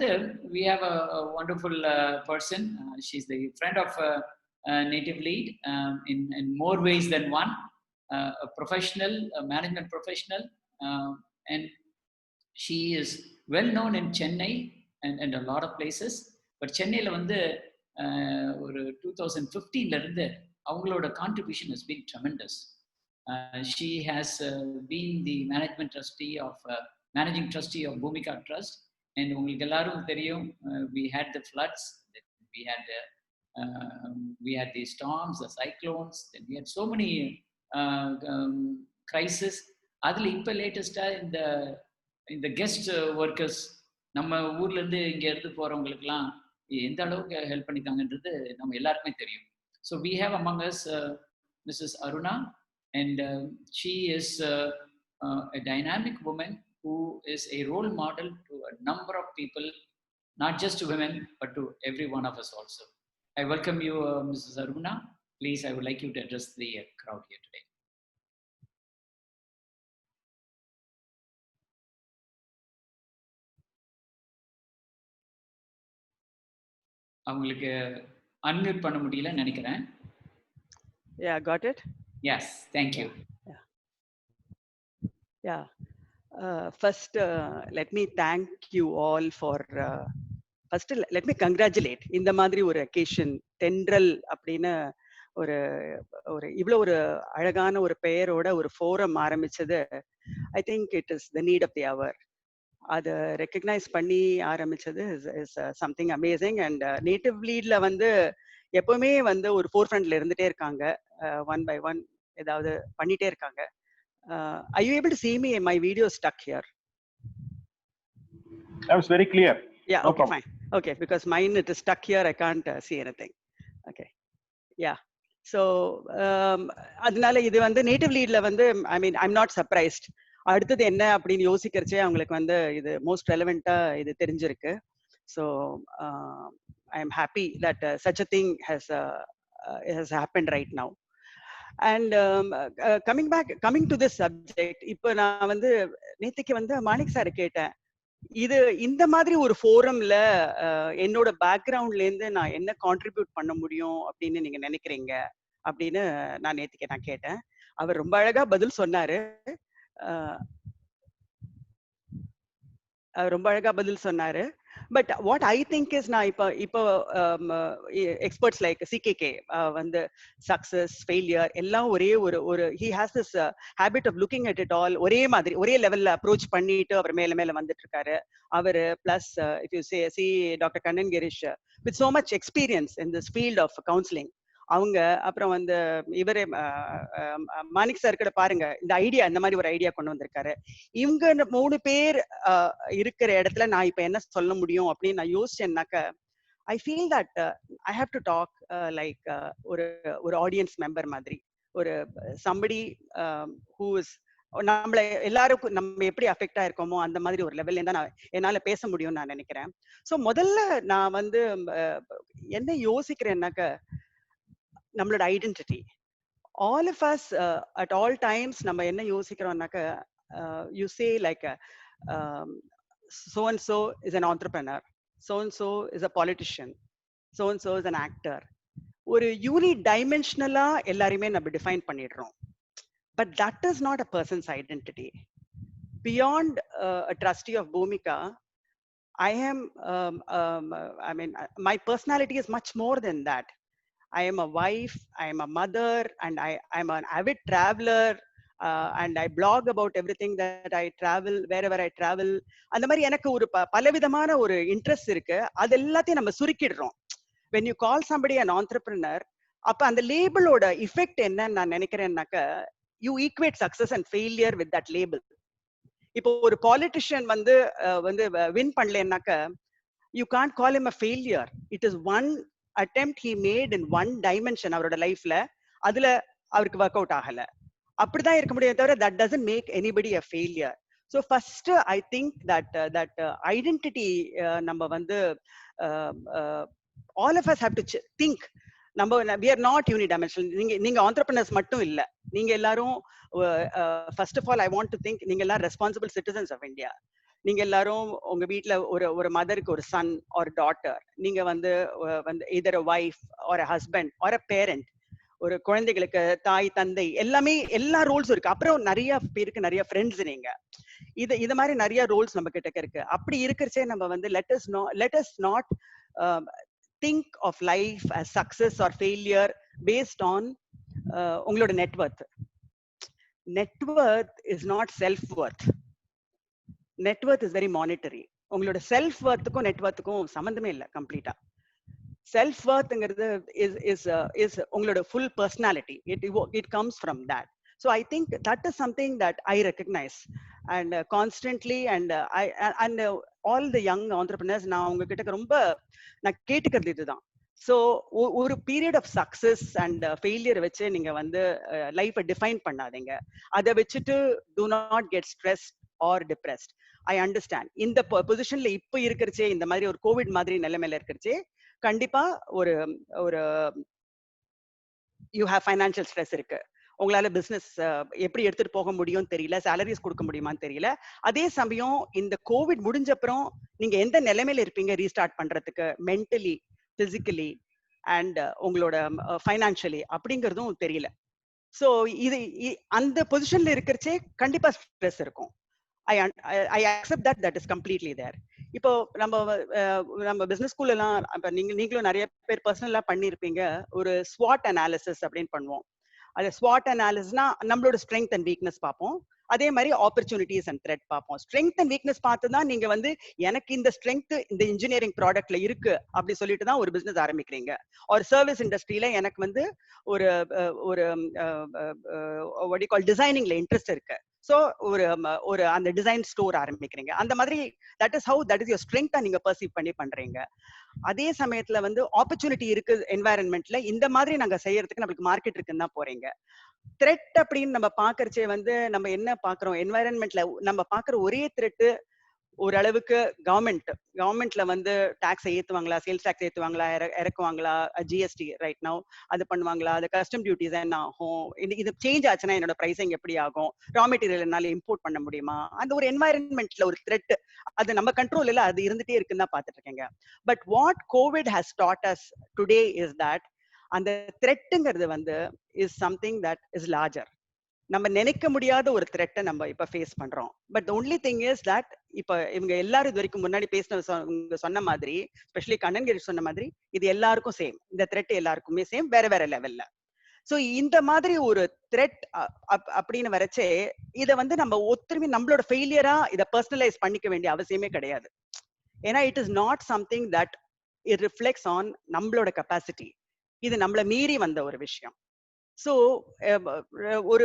we have a wonderful person. She's the friend of Native Lead in more ways than one. A professional, a management professional, and she is well known in Chennai and a lot of places. But Chennai la vandu ஒரு 2015 ல இருந்து அவங்களோட contribution has been tremendous. She has been the managing trustee of Bhumika Trust. And உங்களுக்கு எல்லாரும் தெரியும், we had the floods, we had the storms, the cyclones, then we had so many crisis. அதுல இப்ப லேட்டஸ்டா இந்த கெஸ்ட் ஒர்க்கர்ஸ் நம்ம ஊர்ல இருந்து இங்க இருந்து போறவங்களுக்குலாம் எந்த அளவுக்கு ஹெல்ப் பண்ணிட்டாங்கன்றது நம்ம எல்லாருக்குமே தெரியும். So we have among us Mrs. Aruna, and she is a dynamic woman who is a role model to a number of people, not just to women, but to every one of us also. I welcome you, Mrs. Aruna. Please, I would like you to address the crowd here today. அவங்களுக்கு unmute பண்ண முடியல நினைக்கிறேன். Yeah, got it? Yes, thank you. Yeah. First, let me thank you all for first let me congratulate இந்த மாதிரி ஒரு occasion தென்றல் அப்படின்னு ஒரு இவ்வளவு ஒரு அழகான ஒரு பெயரோட ஒரு ஃபோரம் ஆரம்பிச்சது. I think it is the need of the hour. அதை ரெக்கக்னைஸ் பண்ணி ஆரம்பிச்சது is something amazing. And native லீட்ல வந்து எப்பவுமே வந்து ஒரு ஃபோர் ஃப்ரண்ட்ல இருந்துட்டே இருக்காங்க, ஒன் பை ஒன் ஏதாவது பண்ணிட்டே இருக்காங்க. Are you able to see me? My video stuck here. That was very clear. Yeah, no okay, problem. fine. Okay, because mine it is stuck here. I can't see anything. Okay, yeah. So அதனால இது வந்து native லீட்ல வந்து I mean I'm not surprised. அடுத்தது என்ன அப்படின்னு யோசிக்கிறச்சே அவங்களுக்கு வந்து இது மோஸ்ட் ரெலவெண்டா இது தெரிஞ்சிருக்கு. So I am happy that such a thing has happened right now. And coming to this subject, இப்போ நான் வந்து நேத்திக்கு வந்து மாணிக் சார் கேட்டேன், இது இந்த மாதிரி ஒரு ஃபோரம்ல என்னோட பேக்ரவுண்ட்ல இருந்து நான் என்ன கான்ட்ரிபியூட் பண்ண முடியும் அப்படின்னு நீங்க நினைக்கிறீங்க அப்படின்னு நான் நேத்திக்கு நான் கேட்டேன். அவர் ரொம்ப அழகா பதில் சொன்னாரு. ரொம்ப அழகா பதில் சொன்னாரு. But what I think is, நான் இப்போ எக்ஸ்பர்ட்ஸ் லைக் சிகேகே வந்து சக்சஸ் ஃபெயிலியர் எல்லாம் ஒரே ஒரு he has this habit of looking at it all ஒரே மாதிரி ஒரே லெவல்ல அப்ரோச் பண்ணிட்டு அவர் மேல மேல வந்துட்டு இருக்காரு அவரு. Plus if you see doctor Kannan Krish with so much experience in this field of counselling, அவங்க அப்புறம் வந்து இவரே மாணிக் சார் கிட்ட பாருங்க, இந்த ஐடியா இந்த மாதிரி ஒரு ஐடியா கொண்டு வந்திருக்காரு. இவங்க 3 பேர் இருக்கிற இடத்துல நான் இப்ப என்ன சொல்ல முடியும் அப்படின்னு நான் யோசிச்சேன்னாக்க, I feel that I have to talk like ஒரு ஆடியன்ஸ் மெம்பர் மாதிரி, ஒரு சம்படி ஹூ இஸ் நம்மள எல்லாருக்கும் நம்ம எப்படி அஃபெக்ட் ஆயிருக்கோமோ அந்த மாதிரி ஒரு லெவல்ல தான் என்னால பேச முடியும்னு நான் நினைக்கிறேன். ஸோ முதல்ல நான் வந்து என்ன யோசிக்கிறேன்னாக்க, நம்மளோட identity, all of us at all times நம்ம என்ன யோசிக்கிறோம்னாக்க, you say like so and so is an entrepreneur, so and so is a politician, so and so is an actor. ஒரு யூனி டைமென்ஷனலா எல்லாரையுமே நம்ம டிஃபைன் பண்ணிடுறோம். But that is not a persons identity. Beyond a trustee of Bhumika, I mean my personality is much more than that. I am a wife, I am a mother, and I am an avid traveler, and I blog about everything that I travel, wherever I travel. அந்த மாதிரி எனக்கு ஒரு பலவிதமான ஒரு interest இருக்கு. அது எல்லாத்தையும் நம்ம சுருக்கிடுறோம். when you call somebody an entrepreneur, அப்ப அந்த லேபிளோட இஃபெக்ட் என்னன்னு நான் நினைக்கிறேன்னாக்க, you equate success and failure with that label. இப்போ ஒரு பாலிட்டிஷியன் வந்து win பண்ணலன்னாக்க, you can't call him a failure. It is one attempt he made in one dimension அவரோட லைஃப்ல, அதுல அவருக்கு ஒர்க் அவுட் ஆகல, அப்படிதான் இருக்க முடியும் தவிர that doesn't make anybody a failure. So first I think that identity நம்ம வந்து all of us have to think. we are not unidimensional. நீங்க entrepreneurs மட்டும் இல்ல, நீங்க எல்லாரும் first of all I want to think நீங்க எல்லாரும் responsible citizens of India. நீங்க எல்லாரும் உங்க வீட்டுல ஒரு மதருக்கு ஒரு சன் ஒரு டாட்டர், நீங்க வந்து either a wife or a husband or a parent, ஒரு குழந்தைகளுக்கு தாய் தந்தை, எல்லாமே எல்லா ரோல்ஸ் இருக்கு. அப்புறம் நிறைய பேருக்கு நிறைய ஃப்ரெண்ட்ஸ், நீங்க இது மாதிரி நிறைய ரோல்ஸ் நம்ம கிட்ட இருக்கு. அப்படி இருக்கிறச்சே நம்ம வந்து let us not think of life as success or failure based on உங்களோட net worth. Net worth is not self worth. net worth is very monetary. உங்களோட செல்ஃப் வர்த்துக்கும் நெட் வர்த்துக்கும் சம்பந்தமே இல்லை கம்ப்ளீட்டா. செல்ஃப் வர்த்ங்கிறது இஸ் உங்களோட full personality. It comes from that. So I think that is something that I recognize and constantly and all the young entrepreneurs நான் உங்ககிட்ட ரொம்ப நான் கேட்டுக்கிறது இதுதான். ஸோ ஒரு period of success and failure வச்சு நீங்க வந்து லைஃபை டிஃபைன் பண்ணாதீங்க. அதை வச்சுட்டு do not get stressed or depressed. I understand இந்த பொசிஷன்ல இப்ப இருக்கிறச்சே, இந்த மாதிரி ஒரு கோவிட் மாதிரி நிலைமையில இருக்கிறச்சே, கண்டிப்பா ஒரு யூ ஹேவ் ஃபைனான்சியல் ஸ்ட்ரெஸ் இருக்கு. உங்களால பிசினஸ் எப்படி எடுத்துட்டு போக முடியும் தெரியல, சேலரிஸ் கொடுக்க முடியுமான்னு தெரியல. அதே சமயம் இந்த கோவிட் முடிஞ்ச அப்புறம் நீங்க எந்த நிலைமையில இருப்பீங்க ரீஸ்டார்ட் பண்றதுக்கு, மென்டலி, பிசிக்கலி அண்ட் உங்களோட ஃபைனான்சியலி அப்படிங்கிறதும் தெரியல. ஸோ இது அந்த பொசிஷன்ல இருக்கிறச்சே கண்டிப்பா ஸ்ட்ரெஸ் இருக்கும். I accept that is completely there. இப்போ நம்ம பிசினஸ் ஸ்கூல்ல எல்லாம் நீங்களும் நிறைய பேர் பர்சனலா பண்ணிருப்பீங்க, ஒரு SWOT அனாலிசிஸ் அப்படின்னு பண்ணுவோம். அது SWOT அனாலிசிஸ்னா நம்மளோட ஸ்ட்ரென்த் அண்ட் வீக்னஸ் பார்ப்போம். அதே மாதிரி ஆப்பர்ச்சுனிட்டிஸ் அண்ட் த்ரெட் பார்ப்போம். ஸ்ட்ரென்த் அண்ட் வீக்னஸ் பார்த்து தான் நீங்க வந்து எனக்கு இந்த ஸ்ட்ரென்த் இந்த இன்ஜினியரிங் ப்ராடக்ட்ல இருக்கு அப்படி சொல்லிட்டு தான் ஒரு பிசினஸ் ஆரம்பிக்கிறீங்க. ஒரு சர்வீஸ் இண்டஸ்ட்ரியில எனக்கு வந்து ஒரு டிசைனிங்ல இன்ட்ரெஸ்ட் இருக்கு. ஸோ ஒரு அந்த டிசைன் ஸ்டோர் ஆரம்பிக்கிறீங்க. அந்த மாதிரி தட் இஸ் யுவர் ஸ்ட்ரென்த்தா நீங்க பர்சீவ் பண்ணி பண்றீங்க. அதே சமயத்துல வந்து ஆப்பர்ச்சுனிட்டி இருக்கு என்வாயரன்மெண்ட்ல, இந்த மாதிரி நாங்க செய்யறதுக்கு நம்மளுக்கு மார்க்கெட் இருக்குன்னு தான் போறீங்க. த்ரெட் அப்படின்னு நம்ம பாக்குறச்சே வந்து நம்ம என்ன பாக்குறோம், என்வாயரன்மெண்ட்ல நம்ம பாக்குற ஒரே த்ரெட் ஓரளவுக்கு கவர்மெண்ட்ல வந்து டாக்ஸ் ஏத்துவாங்களா, சேல்ஸ் டாக்ஸ் ஏத்துவாங்களா, இறக்குவாங்களா, ஜிஎஸ்டி ரைட் நவ் அது பண்ணுவாங்களா, அது கஸ்டம் டியூட்டிஸ் என்ன ஆகும், இது சேஞ்ச் ஆச்சுன்னா என்னோட பிரைசிங் எப்படி ஆகும், ரா மெட்டீரியல் என்னால இம்போர்ட் பண்ண முடியுமா, அந்த ஒரு என்வாயரன்மெண்ட்ல ஒரு த்ரெட் அது நம்ம கண்ட்ரோல் இல்ல, அது இருந்துட்டே இருக்குன்னு தான் பாத்துட்டு இருக்கேங்க. But what Covid has dot us today is that அந்த த்ரெட்டுங்கிறது வந்து is something that is larger. நம்ம நினைக்க முடியாத ஒரு த்ரெட்டை நம்ம இப்ப ஃபேஸ் பண்றோம். But only thing is that இப்ப இவங்க எல்லாரும் இது வரைக்கும் முன்னாடி சொன்ன மாதிரி, ஸ்பெஷலி கண்ணன்கிரி சொன்ன மாதிரி, இது எல்லாருக்கும் சேம், இந்த த்ரெட் எல்லாருக்குமே சேம், வேற வேற லெவல்ல. சோ இந்த மாதிரி ஒரு த்ரெட் அப்படின்னு வரைச்சே இதை வந்து நம்ம ஒத்துருமே நம்மளோட ஃபெயிலியரா இதை பர்சனலைஸ் பண்ணிக்க வேண்டிய அவசியமே கிடையாது. ஏன்னா it is not something that it reflects on நம்மளோட கெப்பாசிட்டி. இது நம்மளை மீறி வந்த ஒரு விஷயம். So ஒரு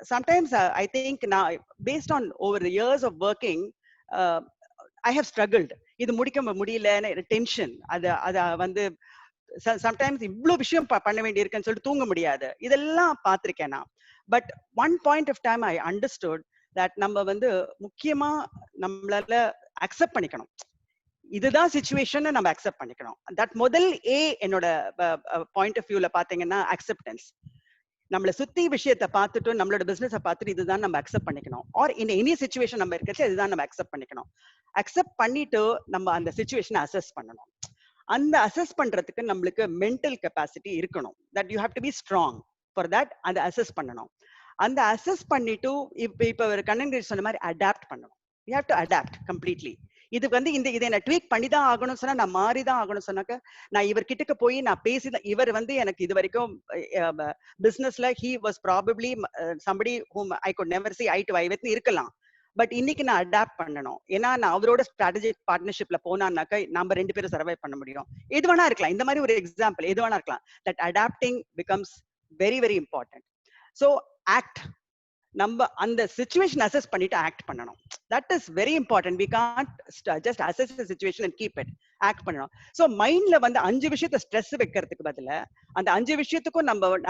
sometimes I think now based on over the years of working I have struggled. இது முடிக்க முடியல டென்ஷன், அது வந்து sometimes இவ்வளவு விஷயம் பண்ண வேண்டி இருக்குன்னு சொல்லிட்டு தூங்க முடியாது, இதெல்லாம் பார்த்திருக்கேன் நான். But one point of time I understood that நம்ம வந்து முக்கியமா நம்மளால அக்செப்ட் பண்ணிக்கணும், இதுதான் சிச்சுவேஷன் நம்ம அக்செப்ட் பண்ணிக்கணும். தட் முதல் என்னோட பாயிண்ட் ஆஃப் வியூல பாத்தீங்கன்னா அக்செப்டன்ஸ். நம்மளை சுத்தி விஷயத்தை பார்த்துட்டு நம்மளோட பிசினஸை பார்த்துட்டு இதுதான் நம்ம அக்செப்ட் பண்ணிக்கணும். ஆர் இன் எனி சிச்சுவேஷன் நம்ம இருக்கிறச்சு இதுதான் நம்ம அக்செப்ட் பண்ணிக்கணும். அக்செப்ட் பண்ணிட்டு நம்ம அந்த சிச்சுவேஷனை அசஸ் பண்ணணும். அந்த அசஸ் பண்றதுக்கு நம்மளுக்கு மென்டல் கெப்பாசிட்டி இருக்கணும். That you have to be strong for that. அந்த அசஸ் பண்ணணும். அந்த அசஸ் பண்ணிட்டு இப்ப கண்ணன்கிரி சொன்ன மாதிரி அடாப்ட் பண்ணணும். You have to adapt completely. இது வந்து இதை நான் ட்வீக் பண்ணி தான் ஆகணும்னு சொன்னா, நான் மாறி தான் ஆகணும் சொன்னாக்க, நான் இவர்கிட்ட போய் நான் பேசி இவர் வந்து எனக்கு இது வரைக்கும் பிசினஸ்ல he was probably somebody whom I could never see eye to eye with இருக்கலாம். பட் இன்னைக்கு நான் அடாப்ட் பண்ணணும். ஏன்னா நான் அவரோட ஸ்ட்ராட்டஜிக் பார்ட்னர்ஷிப்ல போனான்னாக்க நம்ம 2 பேரும் சர்வை பண்ண முடியும். எது வேணா இருக்கலாம், இந்த மாதிரி ஒரு எக்ஸாம்பிள் எது வேணா இருக்கலாம். That adapting becomes very very important. So act, நம்ம அந்த சிச்சுவேஷன் அசஸ் பண்ணிட்டு ஆக்ட் பண்ணணும். That is very important. We can't just assess the situation and keep it. Act பண்ணணும். சோ மைண்ட்ல வந்து 5 விஷயத்தை ஸ்ட்ரெஸ் வைக்கிறதுக்கு பதிலா அந்த 5 விஷயத்துக்கும் நம்ம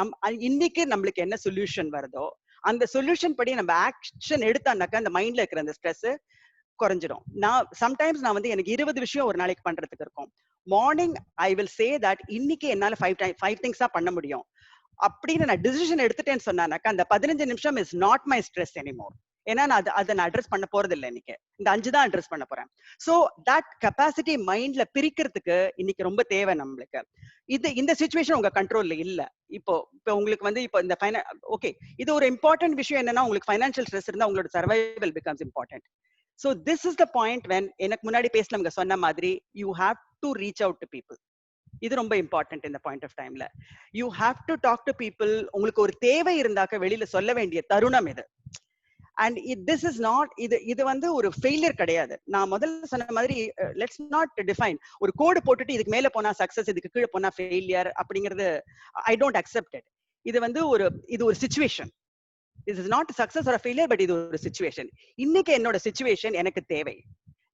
இன்னைக்கு நம்மளுக்கு என்ன சொல்யூஷன் வருதோ அந்த சொல்யூஷன் படி நம்ம ஆக்ஷன் எடுத்தான்னாக்கா அந்த மைண்ட்ல இருக்கிற அந்த ஸ்ட்ரெஸ் குறைஞ்சிடும். நான் சம்டைம்ஸ் நான் வந்து எனக்கு 20 விஷயம் ஒரு நாளைக்கு பண்றதுக்கு இருக்கும். Morning I will say that இன்னைக்கு என்னால 5 திங்ஸ் தான் பண்ண முடியும் அப்படின்னு நான் டிசிஷன் எடுத்துட்டேன்னு சொன்னாக்கா அந்த 15 நிமிஷம் is not my stress anymore. ஏன்னா நான் அதை நான் அட்ரஸ் பண்ண போறது இல்லை, இன்னைக்கு இந்த 5 தான் அட்ரஸ் பண்ண போறேன். சோ தட் கெப்பாசிட்டி மைண்ட்ல பிரிக்கிறதுக்கு இன்னைக்கு ரொம்ப தேவை நம்மளுக்கு. இந்த சிச்சுவேஷன் உங்க கண்ட்ரோல்ல இல்ல. இப்போ உங்களுக்கு வந்து இப்போ இந்த ஓகே, இது ஒரு இம்பார்ட்டன்ட் விஷயம் என்னன்னா, உங்களுக்கு ஃபைனான்சியல் ஸ்ட்ரெஸ் இருந்தா உங்களோட survival becomes important. So this is the point when எனக்கு முன்னாடி பேசினவங்க சொன்ன மாதிரி you have to reach out to people. இது ரொம்ப இம்பார்ட்டன்ட் இந்த பாயிண்ட் ஆஃப் டைம்ல. You have to talk to people. உங்களுக்கு ஒரு தேவை இருந்தாக்க வெளியில சொல்ல வேண்டிய தருணம் இது. அண்ட் திஸ் இஸ் நாட் இது வந்து ஒரு ஃபெயிலியர் கிடையாது. நான் முதல்ல சொன்ன மாதிரி லெட்ஸ் நாட் டிஃபைன் ஒரு கோடு போட்டுட்டு இதுக்கு மேல போனா சக்சஸ், இதுக்கு கீழே போனா ஃபெயிலியர் அப்படிங்கிறது ஐ டோன்ட் அக்செப்ட் இட். இது வந்து இது ஒரு situation. This is not success or a failure, but இது ஒரு சிச்சுவேஷன். இன்னைக்கு என்னோட சிச்சுவேஷன் எனக்கு தேவை.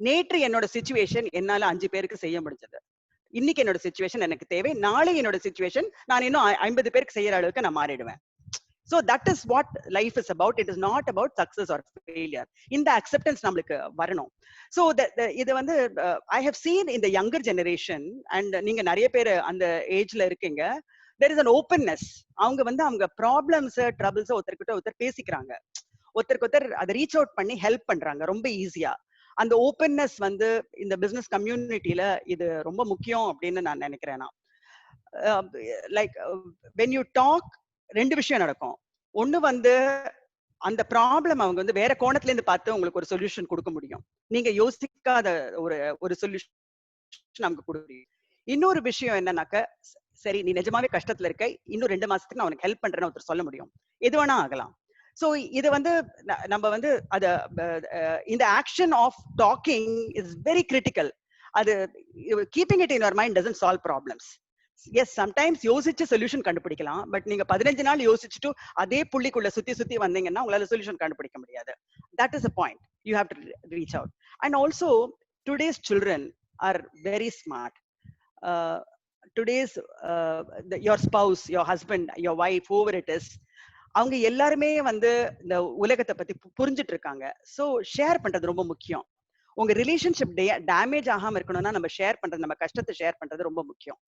நேற்று என்னோட சிச்சுவேஷன் என்னால 5 பேருக்கு செய்ய முடிஞ்சது. இன்னைக்கு என்னோட சிச்சுவேஷன் எனக்கு தேவை. நாளை என்னோட சிச்சுவேஷன் நான் இன்னும் 50 பேருக்கு செய்யற அளவுக்கு நான் மாறிடுவேன். So that is what life is about. It is not about success or failure. இந்த acceptance நம்மளுக்கு வரணும். So இது வந்து I have seen in the younger generation, and நீங்க நிறைய பேர் அந்த ஏஜ்ல இருக்கீங்க, there is an openness. அவங்க வந்து அவங்க ப்ராப்ளம்ஸ் ட்ரபிள்ஸ் ஒருத்தர்கிட்ட ஒருத்தர் பேசிக்கிறாங்க, ஒருத்தருக்கு ஒருத்தர் அதை ரீச் அவுட் பண்ணி ஹெல்ப் பண்றாங்க ரொம்ப ஈஸியா. அந்த ஓப்பன்னஸ் வந்து இந்த பிசினஸ் கம்யூனிட்டியில இது ரொம்ப முக்கியம் அப்படின்னு நான் நினைக்கிறேன். நான் லைக் வென் யூ டாக் 2 விஷயம் நடக்கும். ஒண்ணு வந்து அந்த ப்ராப்ளம் அவங்க வந்து வேற கோணத்துல இருந்து பார்த்து உங்களுக்கு ஒரு சொல்யூஷன் கொடுக்க முடியும். நீங்க யோசிக்காத ஒரு சொல்யூஷன் நமக்கு கொடுக்க முடியும். இன்னொரு விஷயம் என்னன்னாக்க, சரி நீ நிஜமாவே கஷ்டத்துல இருக்க, இன்னும் 2 மாசத்துக்கு நான் உனக்கு ஹெல்ப் பண்றேன்னு ஒருத்தர் சொல்ல முடியும். எது வேணா ஆகலாம். சோ இது வந்து நம்ம வந்து அத இந்த action of talking is very critical. அது keeping it in your mind doesn't solve problems. Yes, sometimes யோசிச்சு சொல்யூஷன் கண்டுபிடிக்கலாம். பட் நீங்க 15 நாள் யோசிச்சுட்டு அதே புள்ளிக்குள்ள சுத்தி வந்தீங்கன்னா உங்களால சொல்யூஷன் கண்டுபிடிக்க முடியாது. That is a point. You have to reach out. And also today's children are very smart. Today's your spouse, your husband, your wife, whoever it is, அவங்க எல்லாருமே வந்து இந்த உலகத்தை பத்தி புரிஞ்சிட்டு இருக்காங்க. சோ ஷேர் பண்றது ரொம்ப முக்கியம். உங்க ரிலேஷன்ஷிப் டேமேஜ் ஆகாம இருக்கணும்னா நம்ம ஷேர் பண்றது, நம்ம கஷ்டத்தை ஷேர் பண்றது ரொம்ப முக்கியம்.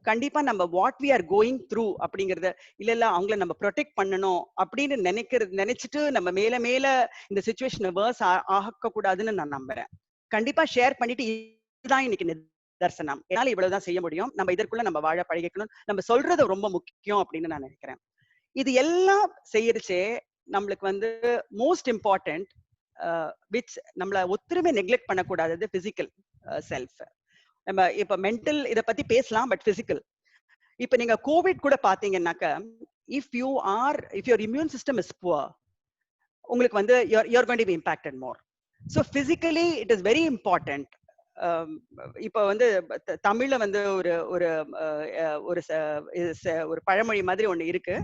கண்டிப்பா நம்ம what we are going through அப்படிங்கறத இல்ல அவங்கள நம்ம ப்ரொடெக்ட் பண்ணணும் அப்படின்னு நினைச்சிட்டு நம்ம மேல மேல இந்த சிச்சுவேஷன் வேர்ஸ் ஆக கூடாதுன்னு நான் நம்புறேன். கண்டிப்பா ஷேர் பண்ணிட்டு இதுதான் இன்னைக்கு நிதர்சனம், என்னால இவ்வளவுதான் செய்ய முடியும், நம்ம இதற்குள்ள நம்ம வாழ பழகிக்கணும், நம்ம சொல்றது ரொம்ப முக்கியம் அப்படின்னு நான் நினைக்கிறேன். இது எல்லாம் செய்யறச்சே நம்மளுக்கு வந்து மோஸ்ட் இம்பார்ட்டன்ட் விச் நம்மள ஒத்துருமே நெக்லெக்ட் பண்ணக்கூடாதது பிசிக்கல் செல்ஃப். நம்ம இப்ப மென்டல் இத பத்தி பேசலாம், பட் பிசிக்கல் இப்ப நீங்க கோவிட் கூட பாத்தீங்கன்னாக்க if your immune system is poor, உங்களுக்கு வந்து you're going to be impacted more. So physically it is very important. இப்ப வந்து தமிழ்ல வந்து ஒரு ஒரு ஒரு பழமொழி மாதிரி ஒண்ணு இருக்கு,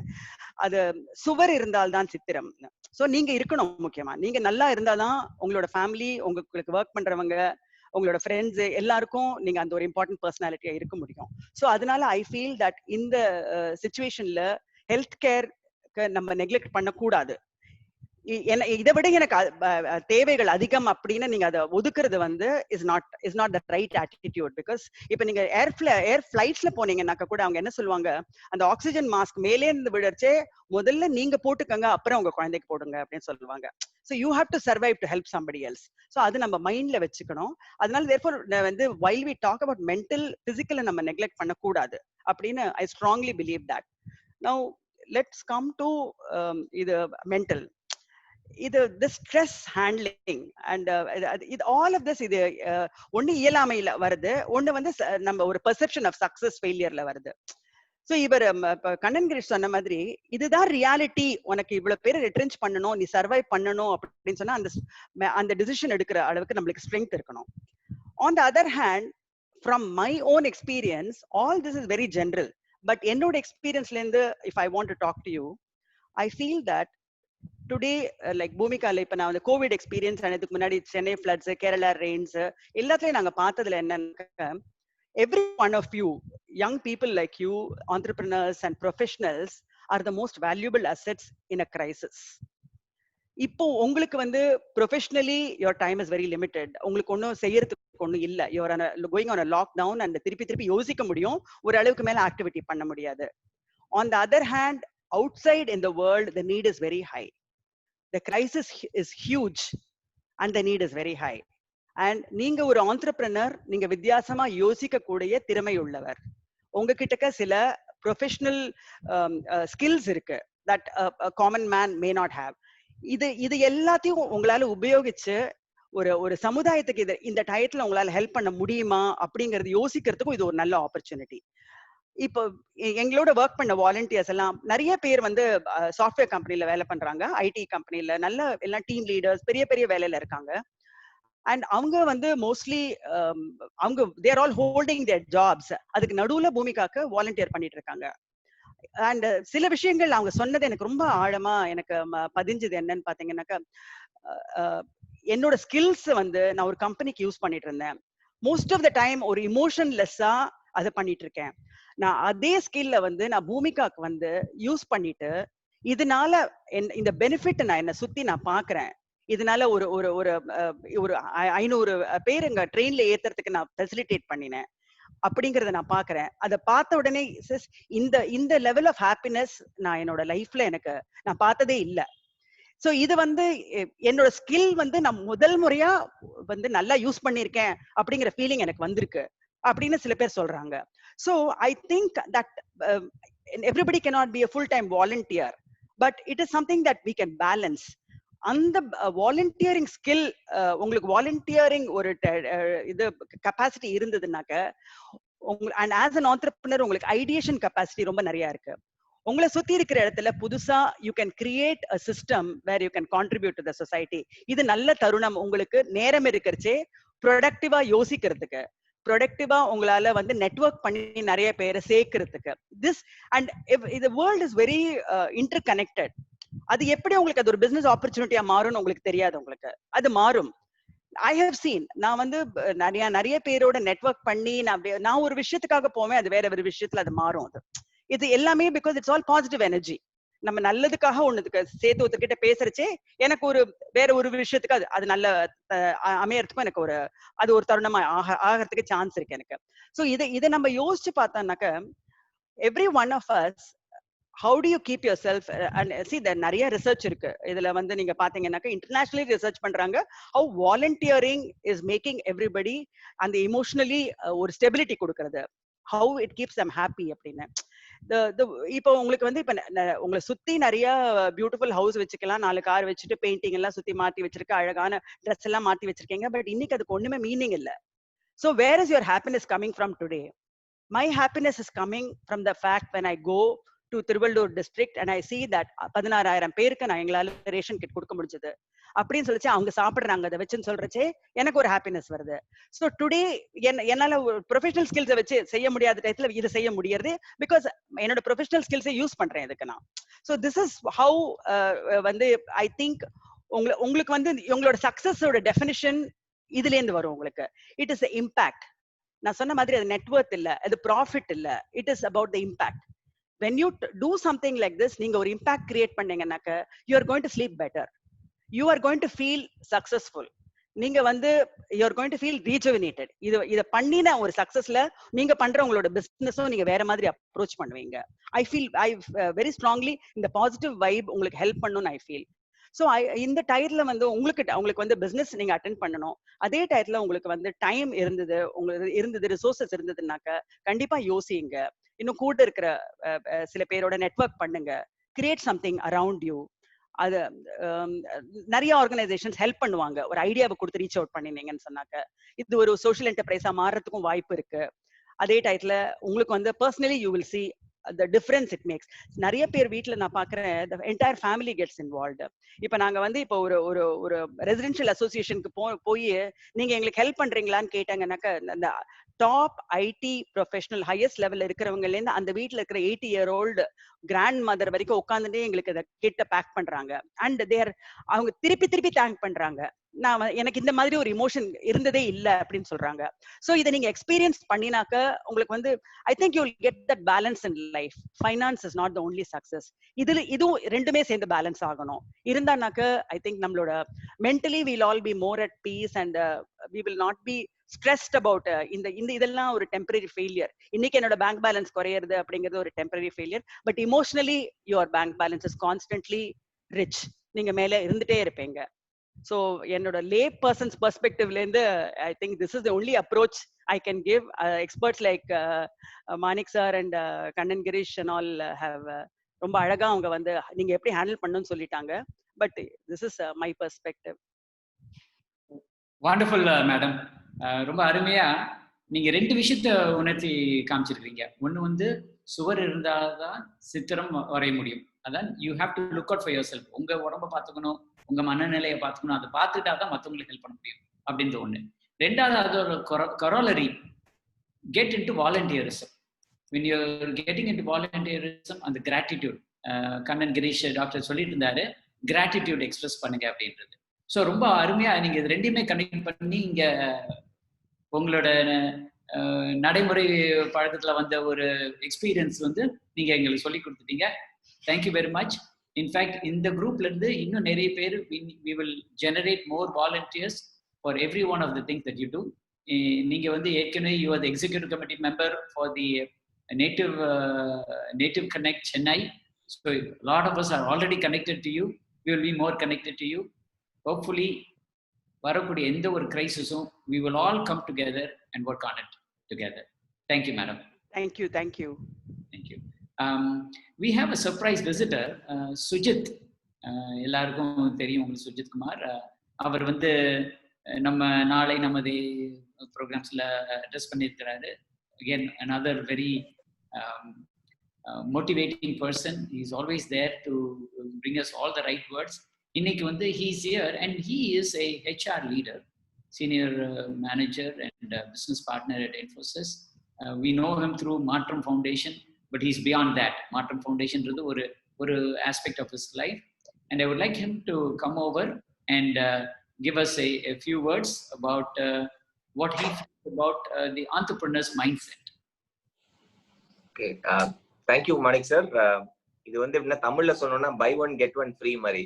அது சுவர் இருந்தால்தான் சித்திரம். சோ நீங்க இருக்கணும், முக்கியமா நீங்க நல்லா இருந்தாதான் உங்களோட ஃபேமிலி, உங்களுக்கு ஒர்க் பண்றவங்க, உங்களோட ஃப்ரெண்ட்ஸ் எல்லாருக்கும் நீங்க அந்த ஒரு இம்பார்ட்டன்ட் பர்சனாலிட்டியா இருக்க முடியும். ஸோ அதனால ஐ ஃபீல் தட் இந்த சிச்சுவேஷன்ல ஹெல்த் கேர் நம்ம நெக்லெக்ட் பண்ணக்கூடாது. இதை விட எனக்கு தேவைகள் அதிகம் அப்படின்னு நீங்க அதை ஒதுக்குறது வந்து is not the right attitude. Because இப்ப நீங்க ஏர் ஃபிளைட்ஸ்ல போனீங்கன்னாக்க கூட அவங்க என்ன சொல்லுவாங்க, அந்த ஆக்சிஜன் மாஸ்க் மேலே இருந்து விடச்சே முதல்ல நீங்க போட்டுக்கங்க, அப்புறம் உங்க குழந்தைக்கு போடுங்க அப்படின்னு சொல்லுவாங்க. So you have to survive to help somebody else. So அது நம்ம மைண்ட்ல வச்சுக்கணும். அதனால therefore வந்து while we talk about mental, physical நம்ம நெக்லெக்ட் பண்ணக்கூடாது அப்படின்னு I strongly believe that. Now let's come to இது மென்டல், இது the stress handling and இது all of this, இது ஒண்ணு இயலாமையில வருது, ஒண்ணு வந்து நம்ம ஒரு perception of success failure-ல வருது. சோ இவர் கண்ணன் கிரீஷ் சொன்ன மாதிரி இதுதான் ரியாலிட்டி, உனக்கு இவ்வளவு பேரை ரிட்ரென்ச் பண்ணணும், நீ சர்வைவ் பண்ணணும் அப்படின்னு சொன்னா அந்த டிசிஷன் எடுக்கிற அளவுக்கு நம்மளுக்கு ஸ்ட்ரென்த் இருக்கணும். On the other hand, from my own experience, all this is very general, but என்னோட எக்ஸ்பீரியன்ஸ்ல இருந்து if I want to talk to you, I feel that today like பூமிகால இப்ப நான் வந்து கோவிட் எக்ஸ்பீரியன்ஸ் ஆனதுக்கு முன்னாடி சென்னை ஃபிளட்ஸ், கேரளா ரெயின்ஸ் எல்லாத்துலயும் நாங்க பார்த்ததுல என்னன்னு, every one of you, young people like you, entrepreneurs and professionals, are the most valuable assets in a crisis. இப்போ உங்களுக்கு வந்து professionally your time is very limited, உங்களுக்கு ஒன்றும் செய்யறதுக்கு ஒன்றும் இல்லை, you're going on a lockdown and திருப்பி யோசிக்க முடியும், ஒரு அளவுக்கு மேல ஆக்டிவிட்டி பண்ண முடியாது. On the other hand, outside in the world, the need is very high. The crisis is huge and the need is very high. And நீங்க ஒரு ஆண்டர்பிரனர், நீங்க வித்தியாசமா யோசிக்க கூடிய திறமை உள்ளவர், உங்ககிட்ட சில ப்ரொஃபஷனல் ஸ்கில்ஸ் இருக்கு that common man may not have. இது எல்லாத்தையும் உங்களால உபயோகிச்சு ஒரு சமுதாயத்துக்கு இந்த டயத்துல உங்களால ஹெல்ப் பண்ண முடியுமா அப்படிங்கறது யோசிக்கிறதுக்கும் இது ஒரு நல்ல ஆப்பர்ச்சுனிட்டி. இப்போ எங்களோட ஒர்க் பண்ண வாலண்டியர்ஸ் எல்லாம் நிறைய பேர் வந்து சாஃப்ட்வேர் கம்பெனில வேலை பண்றாங்க, ஐடி கம்பெனில நல்ல எல்லாம் டீம் லீடர்ஸ், பெரிய பெரிய வேலையில இருக்காங்க. அண்ட் அவங்க வந்து மோஸ்ட்லி அவங்க தேர் ஆல் ஹோல்டிங் தேர் ஜாப்ஸ், அதுக்கு நடுவுல பூமிகாக்கு வாலண்டியர் பண்ணிட்டு இருக்காங்க. அண்ட் சில விஷயங்கள் அவங்க சொன்னது எனக்கு ரொம்ப ஆழமா எனக்கு பதிஞ்சது. என்னன்னு பாத்தீங்கன்னாக்கா, என்னோட ஸ்கில்ஸ் வந்து நான் ஒரு கம்பெனிக்கு யூஸ் பண்ணிட்டு இருந்தேன், மோஸ்ட் ஆஃப் த டைம் ஒரு இமோஷன்லெஸ்ஸா அதை பண்ணிட்டு இருக்கேன். நான் அதே ஸ்கில்ல வந்து நான் பூமிகாக்கு வந்து யூஸ் பண்ணிட்டு இதனால இந்த பெனிஃபிட் நான் என்ன சுத்தி நான் பாக்குறேன். இதனால ஒரு ஒரு ஒரு ஒரு 500 பேர் எங்க ட்ரெயின்ல ஏத்துறதுக்கு நான் ஃபெசிலிட்டேட் பண்ணினேன் அப்படிங்கறத நான் பாக்குறேன். அதை பார்த்த உடனே இந்த லெவல் ஆஃப் ஹாப்பினஸ் நான் என்னோட லைஃப்ல நான் பார்த்ததே இல்லை. சோ இது வந்து என்னோட ஸ்கில் வந்து நான் முதல் முறையா வந்து நல்லா யூஸ் பண்ணிருக்கேன் அப்படிங்கிற ஃபீலிங் எனக்கு வந்திருக்கு அப்படின்னு சில பேர் சொல்றாங்க. So I think that everybody cannot be a full-time volunteer, but it is something that we can balance. அந்த வாலண்டியரிங் ஸ்கில், உங்களுக்கு வாலண்டியரிங் ஒரு இது கெப்பாசிட்டி இருந்ததுனாக்க, அண்ட் ஆஸ் அன் ஆண்டர்பிரினர் உங்களுக்கு ஐடியேஷன் கெப்பாசிட்டி ரொம்ப நிறைய இருக்கு. உங்களை சுத்தி இருக்கிற இடத்துல புதுசா you can create a system where you can contribute to the society. இது நல்ல தருணம் உங்களுக்கு நேரம் இருக்கிறச்சே ப்ரொடக்டிவா யோசிக்கிறதுக்கு, ப்ரொடக்டிவா உங்களால வந்து நெட்வொர்க் பண்ணி நிறைய பேரை சேர்க்கறதுக்கு. This and the world is very interconnected. அது எப்படி உங்களுக்கு அது ஒரு பிசினஸ் ஆப்பர்ச்சுனிட்டியா மாறும்னு உங்களுக்கு தெரியாது, உங்களுக்கு அது மாறும். ஐ ஹவ் சீன், நான் வந்து நிறைய பேரோட நெட்வொர்க் பண்ணி நான் ஒரு விஷயத்துக்காக போவேன், அது வேற ஒரு விஷயத்துல அது மாறும். இது எல்லாமே because it's all positive energy. நம்ம நல்லதுக்காக ஒண்ணுதுக்கு சேர்த்து ஒருத்தர்கிட்ட பேசுறச்சே எனக்கு ஒரு வேற ஒரு விஷயத்துக்கு அது நல்ல அமையறதுக்கும் எனக்கு அது ஒரு தருணமா ஆகிறதுக்கு சான்ஸ் இருக்கு எனக்கு. ஸோ இதை நம்ம யோசிச்சு பார்த்தோம்னாக்க every one of us how do you keep yourself and see there நிறைய ரிசர்ச் இருக்கு இதுல வந்து நீங்க பாத்தீங்கன்னாக்க இன்டர்நேஷனலி ரிசர்ச் பண்றாங்க how volunteering is making everybody and emotionally ஒரு ஸ்டெபிலிட்டி கொடுக்கிறது, how it keeps them happy அப்படின்னு. இப்போ உங்களுக்கு வந்து இப்ப உங்களை சுத்தி நிறைய பியூட்டிஃபுல் ஹவுஸ் வச்சுக்கலாம், 4 கார் வச்சுட்டு பெயிண்டிங் எல்லாம் சுத்தி மாத்தி வச்சிருக்க, அழகான ட்ரெஸ் எல்லாம் மாத்தி வச்சிருக்கீங்க, பட் இன்னைக்கு அதுக்கு ஒண்ணுமே மீனிங் இல்ல. So where is your happiness coming from today? My happiness is coming from the fact when I go to Tiruvallur district and I see that 16,000 பேருக்கு நான் எங்களால ரேஷன் கிட் கொடுக்க முடிஞ்சது அப்படின்னு சொல்லிச்சு, அவங்க சாப்பிடுறாங்க அதை வச்சுன்னு சொல்றச்சே எனக்கு ஒரு ஹாப்பினஸ் வருது. ஸோ டுடே என்னால ப்ரொஃபஷனல் ஸ்கில்ஸை வச்சு செய்ய முடியாத டைத்துல இது செய்ய முடியாது, பிகாஸ் என்னோட ப்ரொஃபஷனல் ஸ்கில்ஸை யூஸ் பண்றேன் இதுக்கு நான். ஸோ திஸ் இஸ் ஹவு வந்து ஐ திங்க் உங்களுக்கு வந்து உங்களோட சக்சஸோட டெஃபினிஷன் இதுல இருந்து வரும் உங்களுக்கு. It is impact. நான் சொன்ன மாதிரி அது நெட்வொர்க் இல்ல, அது ப்ராஃபிட் இல்ல, it is about the impact. when you do something like this, நீங்க ஒரு இம்பாக்ட் கிரியேட் பண்ணீங்கன்னாக்க you are going to sleep better, you are going to feel successful, நீங்க வந்து you are going to feel rejuvenated. இத பண்ணின ஒரு சக்சஸ்ல நீங்க பண்ற உங்களோட பிசினஸும் நீங்க வேற மாதிரி அப்ரோச் பண்ணுவீங்க. I very strongly இந்த பாசிட்டிவ் வைப் உங்களுக்கு ஹெல்ப் பண்ணணும்னு I feel. ஸோ இந்த டயத்துல வந்து உங்களுக்கு வந்து பிசினஸ் நீங்க அட்டென்ட் பண்ணணும், அதே டயத்துல உங்களுக்கு வந்து டைம் இருந்தது ரிசோர்சஸ் இருந்ததுனாக்க கண்டிப்பா யோசிங்க, இன்னும் கூட இருக்கிற சில பேரோட நெட்வொர்க் பண்ணுங்க, கிரியேட் சம்திங் அரவுண்ட் யூ. அது நிறைய ஆர்கனைசேஷன்ஸ் ஹெல்ப் பண்ணுவாங்க, ஒரு ஐடியாவை கொடுத்து ரீச் அவுட் பண்ணினீங்கன்னு சொன்னாக்க இது ஒரு சோஷியல் என்டர்பிரைஸா மாறதுக்கும் வாய்ப்பு இருக்கு. அதே டயத்துல உங்களுக்கு வந்து personally you will see the difference it makes. நிறைய பேர் வீட்டுல நான் பாக்குறேன் the entire family gets involved. இப்ப நாங்க வந்து இப்போ ஒரு ரெசிடென்ஷியல் அசோசியேஷனுக்கு போய் நீங்க எங்களுக்கு ஹெல்ப் பண்றீங்களான்னு கேட்டாங்கன்னாக்க அந்த டாப் ஐடி ப்ரொஃபஷனல் ஹையஸ்ட் லெவல்ல இருக்கிறவங்கல இருந்து அந்த வீட்டுல இருக்கிற 80-year-old கிராண்ட் மதர் வரைக்கும் உட்காந்துட்டே எங்களுக்கு அதை கிட்ட பேக் பண்றாங்க. அண்ட் அவங்க திருப்பி தேங்க் பண்றாங்க, நான் எனக்கு இந்த மாதிரி ஒரு இமோஷன் இருந்ததே இல்ல அப்படின்னு சொல்றாங்க. சோ இதை நீங்க எக்ஸ்பீரியன்ஸ் பண்ணினாக்க உங்களுக்கு வந்து I think you will get that balance in life. Finance is not the only success. இதுவும் ரெண்டுமே சேர்ந்து பேலன்ஸ் ஆகணும். இருந்தானாக்க ஐ திங்க் நம்மளோட mentally will all be more at peace and we will not be stressed about இதெல்லாம் ஒரு temporary failure. இன்னைக்கு என்னோட பேங்க் பேலன்ஸ் குறையிறது அப்படிங்கிறது ஒரு temporary failure, but emotionally your bank balance is constantly rich, நீங்க மேல இருந்துட்டே இருப்பீங்க. So என்னோட லே பர்சன்ஸ் பெர்ஸ்பெக்டிவ்ல இருந்து I think this is the only approach I can give. Experts like Manik sir and Kannan Girish and all have ரொம்ப அழகா அவங்க வந்து நீங்க எப்படி ஹேண்டில் பண்ணணும்னு சொல்லிட்டாங்க. But this is my perspective. Wonderful madam, ரொம்ப அருமையா நீங்க 2 விஷயத்த உணர்த்தி காமிச்சிருக்கீங்க. ஒண்ணு வந்து சுவர் இருந்தால்தான் சித்திரம் வரைய முடியும், அதான் you have to look out for your self. உங்க உடம்ப பாத்துக்கணும், உங்க மனநிலையை பார்த்துக்கணும், அதை பார்த்துட்டா தான் மற்றவங்களுக்கு ஹெல்ப் பண்ண முடியும் அப்படின்ற ஒண்ணு. 2வது அதோட corollary, get into volunteerism. when you're getting into volunteerism and the gratitude, Kannan Girish doctor சொல்லிட்டு இருந்தாரு, கிராட்டிடியூட் எக்ஸ்பிரஸ் பண்ணுங்க அப்படின்றது. ஸோ ரொம்ப அருமையா நீங்க இது 2யுமே கனெக்ட் பண்ணி இங்க உங்களோட நடைமுறை பழக்கத்துல வந்த ஒரு எக்ஸ்பீரியன்ஸ் வந்து நீங்க எங்களுக்கு சொல்லி கொடுத்துட்டீங்க. Thank you very much. இன்ஃபேக்ட் இந்த குரூப்ல இருந்து இன்னும் நிறைய பேர் we will generate more volunteers for every one of the things that you do. நீங்க வந்து ஏற்கனவே you are the executive committee member for the native connect Chennai, so a lot of us are already connected to you. We will be more connected to you. Hopefully வரக்கூடிய எந்த ஒரு கிரைசிஸும் we will all come together and work on it together. Thank you madam. Thank you. Thank you. We have a surprise visitor, Sujit. எல்லாருக்கும் தெரியும் உங்களுக்கு சுஜித் குமார். அவர் வந்து நம்ம நாளை நமது ப்ரோக்ராம்ஸ்ல அட்ரஸ் பண்ணியிருக்கிறாரு. Again another very motivating person. He is always there to bring us all the right words. இன்னைக்கு வந்து he is here and he is a HR leader, senior manager and business partner at Infosys. We know him through Matram Foundation, but he's beyond that. Matram Foundation is ஒரு aspect of his life, and I would like him to come over and give us a few words about what he feels about the entrepreneur's mindset. Okay, thank you Manik sir. இது வந்து எப்படின்னா தமிழ்ல சொன்னோம்னா buy one get one free மாதிரி.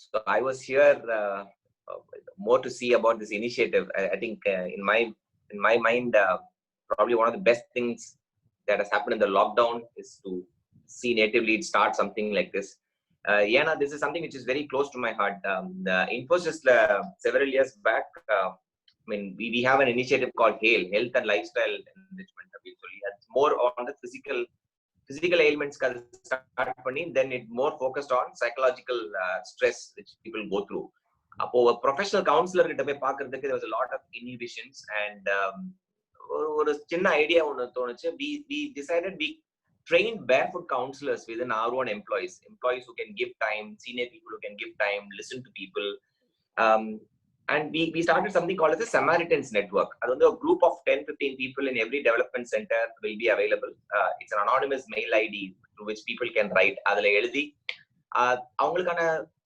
So I was here more to see about this initiative. I think in my mind, probably one of the best things that has happened in the lockdown is to see Native Lead start something like this. Yeah, this is something which is very close to my heart. The Infosys several years back, I mean, we have an initiative called HAIL, Health and Lifestyle Enrichment. It's more on the physical ailments start பண்ணி, then it more focused on psychological stress which people go through. அப்போ ஒரு professional councillor கிட்ட போய் பார்க்கிறதுக்கு there was a lot of inhibitions and ஒரு சின்ன idea ஒன்று தோணுச்சு. we decided we trained barefoot counselors within our own employees who can give time, senior people who can give time, listen to people, and we started something called as a Samaritans Network. அது வந்து a group of 10-15 people in every development center will be available. It's an anonymous mail ID through which people can write. அதுல எழுதி அவங்களுக்கான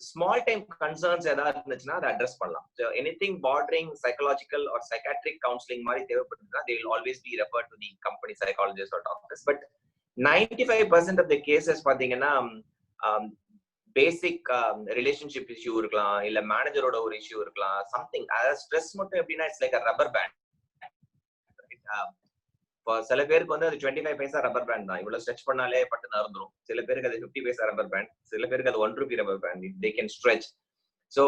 small time concerns ஏதாவது இருந்துச்சுன்னா அதை address பண்ணலாம். So anything bordering psychological or psychiatric counseling மாதிரி தேவைப்படுதுன்னா they will always be referred to the company psychologist or doctors. But 95% of the cases பாத்தீங்கன்னா பேசிக் relationship issue இருக்கலாம், இல்ல மேனேஜரோட ஒரு இஷ்யூ இருக்கலாம், சம்திங். அதாவது ஸ்ட்ரெஸ் மட்டும் எப்படின்னா இட்ஸ் லைக் ரப்பர் பேண்ட். சில பேருக்கு வந்து அது 25 பைசா ரப்பர் பேண்ட் தான், இவ்வளவு ஸ்ட்ரெச் பண்ணாலே பட்டு நடந்துரும். சில பேருக்கு அது 50 பைசா ரப்பர் பேண்ட், சில பேருக்கு அது 1 Ruby rubber band. They can stretch. So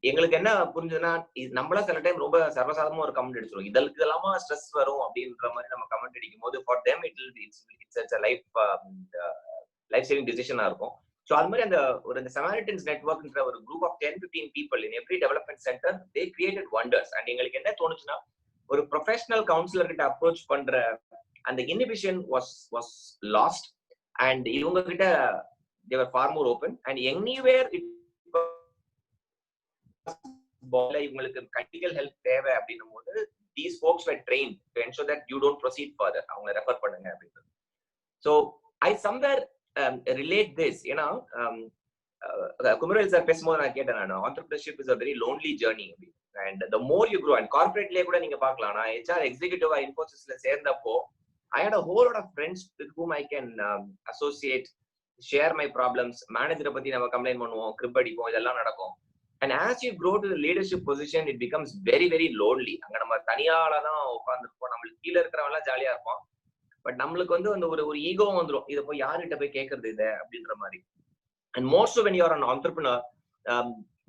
எங்களுக்கு என்ன புரிஞ்சதுன்னா, நம்மளா சில டைம் ரொம்ப சர்வசாதாரணமா ஒரு கமெண்ட் அடிச்சிடும், இதெல்லாமா ஸ்ட்ரெஸ் வரும் அப்படின்ற மாதிரி நம்ம கமெண்ட் அடிக்கும் போது for them it's life saving டிசிஷனா இருக்கும். ஸோ அது மாதிரி அந்த சமாரிட்டன்ஸ் நெட்வொர்க்ன்ற ஒரு group of 10-15 people in every development center, they created wonders. And எங்களுக்கு என்ன தோணுச்சுன்னா, ஒரு ப்ரொஃபஷனல் கவுன்சிலர் கிட்ட அப்ரோச் பண்ற அந்த இன்ஹிபிஷன் was lost, and இவங்க கிட்ட they were far more open, and anywhere இவங்களுக்கு கிரிட்டிக்கல் ஹெல்ப் தேவை அப்படின்னும் போது these folks were trained to ensure that you don't proceed further, அவங்க ரெஃபர் பண்ணுங்க அப்படின்னு. So I somewhere relate this, you know, Kumaravel sir பேசும்போது நான் கேட்டேன், நான் entrepreneurship is a very lonely journey, and the more you grow, and corporateலயே கூட நீங்க பார்க்கலாம். நான் HR எக்ஸிகியூட்டிவா இன்ஃபோசிஸ்ல சேர்ந்தப்போ I had a whole lot of friends with whom I can associate, share my problems. மேனேஜரை பத்தி நம்ம கம்ப்ளைண்ட் பண்ணுவோம், கிரிப் அடிப்போம், இதெல்லாம் நடக்கும். And as you grow to the leadership position, it becomes very, very lonely. அங்க நம்ம தனியால தான் உட்கார்ந்துருப்போம், நம்மளுக்கு கீழே இருக்கிறவங்க எல்லாம் ஜாலியா இருப்போம், பட் நம்மளுக்கு வந்து அந்த ஒரு ஈகோ வந்துடும், இதை போய் யாருகிட்ட போய் கேட்கறது இதை அப்படின்ற மாதிரி. And most when you are an entrepreneur,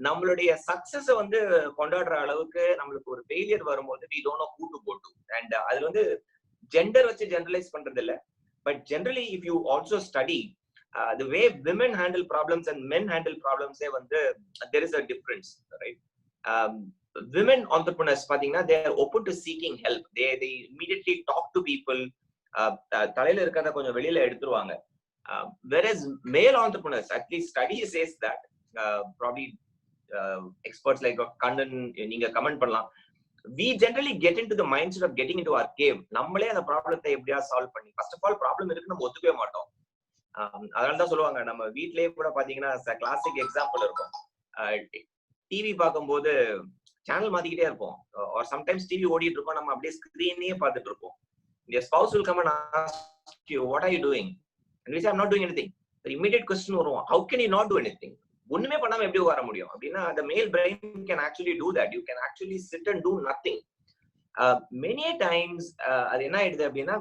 நம்மளுடைய சக்சஸ் வந்து கொண்டாடுற அளவுக்கு நம்மளுக்கு ஒரு ஃபெயிலியர் வரும்போது we don't know who to go to. And அதுல வந்து ஜெண்டர் வச்சு ஜெனரலைஸ் பண்றது இல்லை, but generally if you also study the way women handle problems and men handle problems, வந்து there is a difference, right? Women entrepreneurs பாத்தீங்கன்னா they are open to seeking help. They immediately talk to people, தலையில இருக்கிறத கொஞ்சம் வெளியில எடுத்துருவாங்க. Whereas male entrepreneurs, at least study says that, probably experts like Kannan நீங்க comment பண்ணலாம், we generally get into the mindset of getting into our cave. நம்மளே அந்த ப்ராப்ளத்தை எப்படியா சால்வ் பண்ணி, ஃபர்ஸ்ட் ஆஃப் ஆல் ப்ராப்ளம் இருக்கு நம்ம ஒத்துக்கவே மாட்டோம். அதனாலதான் சொல்லுவாங்க, நம்ம வீட்லயே கூட பாத்தீங்கன்னா கிளாசிக் எக்ஸாம்பிள் இருக்கும், டிவி பார்க்கும்போது சேனல் மாத்திக்கிட்டே இருப்போம், or sometimes டிவி ஓடிட்டு இருக்கோம், நம்ம அப்படியே ஸ்கிரீனே பார்த்துட்டு இருப்போம். Your spouse will come and ask you, what are you doing? And we say, I'm not doing anything. The immediate question வரும், how can you not do anything? ஒண்ணுமே பண்ணாம எப்படி வர முடியும் அப்படின்னா, the male brain can actually do that. You can actually sit and do nothing. Many times அது என்ன ஆயிடுது அப்படின்னா,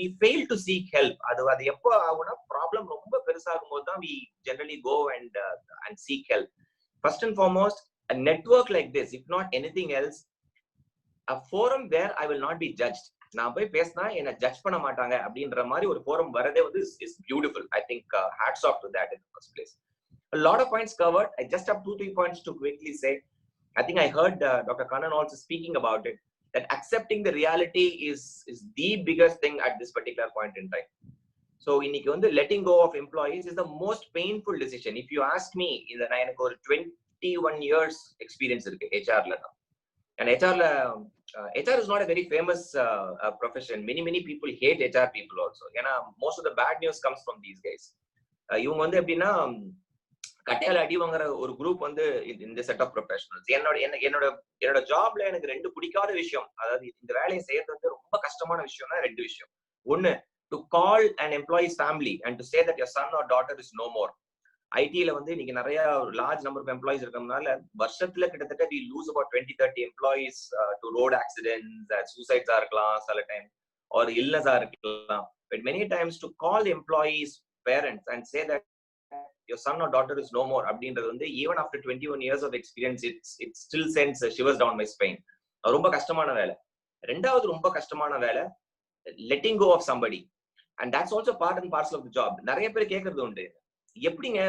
we fail to seek help. அது எப்போ ஆகும்னா, ப்ராப்ளம் ரொம்ப பெருசாகும் போது தான் we generally go and seek help. First and foremost, a network like this, if not anything else, a forum where I will not be judged. நான் போய் பேசினா என்ன ஜட்ஜ் பண்ண மாட்டாங்க அப்படின்ற மாதிரி ஒரு ஃபோரம் வரதே வந்து is beautiful. I think hats off to that in the first place. A lot of points covered. I just have 2-3 points to quickly say. I think I heard Dr. Kannan also speaking about it, that accepting the reality is the biggest thing at this particular point in time. So இன்னைக்கு வந்து letting go of employees is the most painful decision. If you ask me, நான் எனக்கு ஒரு 21 years experience இருக்கு HRல. And HR is not a very famous profession. Many people hate HR people also. ஏன்னா most of the bad news comes from these guys. இவங்க வந்து எப்படின்னா, கட்டையால அடி வாங்குற ஒரு குரூப் வந்து இந்த செட் ஆஃப் ப்ரொஃபஷனல்ஸ். என்னோட ஜாப்ல எனக்கு 2 பிடிக்காத விஷயம், அதாவது இந்த வேலையை செய்யறது வந்து ரொம்ப கஷ்டமான விஷயம்னா 2 விஷயம். ஒண்ணு, to call an employee's family and to say that your son or daughter is no more. ஐடில வந்து இன்னைக்கு நிறைய லார்ஜ் நம்பர் ஆஃப் எம்ப்ளாயிஸ் இருக்கிறதுனால வருஷத்துல கிட்டத்தட்ட we lose about 20-30 employees to road accidents, suicides இருக்கலாம் சில டைம், or illness இருக்கலாம். But many times to call the employees' parents and say that your son or daughter is no more அப்படின்றது வந்து even after 21 years of experience it still sends shivers down my spine. ரொம்ப கஷ்டமான வேலை. ரெண்டாவது ரொம்ப கஷ்டமான வேலை letting go of somebody, and that's also part and parcel of the job. நிறைய பேர் கேட்கறது உண்டு, எப்படிங்க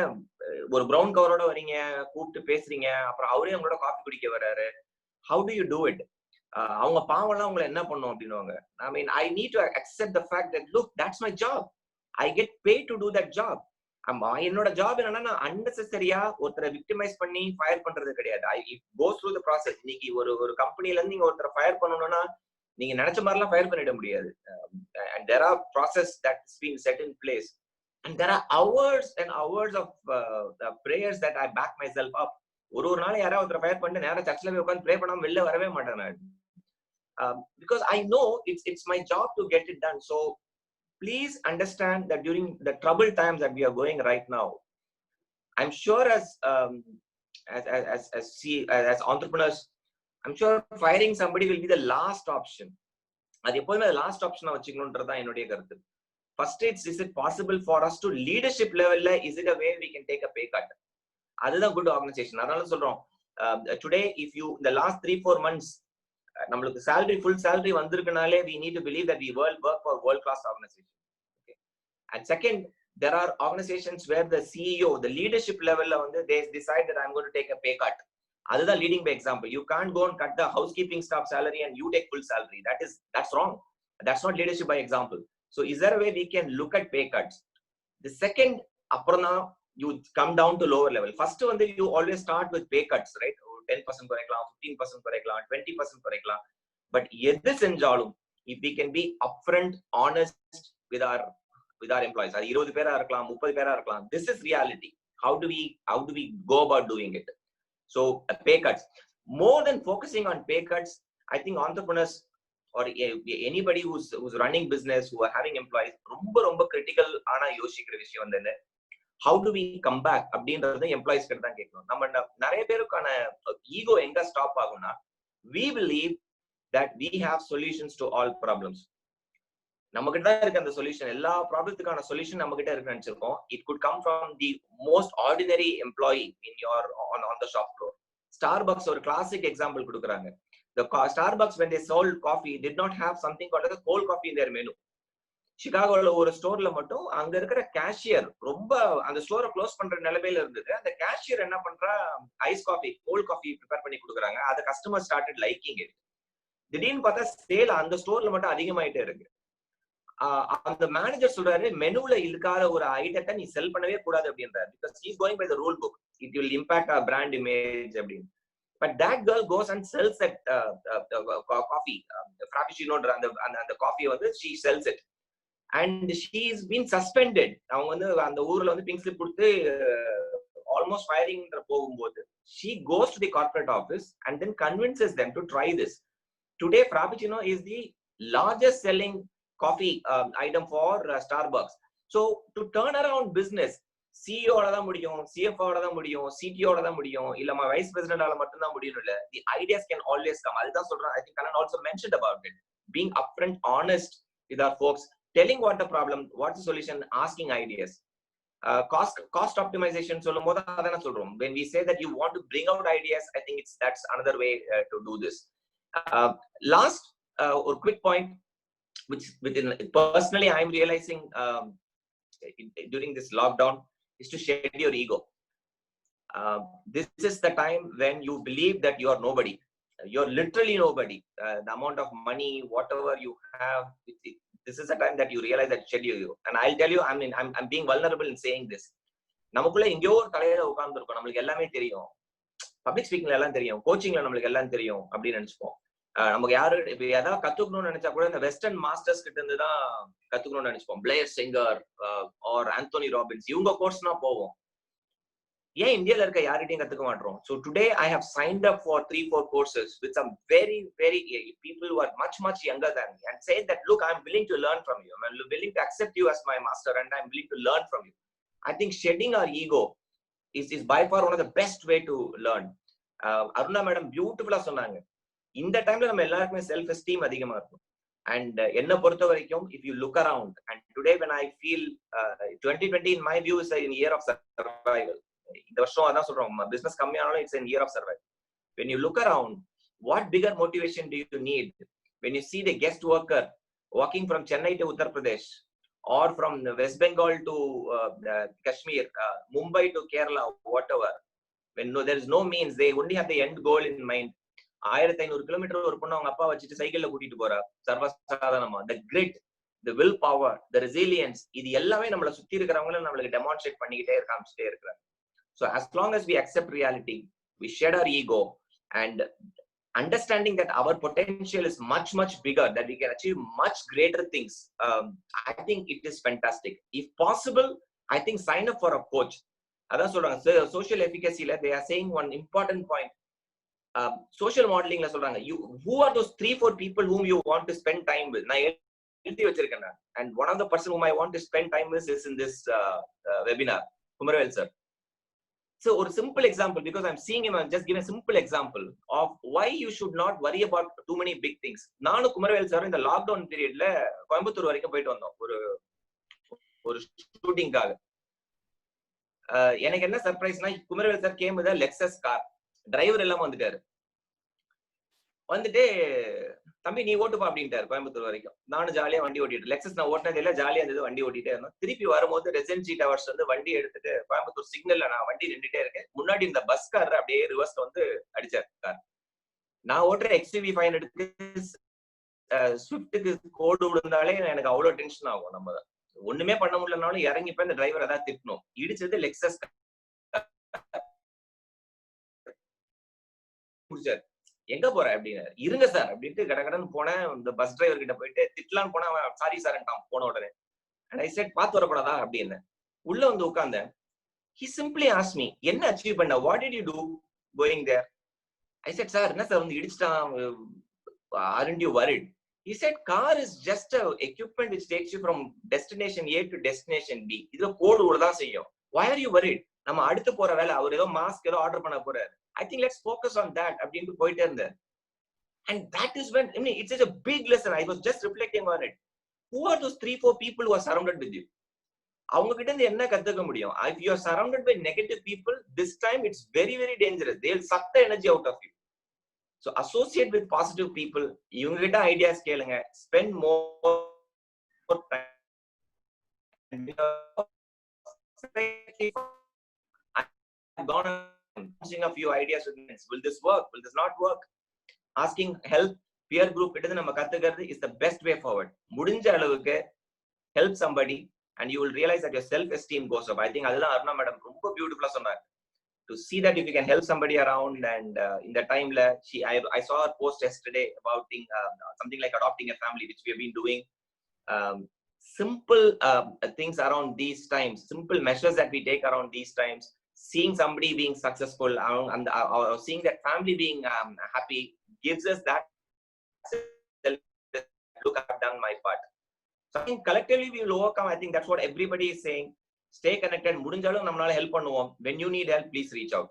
ஒரு பிரவுன் கவரோட வரீங்க, கூப்பிட்டு பேசுறீங்க, அப்புறம் அவரே உங்களோட காஃபி குடிக்க வர்றாரு, how do you do it? அவங்க பாவம்லாம் உங்களை என்ன பண்ணும் அப்படின்னுவாங்க. I mean, I need to accept the fact that look, that's my job, I get paid to do that job. என்னோட ஜாப் என்னன்னா நான் அன்னெசரியா ஒருத்தரை விக்டிமைஸ் பண்ணி ஃபயர் பண்றது கிடையாது. It goes through the process. இன்னைக்கு ஒரு கம்பெனில இருந்து நீங்க ஒருத்தரை ஃபயர் பண்ணணும்னா நீங்க நினைச்ச மாதிரிலாம் ஃபயர் பண்ணிட முடியாது. And there are process that's being set in place, and there are hours and hours of prayers that I back myself up. ஒரு நாள் யாராவது ஒருத்தரை ஃபயர் பண்ணிட்டு நேரா சர்ச்சில் போய் உட்காந்து ப்ரே பண்ணாம வெளில வரவே மாட்டேன் நான். Because I know it's my job to get it done. So please understand that during the troubled times that we are going right now, I'm sure as entrepreneurs, I'm sure firing somebody will be the last option. அது எப்போதுமே last ஆப்ஷனா வச்சுக்கணும்ன்றதா என்னுடைய கருத்து. First, is it possible for us to leadership level, is it a way we can take a pay cut? அதுதான் good organization. அதனால சொல்றோம், today if you in the last 3-4 months நம்மளுக்கு salary full salary வந்திருக்கனாலே we need to believe that we work for world class organization. Okay. And second, there are organizations where the CEO, the leadership level வந்து they decide that I'm going to take a pay cut. அதுதான் leading by example. You can't go and cut the housekeeping staff salary and you take full salary. That's wrong. That's not leadership by example. So is there a way we can look at pay cuts? The second, aprana you come down to lower level. First வந்து you always start with pay cuts, right? 10% குறைக்கலாம், 15% குறைக்கலாம், 20% குறைக்கலாம். But எது செஞ்சாலும் if we can be upfront, honest with our employees, அது 20 பேரா இருக்கலாம், 30 பேரா இருக்கலாம், this is reality. How do we go about doing it? So pay cuts, more than focusing on pay cuts, I think entrepreneurs or anybody who's running business, who are having employees, ரொம்ப critical ஆனா யோசிக்கிற விஷயம் வந்து how do we come back அப்படின்றது employees கிட்ட தான் கேட்கணும். நம்ம நிறைய பேருக்கான ஈகோ எங்க ஸ்டாப் ஆகும்னா, we believe that we have solutions to all problems. நம்ம கிட்ட தான் இருக்க அந்த சொல்யூஷன், எல்லா ப்ராப்ளத்துக்கான சொல்யூஷன் நம்ம கிட்ட இருக்குன்னு நினைச்சிருக்கோம். It could come from the most ordinary employee in your on the shop floor. Starbucks ஒரு classic example கொடுக்குறாங்க. The Starbucks, when they sold coffee, did not have something called as a cold coffee in their menu. சிகாகோல ஒரு ஸ்டோர்ல மட்டும் அங்க இருக்கிற cashier ரொம்ப அந்த ஸ்டோரை close பண்ற நிலைமையில இருந்தது. அந்த கேஷியர் என்ன பண்றா, ice coffee, cold coffee prepare பண்ணி கொடுக்குறாங்க. அதை கஸ்டமர் ஸ்டார்டட் லைக்கிங் இட். திடீர்னு பார்த்தா சேல் அந்த ஸ்டோர்ல மட்டும் அதிகமாயிட்டே இருக்கு. அந்த மேனேஜர் சொல்றாரு, மெனுல இருக்காத ஒரு ஐட்டத்தை நீ செல் பண்ணவே கூடாது அப்படின்றாரு. Because he is going by the rule book, it will impact our brand image அப்படின்னு. But that girl goes and sells that coffee, frappuccino அந்த காஃபியை வந்து she sells it. And she's been suspended. அவங்க வந்து அந்த ஊர்ல வந்து பிங்க் ஸ்லிப் கொடுத்து almost firing போகும்போது she goes to the corporate office and then convinces them to try this. Today frappuccino is the largest selling coffee item for Starbucks. So to turn around business, CEO ஓட தான் முடியும், CFO ஓட தான் முடியும், CTO ஓட தான் முடியும், இல்லமா வைஸ் பிரசிடென்ட் ஆல மட்டும் தான் முடியும் இல்ல. The ideas can always come. அதுதான் சொல்றேன். I think Kanan also mentioned about it. Being upfront, honest with our folks, telling what the problem, what's the solution, asking ideas. Cost optimization சொல்லும்போது அதான சொல்றோம். When we say that you want to bring out ideas, I think that's another way to do this. Last or quick point, which within personally I am realizing during this lockdown, is to shed your ego. This is the time when you believe that you are nobody. You're literally nobody. The amount of money, whatever you have, this is a time that you realize that shed your ego. And I'll tell you, I'm being vulnerable in saying this. நமக்குள்ள எங்கேயோ ஒரு தலையில உட்கார்ந்து இருக்கோம், நம்மளுக்கு எல்லாமே தெரியும், public ஸ்பீக்கிங்ல எல்லாம் தெரியும், கோச்சிங்ல நம்மளுக்கு எல்லாம் தெரியும் அப்படின்னு நினைச்சுப்போம். நமக்கு யாரு இப்ப ஏதாவது கத்துக்கணும்னு நினைச்சா கூட இந்த வெஸ்டர்ன் மாஸ்டர்ஸ் கிட்ட இருந்து தான் கத்துக்கணும்னு நினைச்சுப்போம். Blair Singer or Anthony Robbins, இவங்க கோர்ஸ்னா போவோம். ஏன் இந்தியால இருக்க யார்கிட்டயும் கத்துக்க மாட்டோம்? So today I have signed up for 3-4 courses with some very people who are much younger than me and said that, look, I'm willing to learn from you. I'm willing to accept you as my master and I'm willing to learn from you. I think shedding our ego is by far one of the best way to learn. Aruna madam beautiful ah சொன்னாங்க. இந்த டைம்ல நம்ம எல்லாருக்குமே self esteem அதிகமா இருக்கும். And என்ன பொறுத்த வரைக்கும், if you look around, and today when I feel 2020 in my view is a year of survival. இந்த வருஷம் அதான் சொல்றோம், business கம்மியானாலும் it's a year of survival. When you look around, what bigger motivation do you need when you see the guest worker walking from Chennai to Uttar Pradesh, or from West Bengal to Kashmir, Mumbai to Kerala, whatever. When there is no means, they only have the end goal in mind. 1500 kilometre ஒரு பொண்ணு அவங்க அப்பா வச்சுட்டு சைக்கிள்ல கூட்டிட்டு போறா, சர்வசாதாரணமா. The grit, the will power, the resilience, இது எல்லாமே நம்மள சுத்தி இருக்கிறவங்கள நம்மளுக்கு டெமான்ஸ்ட்ரேட் பண்ணிக்கிட்டே காமிச்சிட்டே இருக்கிறாங்க. So as long as we accept reality, we shed our ego, and understanding that our potential is much bigger, that we can achieve much greater things, I think it is fantastic. If possible, I think sign up for a coach. Adan solranga social efficacy la they are saying one important point. Social modeling la solranga, you who are those 3-4 people whom you want to spend time with. Na எழுதி வச்சிருக்கேன், and one of the person whom I want to spend time with is in this webinar, Kumarvel sir. So a simple example, because I'm seeing him, I'm just giving a simple example of why you should not worry about too many big things. Nanu Kumarvel sir in the lockdown period la Coimbatore varaikum poitu vandom ஒரு shooting காக. எனக்கு என்ன சர்ப்ரைஸ்னா, Kumarvel sir came with a Lexus car. Driver எல்லாம் வந்துட்டாரு. வந்துட்டு தம்பி நீ ஓட்டுப்பா அப்படின்ட்டாரு கோயம்புத்தூர் வரைக்கும். நானும் ஜாலியா வண்டி ஓட்டிட்டு, லெக்ஸஸ் நான் ஓட்டினது இல்லை, ஜாலியா இருந்தது, வண்டி ஓட்டிட்டே இருந்தோம். திருப்பி வரும்போது ரெசிடென்சி டவர்ஸ் வந்து வண்டி எடுத்துட்டு கோயம்புத்தூர் சிக்னல்ல நான் வண்டி நின்றுட்டே இருக்கேன். முன்னாடி இந்த பஸ் கார் அப்படியே ரிவர்ஸ்ல வந்து அடிச்சாரு கார். நான் ஓட்டுற XUV 500க்கு ஸ்விஃப்ட்டுக்கு கோடு விழுந்தாலே எனக்கு அவ்வளவு டென்ஷன் ஆகும். நம்ம ஒண்ணுமே பண்ண முடியலனாலும் இறங்கி போய் இந்த டிரைவர் ஏதாவது திட்டணும். இடிச்சது லெக்ஸஸ். முடிச்சாரு. எங்க போற அப்படின்னு, இருங்க சார் அப்படின்ட்டு கடகடன்னு போனேன். இந்த பஸ் டிரைவர் கிட்ட போயிட்டு திட்டலான்னு போனா, சாரி சார்ன்ட்டான் போன உடனே. அண்ட் ஐ செட் பாத்து வரக்கூடாதா அப்படின்னு. உள்ள வந்து உட்கார்ந்தேன். He simply asked me, என்ன அச்சீவ் பண்ண, what did you do going there? I said, sir, என்ன சார் வந்து இடிச்சிட்டான், aren't you worried? He said, car is just a equipment which takes you from destination A to destination B. இதுல கோடு உள்ளதான் செய்யும். Why are you worried? நம்ம அடுத்து போற வேலை, அவர் ஏதோ மாஸ்க் ஏதோ ஆர்டர் பண்ண போறாரு. I think let's focus on that அப்படினு போயிட்டே இருந்தேன். And that is when, I mean, it's such a big lesson. I was just reflecting on it. Who are those 3-4 people who are surrounded with you? அவங்க கிட்ட இருந்து என்ன கத்துக்க முடியும்? If you are surrounded by negative people, this time it's very dangerous. They'll suck the energy out of you. So associate with positive people. இவங்க கிட்ட ideas கேளுங்க. Spend more time. I've gone using a few ideas with me. Will this work? Will this not work? Asking help, peer group கிட்ட நம்ம கத்துக்கிறது is the best way forward. முடிஞ்ச அளவுக்கு help somebody and you will realize that your self esteem goes up. I think அதுதான் Aruna madam ரொம்ப பியூட்டிஃபுல்லா சொன்னாங்க. To see that if you can help somebody around, and in the time la I saw her post yesterday about something like adopting a family, which we have been doing. Simple things around these times, simple measures that we take around these times, seeing somebody being successful and seeing that family being happy gives us that, look, I've done my part. So I think collectively we will overcome. I think that's what everybody is saying. Stay connected. முடிஞ்சாலும் நம்மளால help பண்ணுவோம். When you need help, please reach out.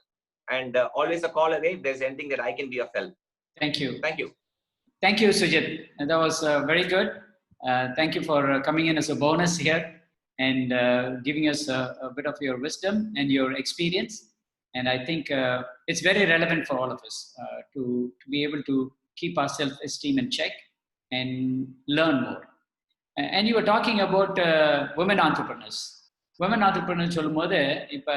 And always a call away if there's anything that I can be of help. Thank you. Thank you. Thank you, Sujit. That was very good. Thank you for coming in as a bonus here and giving us a bit of your wisdom and your experience. And I think it's very relevant for all of us to be able to keep our self-esteem in check and learn more. And you were talking about women entrepreneurs. Women entrepreneurs சொல்லும்போது இப்போ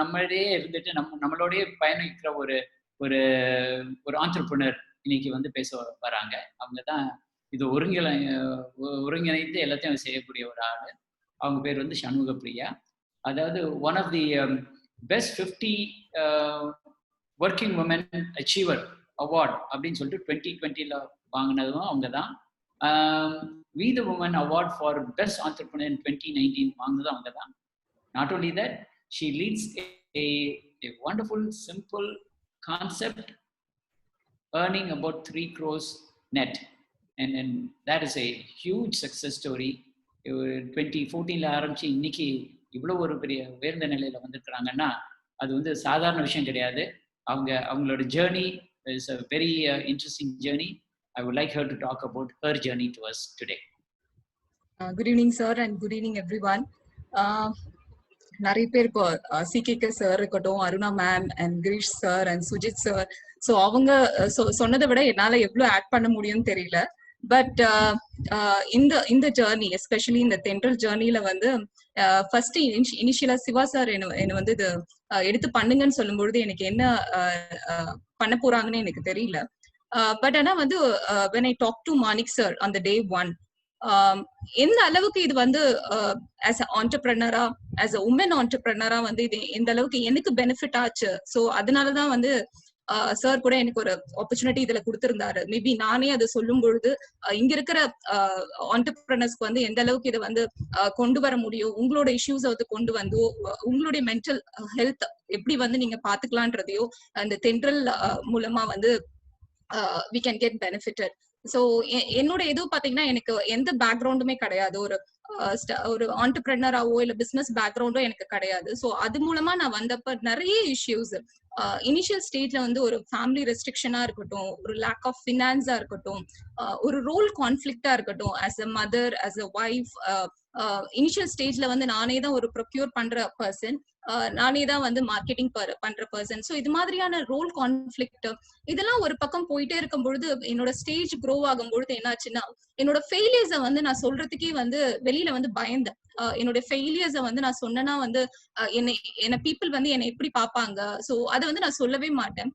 நம்மளே இருந்துட்டு நம்மளோடய பயணிக்கிற ஒரு entrepreneur இன்னைக்கு வந்து பேச வராங்க. அவங்க தான் இது ஒருங்கிணைந்து எல்லாத்தையும் செய்யக்கூடிய ஒரு ஆள். அவங்க பேர் வந்து சண்முக பிரியா. அதாவது one of the best 50 working women achiever award அப்படின்னு சொல்லிட்டு 2020 வாங்கினதும் அவங்க தான். We the Women Award for Best Entrepreneur in 2019 வாங்கினதும் அவங்க தான். Not only that, she leads a wonderful, simple concept, earning about 3 crores net. And that is a huge success story. 2014 ஆரம்பிச்சு இன்னைக்கு இவ்வளவு ஒரு பெரிய உயர்ந்த நிலையில வந்திருக்கிறாங்கன்னா அது வந்து சாதாரண விஷயம் கிடையாது. அவங்களோட journey is a very interesting journey. I would like her to talk about her journey to us today. Good evening, sir, and good evening, everyone. நிறைய பேர் இப்போ சிகேகே சார் இருக்கட்டும், Aruna ma'am and Girish sir and Sujith sir, so அவங்க சொன்னதை விட என்னால எவ்வளவு add பண்ண முடியும்னு தெரியல. பட் இந்த ஜேர்னி, எஸ்பெஷலி இந்த தென்றல் ஜேர்னில வந்து ஃபர்ஸ்ட் இனிஷியலா சிவா சார் என்ன வந்து இது எடுத்து பண்ணுங்கன்னு சொல்லும்பொழுது எனக்கு என்ன பண்ண போறாங்கன்னு எனக்கு தெரியல. பட் ஆனா வந்து when I talk to Manik sir on the day one, எந்த அளவுக்கு இது வந்து ஆஸ் அ ஆண்டர்பிரனரா, ஆஸ் அ உமன் ஆண்டர்பிரனரா வந்து இது எந்த அளவுக்கு எனக்கு பெனிஃபிட் ஆச்சு. ஸோ அதனாலதான் வந்து சார் கூட எனக்கு ஒரு ஆப்பர்ச்சுனிட்டி இதுல கொடுத்திருந்தாரு. மேபி நானே அதை சொல்லும் பொழுது இங்க இருக்கிற ஆண்டர்பிரனர்ஸ்க்கு வந்து எந்த அளவுக்கு இதை வந்து கொண்டு வர முடியும், உங்களோட இஷ்யூஸ் வந்து கொண்டு வந்து உங்களுடைய மென்டல் ஹெல்த் எப்படி வந்து நீங்க பாத்துக்கலான்றதையோ அந்த தென்றல் மூலமா வந்து we can get benefited. So என்னோட இது பாத்தீங்கன்னா எனக்கு எந்த பேக்ரவுண்டுமே கிடையாது, ஒரு ஆண்டர்பிரனராவோ இல்ல பிசினஸ் பேக்ரவுண்டோ எனக்கு கிடையாது. ஸோ அது மூலமா நான் வந்தப்ப நிறைய இஷ்யூஸ் இனிஷியல் ஸ்டேஜ்ல வந்து ஒரு ஃபேமிலி ரெஸ்ட்ரிக்ஷனா இருக்கட்டும், ஒரு லேக் ஆஃப் ஃபினான்ஸா இருக்கட்டும், ஒரு ரோல் கான்ஃபிளிக்டா இருக்கட்டும், as a mother, as a wife, initial ஸ்டேஜ்ல வந்து நானே தான் ஒரு ப்ரொக்யூர் பண்ற பர்சன், நானே தான் வந்து மார்க்கெட்டிங் பண்ற பர்சன். ஸோ இது மாதிரியான ரோல் கான்ஃபிளிக்ட் இதெல்லாம் ஒரு பக்கம் போயிட்டே இருக்கும் பொழுது என்னோட ஸ்டேஜ் க்ரோ ஆகும் பொழுது என்னாச்சுன்னா என்னோட ஃபெயிலியர்ஸை வந்து நான் சொல்றதுக்கே வந்து வெளியில வந்து பயந்தேன். என்னோட ஃபெயிலியர்ஸை வந்து நான் சொன்னேன்னா வந்து என்ன பீப்புள் வந்து என்னை எப்படி பார்ப்பாங்க, ஸோ அதை வந்து நான் சொல்லவே மாட்டேன்.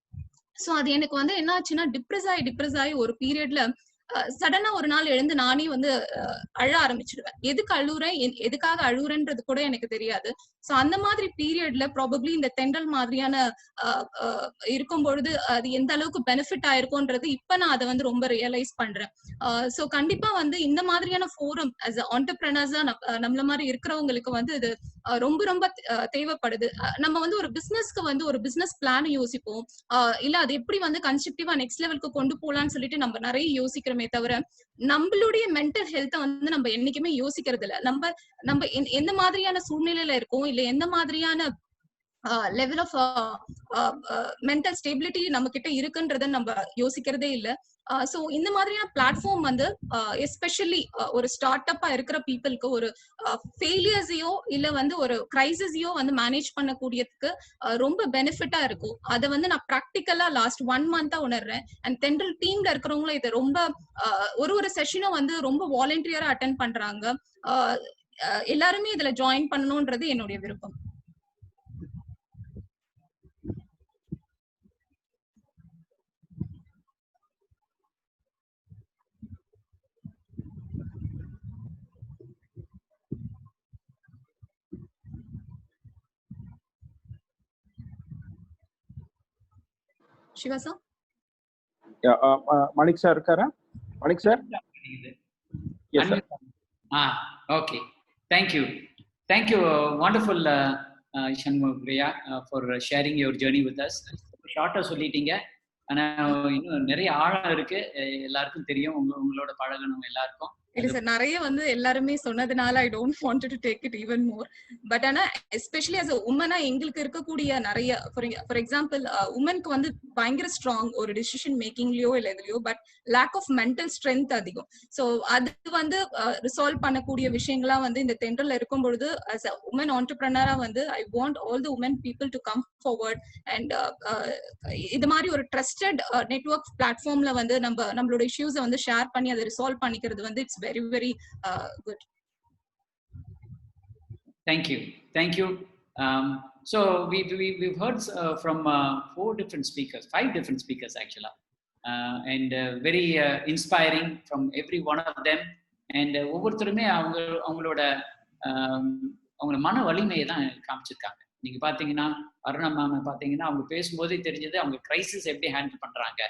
ஸோ அது எனக்கு வந்து என்ன ஆச்சுன்னா டிப்ரெஸ் ஆகி ஒரு பீரியட்ல சடனா ஒரு நாள் எழுந்து நானே வந்து அழ ஆரம்பிச்சிடுவேன். எதுக்காக அழுறேன்றது கூட எனக்கு தெரியாது. சோ அந்த மாதிரி பீரியட்ல ப்ராபப்ளி இந்த தென்றல் மாதிரியான இருக்கும் பொழுது அது எந்த அளவுக்கு பெனிஃபிட் ஆயிருக்கும்ன்றது இப்ப நான் அதை வந்து ரொம்ப ரியலைஸ் பண்றேன். சோ கண்டிப்பா வந்து இந்த மாதிரியான ஃபோரம் ஆஸ் ஆண்டர்பிரனர்ஸா நம்மள மாதிரி இருக்கிறவங்களுக்கு வந்து இது ரொம்ப ரொம்ப தேவைப்படுது. நம்ம வந்து ஒரு பிசினஸ்க்கு வந்து ஒரு பிசினஸ் பிளான் யோசிப்போம், இல்ல அது எப்படி வந்து கன்ஸ்ட்ரக்டிவா நெக்ஸ்ட் லெவலுக்கு கொண்டு போலான்னு சொல்லிட்டு நம்ம நிறைய யோசிக்கிறோமே தவிர நம்மளுடைய மென்டல் ஹெல்த்தை வந்து நம்ம என்னைக்குமே யோசிக்கிறது இல்ல. நம்ம எந்த மாதிரியான சூழ்நிலையில இருக்கோம், இல்ல எந்த மாதிரியான லெவல் ஆஃப் மென்டல் ஸ்டெபிலிட்டி நம்ம கிட்ட இருக்குன்றத நம்ம யோசிக்கிறதே இல்ல. சோ இந்த மாதிரியான பிளாட்ஃபார்ம் வந்து எஸ்பெஷலி ஒரு ஸ்டார்ட் அப்பா இருக்கிற பீப்புளுக்கு ஒரு ஃபெயிலியர்ஸையோ இல்ல வந்து ஒரு கிரைசிஸையோ வந்து மேனேஜ் பண்ணக்கூடியதுக்கு ரொம்ப பெனிஃபிட்டா இருக்கும். அதை வந்து நான் ப்ராக்டிக்கலா லாஸ்ட் 1 மந்தா உணர்றேன். அண்ட் தென்றல் டீம்ல இருக்கிறவங்களும் இதை ரொம்ப ஒரு செஷனும் வந்து ரொம்ப வாலண்டியரா அட்டென்ட் பண்றாங்க. எல்லாருமே இதுல ஜாயின் பண்ணணும்ன்றது என்னுடைய விருப்பம். Shiva sir? Yeah, Manik sir இருக்காரா? Manik sir? Yes sir. Okay. Thank you. Wonderful Shanmugapriya for sharing your journey with us. ஷார்ட்டா சொல்லிட்டீங்க, ஆனா இன்னும் நிறைய ஆழம் இருக்கு, எல்லாருக்கும் தெரியும், உங்களோட பழகணும் எல்லாருக்கும். இல்ல சார், நிறைய வந்து எல்லாருமே சொன்னதுனால I don't want to take it even more. But ஆனா எஸ்பெஷலி as a உமனா எங்களுக்கு இருக்கக்கூடிய நிறைய ஃபார் எக்ஸாம்பிள் உமனுக்கு வந்து பயங்கர ஸ்ட்ராங் ஒரு டிசிஷன் மேக்கிங்லயோ இல்ல எதுலயோ, but lack of mental strength அதிகம். ஸோ அது வந்து ரிசால்வ் பண்ணக்கூடிய விஷயங்களா வந்து இந்த தென்றல்ல இருக்கும் பொழுது as a உமன் ஆண்டர்பிரனரா வந்து I want all the women people to come forward. And இது மாதிரி ஒரு ட்ரஸ்டட் நெட்வொர்க் பிளாட்ஃபார்ம்ல வந்து நம்மளோட இஷ்யூஸை வந்து ஷேர் பண்ணி அதை ரிசால்வ் பண்ணிக்கிறது வந்து it's very good. Thank you. So we've heard from 5 different speakers actually, and very inspiring from every one of them. And ஒவ்வொருத்தருமே அவங்களோட மன வலிமையை தான் காமிச்சிருக்காங்க. நீங்க பாத்தீங்கன்னா அருணா மேம் பாத்தீங்கன்னா அவங்க பேசும்போதே தெரிஞ்சது அவங்க கிரைசிஸ் எப்படி ஹேண்டில் பண்றாங்க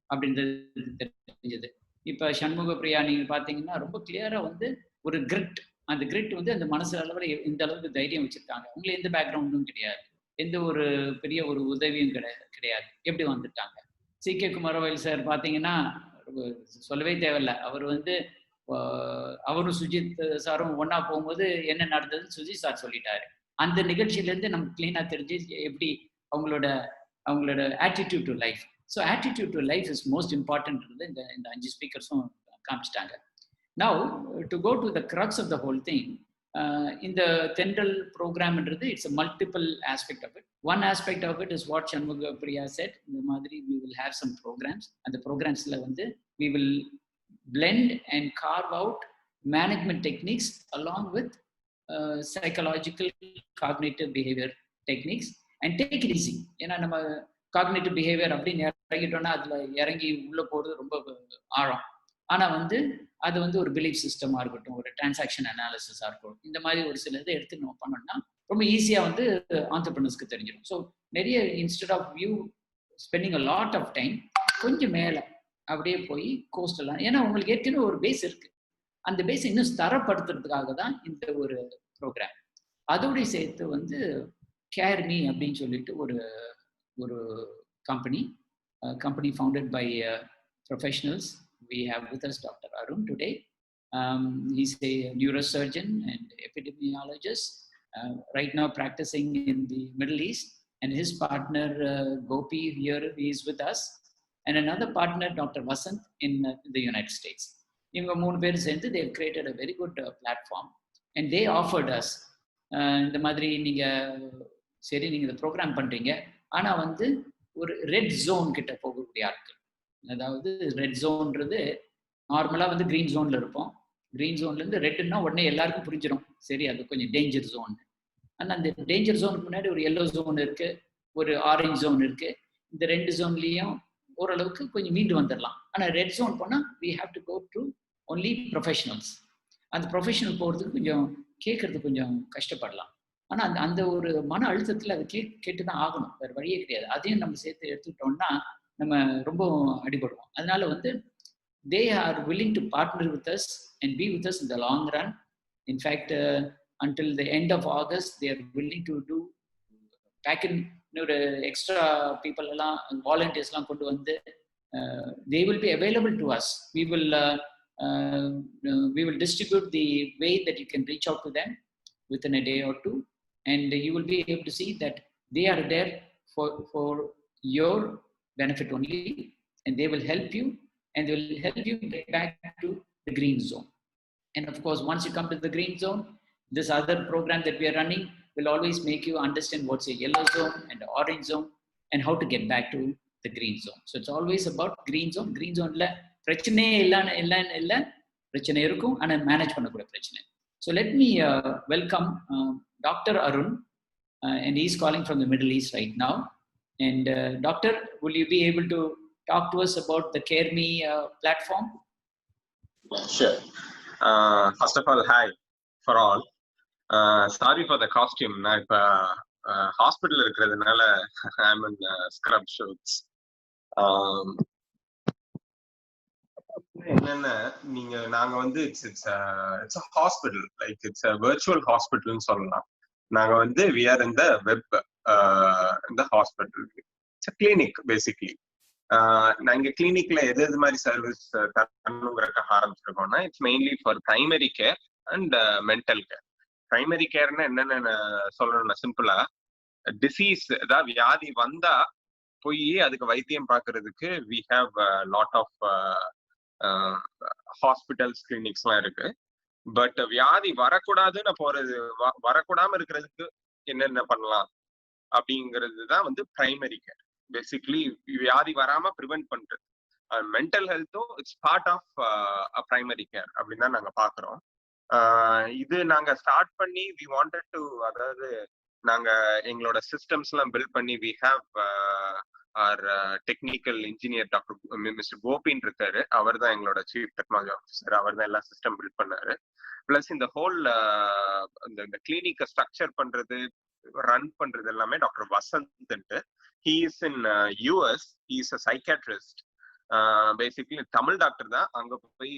அப்படின்றது தெரிஞ்சது. இப்ப சண்முகப்பிரியா நீங்க பாத்தீங்கன்னா ரொம்ப கிளியரா வந்து ஒரு கிரிட், அந்த கிரிட் வந்து அந்த மனசு அளவில் இந்த அளவுக்கு தைரியம் வச்சிருக்காங்க. அவங்களுக்கு எந்த பேக்ரவுண்டும் கிடையாது, எந்த ஒரு பெரிய ஒரு உதவியும் கிடையாது. எப்படி வந்துட்டாங்க? சி.கே. குமரவேல் சார் பார்த்தீங்கன்னா சொல்லவே தேவையில்லை. அவர் வந்து அவரும் சுஜித் சாரும் ஒன்னா போகும்போது என்ன நடந்ததுன்னு சுஜித் சார் சொல்லிட்டாரு. அந்த நிகழ்ச்சியிலேருந்து நமக்கு கிளீனா தெரிஞ்சு எப்படி அவங்களோட attitude to life. So attitude to life is most important இந்த 5 ஸ்பீக்கர்ஸும் காமிச்சிட்டாங்க. Now, to go to the crux of the whole thing, in the Tendril program, it's a multiple aspect of it. One aspect of it is what Shanmuga Priya said. In the Madri, we will have some programs, and the programs we will blend and carve out management techniques along with psychological cognitive behavior techniques, and take it easy. ஏன்னா நம்ம cognitive behaviour அப்படின்னு இறங்கிட்டோம்னா அதுல இறங்கி உள்ள போறது ரொம்ப ஆழம். ஆனா அது ஒரு பிலீஃப் சிஸ்டமா இருக்கட்டும், ஒரு டிரான்சாக்ஷன் அனாலிசிஸா இருக்கட்டும், இந்த மாதிரி ஒரு சில இதை எடுத்து நம்ம பண்ணோம்னா ரொம்ப ஈஸியா ஆண்டர்பிரினர்ஸ்க்கு தெரிஞ்சிடும். ஸோ நிறைய instead of you spending a lot of time கொஞ்சம் மேல அப்படியே போய் கோஸ்டெல்லாம், ஏன்னா உங்களுக்கு ஏற்கனவே ஒரு பேஸ் இருக்கு, அந்த பேஸ் இன்னும் தரப்படுத்துறதுக்காக தான் இந்த ஒரு ப்ரோக்ராம். அதோடய சேர்த்து கேர் மீ அப்படின்னு சொல்லிட்டு ஒரு company founded by professionals. We have with us Dr. Arun today. He's a neurosurgeon and epidemiologist, right now practicing in the Middle East, and his partner Gopi here is with us, and another partner Dr. Vasant in the United States. இவங்க 3 பேர் சேர்ந்து they have created a very good platform, and they offered us இந்த மாதிரி நீங்க இந்த program பண்றீங்க, ஆனா ஒரு ரெட் ஜோன் கிட்ட போகக்கூடிய ஆட்கள். அதாவது ரெட் ஜோன்றது நார்மலா கிரீன் ஜோன்ல இருப்போம். கிரீன் ஜோன்ல இருந்து ரெட்னா உடனே எல்லாருக்கும் புரிஞ்சிடும், சரி அது கொஞ்சம் டேஞ்சர் ஜோன். ஆனா அந்த டேஞ்சர் ஜோனுக்கு முன்னாடி ஒரு எல்லோ ஜோன் இருக்கு, ஒரு ஆரஞ்சு ஜோன் இருக்கு. இந்த 2 ஜோன்லயும் ஓரளவுக்கு கொஞ்சம் மீண்டு வந்துடலாம். ஆனா ரெட் ஜோன் போனா we have to go to only professionals. அந்த ப்ரொஃபஷனல் போறதுக்கு கொஞ்சம் கேட்கறதுக்கு கொஞ்சம் கஷ்டப்படலாம். ஆனா அந்த ஒரு மன அழுத்தத்துல அது கேட்டுதான் ஆகணும், வேற வழியே கிடையாது. அதையும் நம்ம சேர்த்து எடுத்துக்கிட்டோம்னா நம்ம ரொம்ப அடிபடுவோம். அதனால they are willing to partner with us and be with us in the long run. In fact, until the end of August, they are willing to do back in extra people எல்லாம் volunteers எல்லாம் கொண்டு they will be available to us. We will distribute the way that you can reach out to them within a day or two, and you will be able to see that they are there for your benefit only, and they will help you, and they will help you get back to the green zone. And of course, once you come to the green zone, this other program that we are running will always make you understand what's a yellow zone and the orange zone and how to get back to the green zone. So it's always about green zone. Green zone la பிரச்சனையே இல்ல பிரச்சனை இருக்கும், ஆனா manage பண்ணக்கூடிய பிரச்சனை. So let me welcome Dr. Arun, and he's calling from the Middle East right now. And Doctor, will you be able to talk to us about the Care Me platform? Yeah, sure. First of all, hi for all. Sorry for the costume. Na ipa hospital irukradhanaala I'm in scrub shorts. என்னன்னா நாங்க it's a hospital, like it's a virtual hospital னு சொல்லலாம். நாங்க we are in the web in the hospital. It's a clinic basically. நாங்க கிளினிக்ல எது மாதிரி service தரணுங்கிறக்க ஆரம்பிச்சிருக்கோம்னா it's mainly for primary care and mental care. Primary கேர்னா என்னன்னு சொல்லணும்னா சிம்பிளா டிசீஸ், அதாவது வியாதி வந்தா போய் அதுக்கு வைத்தியம் பார்க்கறதுக்கு we have lot of hospitals கிளினிக்ஸ்லாம் இருக்கு. பட் வியாதி வரக்கூடாதுன்னு போறது, வரக்கூடாம இருக்கிறதுக்கு என்னென்ன பண்ணலாம் அப்படிங்கிறது தான் பிரைமரி கேர். பேசிக்லி வியாதி வராம ப்ரிவென்ட் பண்றது. மென்டல் ஹெல்த்தும் it's part of primary care அப்படின்னு தான் நாங்க பாக்குறோம். இது நாங்க ஸ்டார்ட் பண்ணி வி வாண்டட் டு, அதாவது நாங்க எங்களோட சிஸ்டம்ஸ் எல்லாம் பில்ட் பண்ணி we have our technical engineer doctor mister கோபின் இருக்காரு. அவர் தான் எங்களோட சீஃப் டெக்னாலஜி ஆஃபீஸர். அவர் தான் எல்லா சிஸ்டம் பில்ட் பண்ணாரு. பிளஸ் இந்த ஹோல் இந்த கிளினிக்கை ஸ்ட்ரக்சர் பண்றது, ரன் பண்றது எல்லாமே doctor Vasanth. He is in US. He is a psychiatrist. Basically Tamil doctor தான். அங்க போய்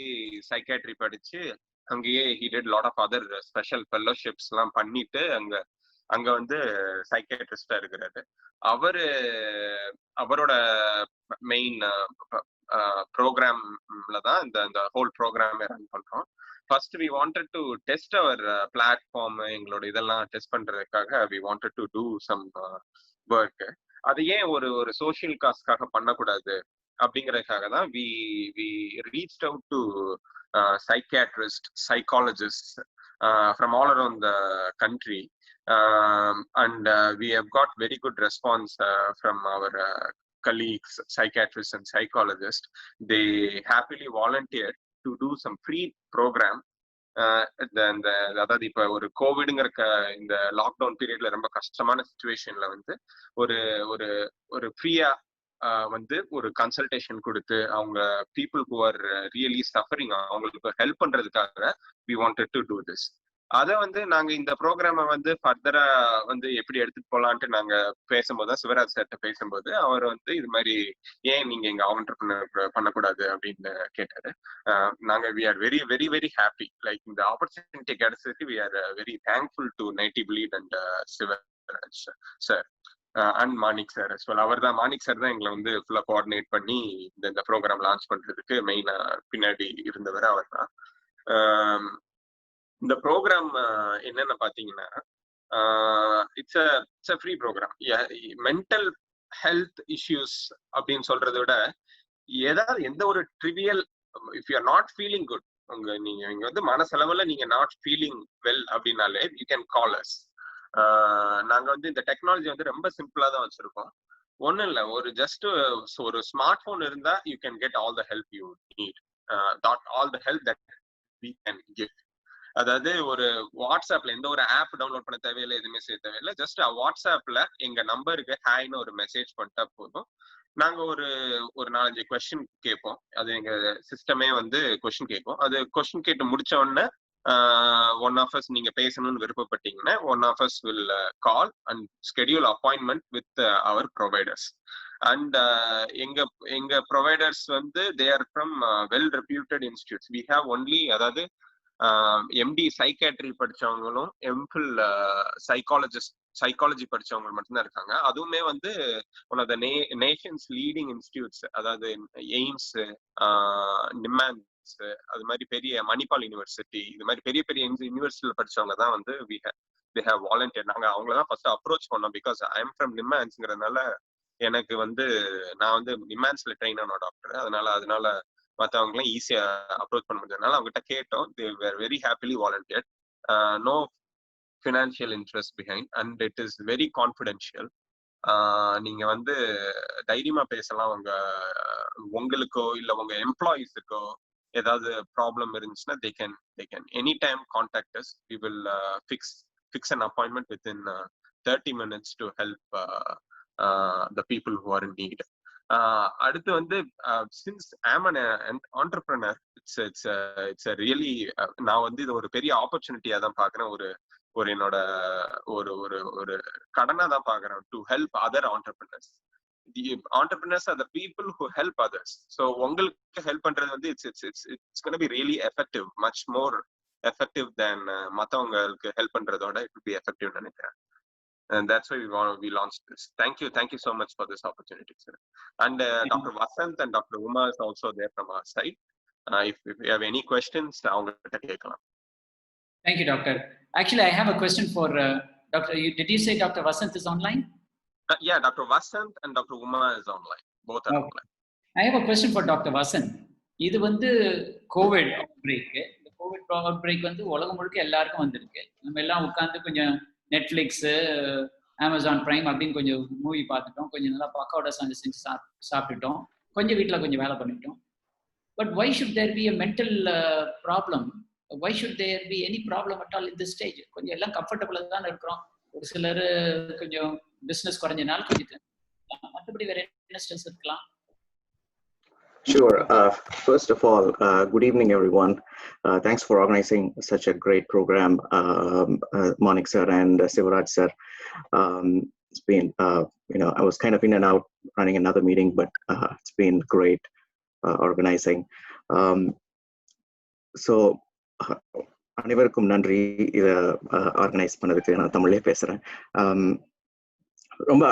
சைக்காட்ரி படிச்சு அங்கேயே he did lot of other special fellowships எல்லாம் பண்ணிட்டு அங்க வந்து சைக்கியாட்ரிஸ்டா இருக்கிறாரு. அவரோட மெயின் ப்ரோக்ராம்ல தான் இந்த ஹோல் ப்ரோக்ராமே ரன் பண்றோம். First we wanted to test our platform, எங்களோட இதெல்லாம் டெஸ்ட் பண்றதுக்காக we wanted to do some work. அது ஏன் ஒரு சோஷியல் காஸ்ட்காக பண்ணக்கூடாது அப்படிங்கறதுக்காக தான் we reached out to psychiatrists, psychologists from all around the country, and we have got very good response from our colleagues, psychiatrists and psychologists. They happily volunteered to do some free program. அதாவது இப்ப ஒரு கோவிடுங்கிற இந்த lockdown பீரியட்ல ரொம்ப கஷ்டமான சிச்சுவேஷன்ல வந்து ஒரு ஃப்ரீயா வந்து ஒரு கன்சல்டேஷன் கொடுத்து அவங்க people who are really suffering அவங்களுக்கு ஹெல்ப் பண்றதுக்காக we wanted to do this. அதை வந்து நாங்க இந்த ப்ரோக்ராமை வந்து ஃபர்தரா வந்து எப்படி எடுத்துட்டு போலான்ட்டு நாங்க பேசும்போது சிவராஜ் சார்கிட்ட பேசும்போது அவர் வந்து இது மாதிரி ஏன் நீங்க எங்க ஆண்டர்பிரினர் பண்ணக்கூடாது அப்படின்னு கேட்டாரு. நாங்க we are very very very happy, like இந்த ஆப்பர்ச்சுனிட்டி கிடைச்சதுக்கு we are very thankful to Native Bleed and Sivaraj sir and Manik sir as well. Manik sir தான் எங்களை வந்து ஃபுல்லா கோஆர்டினேட் பண்ணி இந்த ப்ரோக்ராம் லான்ச் பண்றதுக்கு மெயினா பின்னாடி இருந்தவர் அவர் தான். இந்த ப்ரோக்ராம் என்னன்னு பாத்தீங்கன்னா it's a free program. Mental health issues அப்படின்னு சொல்றதை விட ஏதாவது எந்த ஒரு trivial, if you are not feeling good, நீங்க வந்து மனசளவுல நீங்க நாட் ஃபீலிங் வெல் அப்படின்னாலே யூ கேன் கால் அஸ். நாங்க வந்து இந்த டெக்னாலஜி வந்து ரொம்ப சிம்பிளா தான் வச்சிருக்கோம். ஒன்னும் இல்லை, ஒரு ஸ்மார்ட் போன் இருந்தா you can get all the help you need, all the help that we can give. அதாவது ஒரு வாட்ஸ்அப்ல எந்த ஒரு ஆப் டவுன்லோட் பண்ண தேவையில்லை, எதுவுமே செய்ய தேவையில்லை. ஜஸ்ட் வாட்ஸ்அப்ல எங்க நம்பருக்கு ஹாய்னு ஒரு மெசேஜ் பண்ணிட்டா போதும். நாங்க ஒரு 4-5 கொஸ்டின் கேட்போம். அது எங்க சிஸ்டமே வந்து கொஸ்டின் கேட்கும். அது கொஸ்டின் கேட்டு முடிச்ச உடனே ஒன் ஆஃப் அஸ் நீங்க பேசணும்னு விருப்பப்பட்டீங்கன்னா one of us will call and schedule appointment with our providers. And எங்க ப்ரொவைடர்ஸ் வந்து they are from well reputed institutes. We have only, அதாவது எம்டி சைக்காட்ரி படிச்சவங்களும் எம்ஃபில் சைக்காலஜி படிச்சவங்க மட்டும்தான் இருக்காங்க. அதுவுமே வந்து one of the nation's leading institutes, அதாவது எய்ம்ஸ், நிம்மான்ஸ், அது மாதிரி பெரிய மணிப்பால் யூனிவர்சிட்டி, இது மாதிரி பெரிய பெரிய யூனிவர்சிட்டியில படிச்சவங்க தான் வந்து they have volunteered. நாங்க அவங்கள தான் ஃபர்ஸ்ட் அப்ரோச் பண்ணோம். பிகாஸ் ஐ எம் ஃப்ரம் நிம்மான்ஸ்ங்கிறதுனால எனக்கு வந்து நான் வந்து நிம்மான்ஸ்ல ட்ரெயின் ஆன டாக்டர், அதனால மற்றவங்களாம் ஈஸியா அப்ரோச் பண்ண முடிஞ்சதுனால அவங்ககிட்ட கேட்டோம். they were very happily volunteered. No financial interest behind and it is very confidential. நீங்க வந்து தைரியமா பேசலாம். உங்களுக்கோ இல்ல உங்க எம்ப்ளாயிஸுக்கோ ஏதாவது ப்ராப்ளம் இருந்துச்சுன்னா they can anytime contact us. We will fix an appointment within 30 minutes to help the people who are in need. அடுத்து வந்து since I'm an entrepreneur, it's a really நான் வந்து இது ஒரு பெரிய ஆப்பர்ச்சுனிட்டியா தான் பாக்குறேன். ஒரு என்னோட ஒரு கடனா தான் பாக்குறேன் to help other entrepreneurs. The entrepreneurs are the people who help others. So உங்களுக்கு ஹெல்ப் பண்றது வந்து it's going to be really effective, much more effective than மத்தவங்களுக்கு help பண்றதோட it will be effective நினைக்கிறேன். And that's why we launched this. Thank you so much for this opportunity, sir. And Dr. Vasant and Dr. Uma is also there from our side. If you have any questions, avanga kekkalam. Thank you, doctor. Actually, I have a question for Dr. Did you say Dr. Vasant is online? Yeah, Dr. Vasant and Dr. Uma is online. Both are online. I have a question for Dr. Vasant. இது வந்து Covid outbreak. இந்த Covid outbreak வந்து உலகம் முழுக்க எல்லாருக்கும் வந்திருக்கு. நம்ம எல்லாம் உட்கார்ந்து கொஞ்சம் நெட்ஃப்ளிக்ஸு, அமேசான் பிரைம் அப்படின்னு கொஞ்சம் மூவி பார்த்துட்டோம், கொஞ்சம் நல்லா பக்காவோட செஞ்சு சாப்பிட்டுட்டோம், கொஞ்சம் வீட்டில் கொஞ்சம் வேலை பண்ணிட்டோம். But why should there be a mental problem? Why should there be any problem at all in this stage? கொஞ்சம் எல்லாம் கம்ஃபர்டபுளாக தான் இருக்கிறோம். ஒரு சிலர் கொஞ்சம் பிஸ்னஸ் குறைஞ்சனால கொஞ்சம், மற்றபடி வேற என்ன ஸ்ட்ரெஸ் இருக்கலாம்? Sure. First of all, good evening, everyone. Thanks for organizing such a great program, Monik sir and Sivaraj sir. It's been, I was kind of in and out running another meeting, but it's been great organizing. So அனைவருக்கும் நன்றி. இதை organise பண்ணதுக்கு நான் தமிழ்லேயே பேசுறேன். ரொம்ப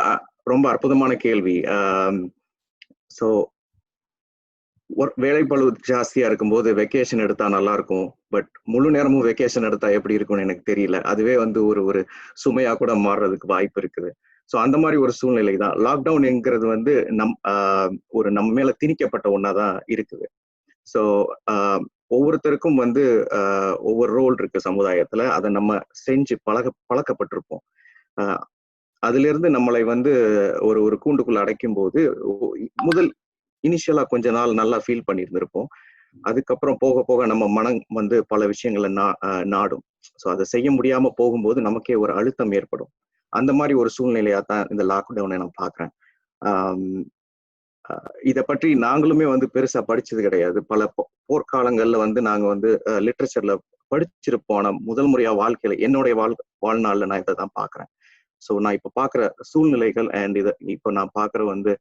ரொம்ப அற்புதமான கேள்வி. ஸோ வேலைப்பளு ஜாஸ்தியா இருக்கும்போது வெக்கேஷன் எடுத்தா நல்லா இருக்கும். பட் முழு நேரமும் வெக்கேஷன் எடுத்தா எப்படி இருக்கும்னு எனக்கு தெரியல. அதுவே வந்து ஒரு சுமையா கூட மாறுறதுக்கு வாய்ப்பு இருக்குது. ஸோ அந்த மாதிரி ஒரு சூழ்நிலை தான் லாக்டவுன்ங்கிறது வந்து நம்ம மேல திணிக்கப்பட்ட ஒன்னாதான் இருக்குது. ஸோ ஒவ்வொருத்தருக்கும் வந்து ஒவ்வொரு ரோல் இருக்கு சமுதாயத்துல. அதை நம்ம செஞ்சு பழக்கப்பட்டிருப்போம். அதுல இருந்து நம்மளை வந்து ஒரு கூண்டுக்குள்ள அடைக்கும் போது இனிஷியலா கொஞ்ச நாள் நல்லா ஃபீல் பண்ணியிருந்திருப்போம். அதுக்கப்புறம் போக போக நம்ம மனம் வந்து பல விஷயங்களை நாடும். ஸோ அதை செய்ய முடியாம போகும்போது நமக்கே ஒரு அழுத்தம் ஏற்படும். அந்த மாதிரி ஒரு சூழ்நிலையா தான் இந்த லாக்டவுனை நான் பாக்குறேன். இதை பற்றி நாங்களுமே வந்து பெருசா படிச்சது கிடையாது. பல போர்க்காலங்கள்ல வந்து நாங்க வந்து லிட்ரேச்சர்ல படிச்சிருப்போம். ஆனா முதல் முறையா வாழ்க்கையில என்னுடைய வாழ்நாள்ல நான் இதை தான் பாக்குறேன். ஸோ நான் இப்ப பாக்குற சூழ்நிலைகள் அண்ட் இதை இப்ப நான் பாக்குற வந்து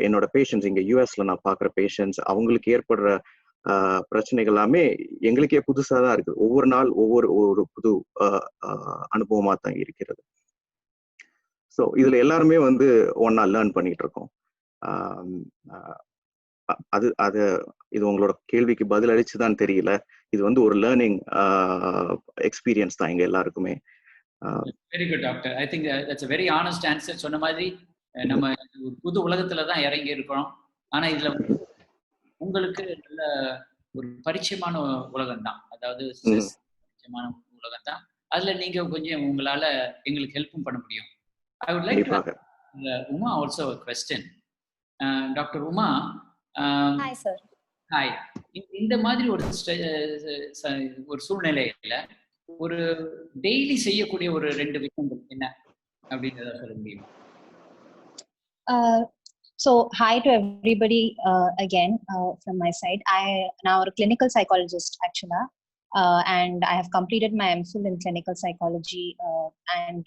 என்னோட பேஷண்ட்ஸ் இங்க யூஎஸ்ல நான் பாக்குற பேஷண்ட்ஸ், அவங்களுக்கு ஏற்படுற பிரச்சனைகள் எல்லாமே எங்களுக்கே புதுசா தான் இருக்குது. ஒவ்வொரு நாள் ஒரு புது அனுபவமா தான் இருக்கிறது. ஸோ இதுல எல்லாருமே வந்து ஒன்னா லேர்ன் பண்ணிட்டு இருக்கோம். இது உங்களோட கேள்விக்கு பதில் அளிச்சுதான் தெரியல. இது வந்து ஒரு லேர்னிங் எக்ஸ்பீரியன்ஸ் தான் எங்க எல்லாருக்குமே. Very good doctor. I think that's a very honest answer. சொன்ன மாதிரி நம்ம புது உலகத்துல தான் இறங்கி இருக்கிறோம். ஆனா இதுல உங்களுக்கு நல்ல ஒரு பரிச்சயமான உலகம் தான். அதாவது பரிச்சயமான உலகம் தான். அதுல நீங்க கொஞ்சம் உங்களால எங்களுக்கு ஹெல்ப்பும் பண்ண முடியும். I would like to ask Uma also a question. Dr. Uma. Hi sir. Hi. இந்த மாதிரி ஒரு சூழ்நிலையில ஒரு டெய்லி செய்யக்கூடிய ஒரு 2 விஷயங்கள் என்ன அப்படின்றத சொல்ல முடியுமா? So hi to everybody again from my side. I now a clinical psychologist actually, and I have completed my MPhil in clinical psychology, and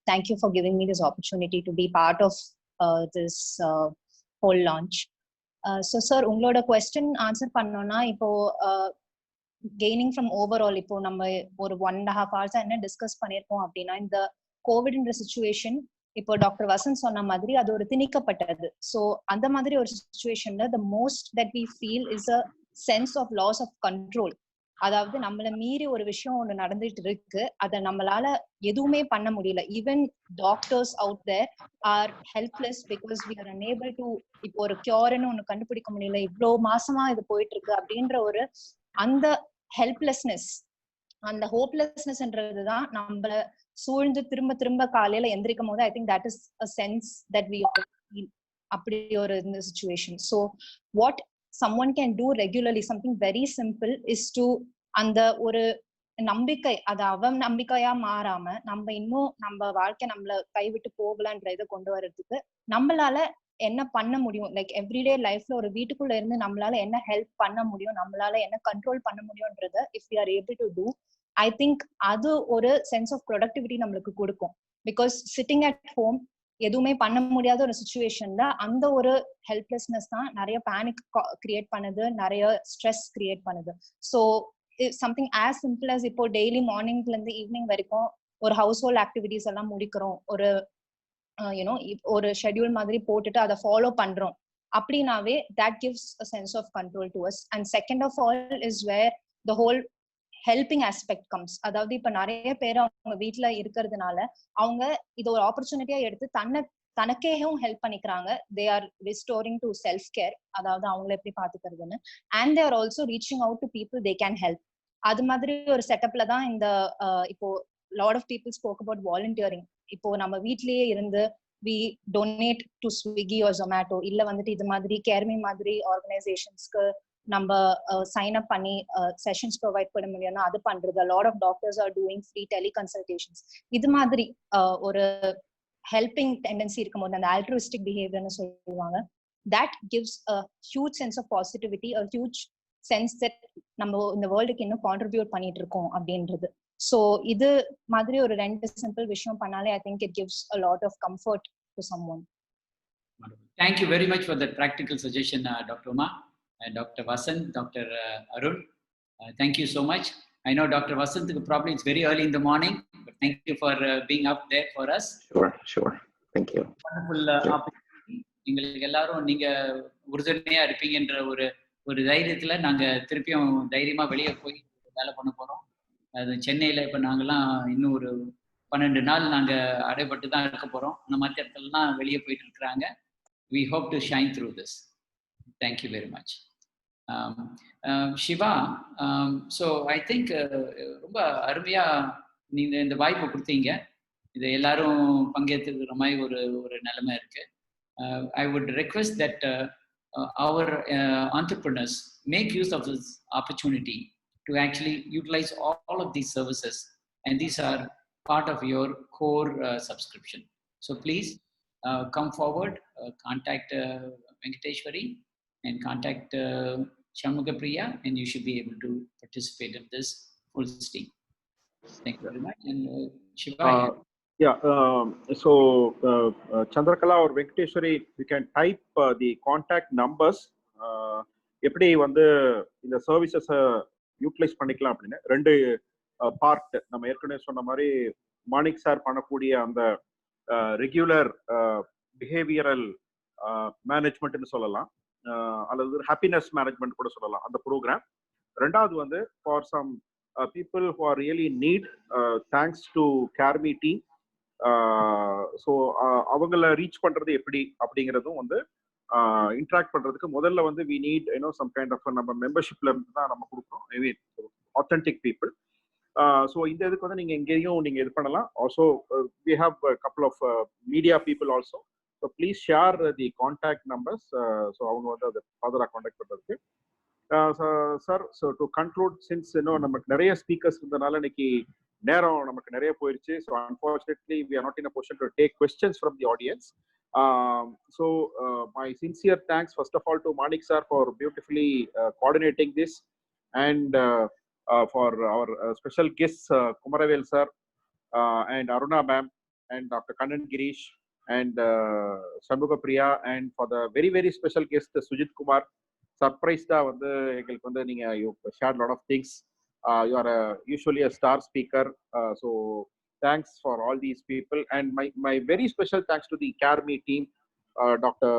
thank you for giving me this opportunity to be part of this whole launch. So sir, ungaloda question answer pannona ipo gaining from overall ipo நம்ம ஒரு 1.5 hours என்ன discuss பண்ணிருக்கோம் அப்படின்னா இந்த கோவிட்ன்ற situation இப்போ doctor Vasanth சொன்ன மாதிரி அது ஒரு திணிக்கப்பட்டது. ஸோ அந்த மாதிரி ஒரு சிச்சுவேஷன்ல the most that we feel is a sense of loss of control. அதாவது நம்மள மீறி ஒரு விஷயம் ஒன்று நடந்துட்டு இருக்கு, அதை நம்மளால எதுவுமே பண்ண முடியல. Even doctors out there are helpless because we are unable to இப்போ ஒரு கியூர்னு ஒன்று கண்டுபிடிக்க முடியல, இவ்வளோ மாசமா இது போயிட்டு இருக்கு அப்படின்ற ஒரு அந்த ஹெல்ப்லெஸ்னஸ், அந்த ஹோப்லெஸ்னஸ்ன்றது தான் நம்மள சூழ்ந்து திரும்ப திரும்ப காலையில எந்திரிக்கும் போது I think that is a sense that we feel அப்படி ஒரு இந்த situation. So what someone can do regularly, something very simple is to அந்த ஒரு நம்பிக்கை, அது அவன் நம்பிக்கையா மாறாம நம்ம இன்னும் நம்ம வாழ்க்கை நம்மள கைவிட்டு போகலன்ற இதை கொண்டு வர்றதுக்கு நம்மளால என்ன பண்ண முடியும், லைக் எவ்ரிடே லைஃப்ல ஒரு வீட்டுக்குள்ள இருந்து நம்மளால என்ன ஹெல்ப் பண்ண முடியும், நம்மளால என்ன கண்ட்ரோல் பண்ண முடியும்ன்றத if we are able to do, I think அது ஒரு சென்ஸ் ஆஃப் ப்ரொடக்டிவிட்டி நம்மளுக்கு கொடுக்கும். பிகாஸ் சிட்டிங் அட் ஹோம் எதுவுமே பண்ண முடியாத ஒரு சிச்சுவேஷன்ல அந்த ஒரு ஹெல்ப்லெஸ்னஸ் தான் நிறைய பேனிக் கிரியேட் பண்ணுது, நிறைய ஸ்ட்ரெஸ் கிரியேட் பண்ணுது. So something as simple as இப்போ டெய்லி மார்னிங்ல இருந்து ஈவினிங் வரைக்கும் ஒரு ஹவுஸ் ஹோல்ட் ஆக்டிவிட்டிஸ் எல்லாம் முடிக்கிறோம், ஒரு யூனோ ஒரு ஷெட்யூல் மாதிரி போட்டுட்டு அதை ஃபாலோ பண்றோம் அப்படின்னாவே that gives a sense of control to us. And second of all is where the whole helping aspect comes. அதாவது இப்ப நிறைய பேர் அவங்க வீட்டுல இருக்கிறதுனால அவங்க இது ஒரு ஆப்பர்ச்சுனிட்டியா எடுத்து தனக்கேவும் ஹெல்ப் பண்ணிக்கிறாங்க. They are restoring to self care, அதாவது அவங்களை எப்படி பாத்துக்கிறதுன்னு. And they are also reaching out to people they can help. அது மாதிரி ஒரு செட்டப்ல தான் இந்த இப்போ lot of people spoke about volunteering. இப்போ நம்ம வீட்லயே இருந்து we donate to Swiggy or Zomato, இல்ல வந்துட்டு இது மாதிரி கேர்மி மாதிரி ஆர்கனைசேஷன்ஸ்க்கு நம்ம சைன் அப் பண்ணி செஷன்ஸ் ப்ரொவைட் பண்ண முடியும்னா அது பண்றது. Lot of doctors are doing free teleconsultations. இது மாதிரி ஒரு ஹெல்பிங் டெண்டன்சி இருக்கும்போது அந்த ஆல்ட்ருவிஸ்டிக் பிஹேவியர்னு சொல்லுவாங்க, that gives a huge sense of positivity, a huge sense that நம்ம இந்த வேர்ல்டுக்கு இன்னும் கான்ட்ரிபியூட் பண்ணிட்டு இருக்கோம் அப்படின்றது. ஸோ இது மாதிரி ஒரு 2 சிம்பிள் விஷயம் பண்ணாலே I think it gives a lot of comfort to someone. Thank you very much for that practical suggestion, Dr. Uma, Dr. Vasant, Dr. Arun. Thank you so much. I know Dr. Vasant, probably it's very early in the morning, but thank you for being up there for us. Sure. Thank you. Wonderful opportunity. எங்களுக்கு எல்லாரும் நீங்க உறுதுணையா இருப்பீங்கன்ற ஒரு தைரியத்துல நாங்க திருப்பியும் தைரியமா வெளியே போய் வேலை பண்ண போறோம். அது சென்னையில இப்ப நாங்கெல்லாம் இன்னும் ஒரு 12 நாள் நாங்க அடைபட்டு தான் இருக்க போறோம். அந்த மற்ற இடத்துலலாம் வெளியே போயிட்டு இருக்கிறாங்க. We hope to shine through this. Thank you very much. Shiva, so I think ரொம்ப அருமையா நீங்க இந்த வாய்ப்பு கொடுத்தீங்க. இது எல்லாரும் பங்கேற்றுக்கிற மாதிரி ஒரு நிலைமை இருக்கு. I would request that our entrepreneurs make use of this opportunity to actually utilize all of these services, and these are part of your core subscription. So please come forward, contact Venkateshwari and contact Shanmugapriya, and you should be able to participate in this full steam. Thank you very much. And Shiva. So Chandrakala or Venkateshwari, you can type the contact numbers. எப்படி வந்து இந்த சர்வீசஸை utilise பண்ணிக்கலாம் அப்படின்னு 2 part. நம்ம ஏற்கனவே சொன்ன மாதிரி Manik sir பண்ணக்கூடிய அந்த ரெகுலர் பிஹேவியரல் மேனேஜ்மெண்ட்னு சொல்லலாம், அல்லது ஹாப்பினஸ் மேனேஜ்மெண்ட் கூட சொல்லலாம் அந்த ப்ரோக்ராம். 2வது வந்து for some people who are really in need, thanks to CareMe team. So அவங்கள ரீச் பண்றது எப்படி அப்படிங்கிறதும் வந்து இன்ட்ராக்ட் பண்றதுக்கு முதல்ல வந்து we need some kind of நம்ம மெம்பர்ஷிப்ல இருந்து தான் நம்ம கொடுக்குறோம், ஐ மீன் authentic people. ஸோ இந்த இதுக்கு வந்து நீங்க எங்கேயும் நீங்க இது பண்ணலாம். Also we have a couple of media people also, so please share the contact numbers. So அவங்க வந்து அதை ஃபர்தரா கான்டாக்ட் பண்றதுக்கு. Sir, so to conclude, since நமக்கு நிறைய ஸ்பீக்கர்ஸ் இருந்தனால இன்னைக்கு நேரம் நமக்கு நிறைய போயிருச்சு. So unfortunately we are not in a position to take questions from the audience. So my sincere thanks first of all to Manik sir for beautifully coordinating this, and for our special guests Kumaravel sir and Aruna ma'am and Dr. Kannan Girish and Shanmugapriya, and for the very very special guest Sujit Kumar. Surprise da வந்து எங்களுக்கு வந்து நீங்க you shared a lot of things. You are usually a star speaker, so thanks for all these people, and my very special thanks to the CareMe team, Dr.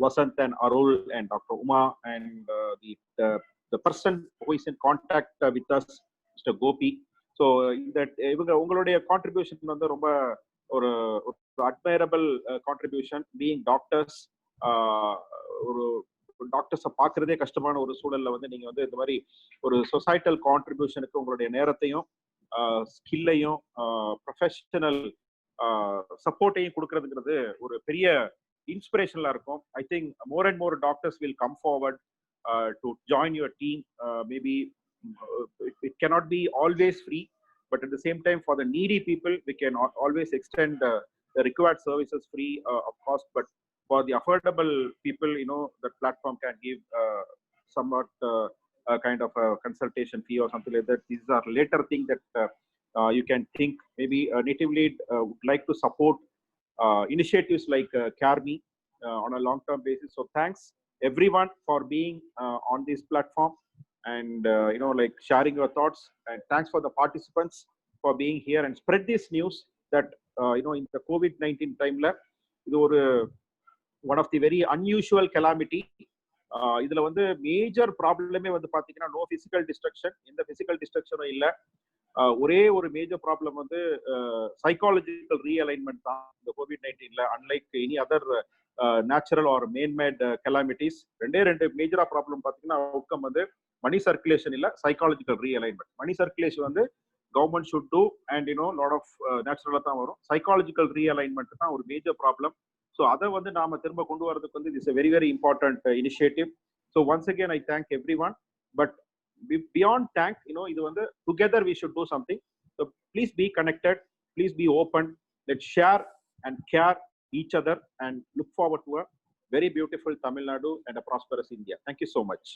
Vasant and Arul and Dr. Uma, and the person who is in contact with us, Mr. Gopi. So that இவங்க உங்களுடைய contribution வந்து ரொம்ப ஒரு admirable contribution. Being doctors, ஒரு டாக்டர்ஸை பார்க்கறதே கஷ்டமான ஒரு சூழல்ல வந்து நீங்க வந்து இந்த மாதிரி ஒரு சொசைட்டல் கான்ட்ரிபியூஷனுக்கு உங்களுடைய நேரத்தையும் ஸ்கில்லையும் ப்ரொஃபஷனல் சப்போர்ட்டையும் கொடுக்கறதுங்கிறது ஒரு பெரிய இன்ஸ்பிரேஷனலா இருக்கும். I think more and more doctors will come forward to join your team. Maybe it cannot be always free, but at the same time for the needy people we can always extend the required services free of cost, but for the affordable people, that platform can give somewhat kind of a consultation fee or something like that. These are later things that you can think. Maybe Native Lead would like to support initiatives like CareMe on a long-term basis. So thanks everyone for being on this platform, and like sharing your thoughts, and thanks for the participants for being here and spread this news that in the COVID-19 time la idu oru one of the very unusual calamity. இதுல வந்து major ப்ராப்ளமே வந்து பாத்தீங்கன்னா no physical destruction, எந்த physical டிஸ்ட்ரக்ஷனும் இல்ல. ஒரே ஒரு மேஜர் ப்ராப்ளம் வந்து சைக்காலஜிக்கல் ரீஅலைன்மெண்ட் தான் இந்த COVID-19ல. Unlike any other natural or manmade calamities, ரெண்டு மேஜரா ப்ராப்ளம் பாத்தீங்கன்னா அவுட்கம் வந்து மணி சர்க்குலேஷன் இல்ல, சைக்காலஜிக்கல் ரீஅலைன்மெண்ட். மணி சர்க்குலேஷன் வந்து government should do, and lot of நேச்சுரலா தான் வரும். சைக்காலஜிக்கல் ரீஅலைன்மெண்ட் தான் ஒரு மேஜர் ப்ராப்ளம். ஸோ அதை வந்து நாம திரும்ப கொண்டு வரதுக்கு வந்து it's a very very important initiative. So once again I thank everyone, but beyond thank, இது வந்து together we should do something. So please be connected, please be open, let's share and care each other, and look forward to a very beautiful Tamil Nadu and a prosperous India. Thank you so much.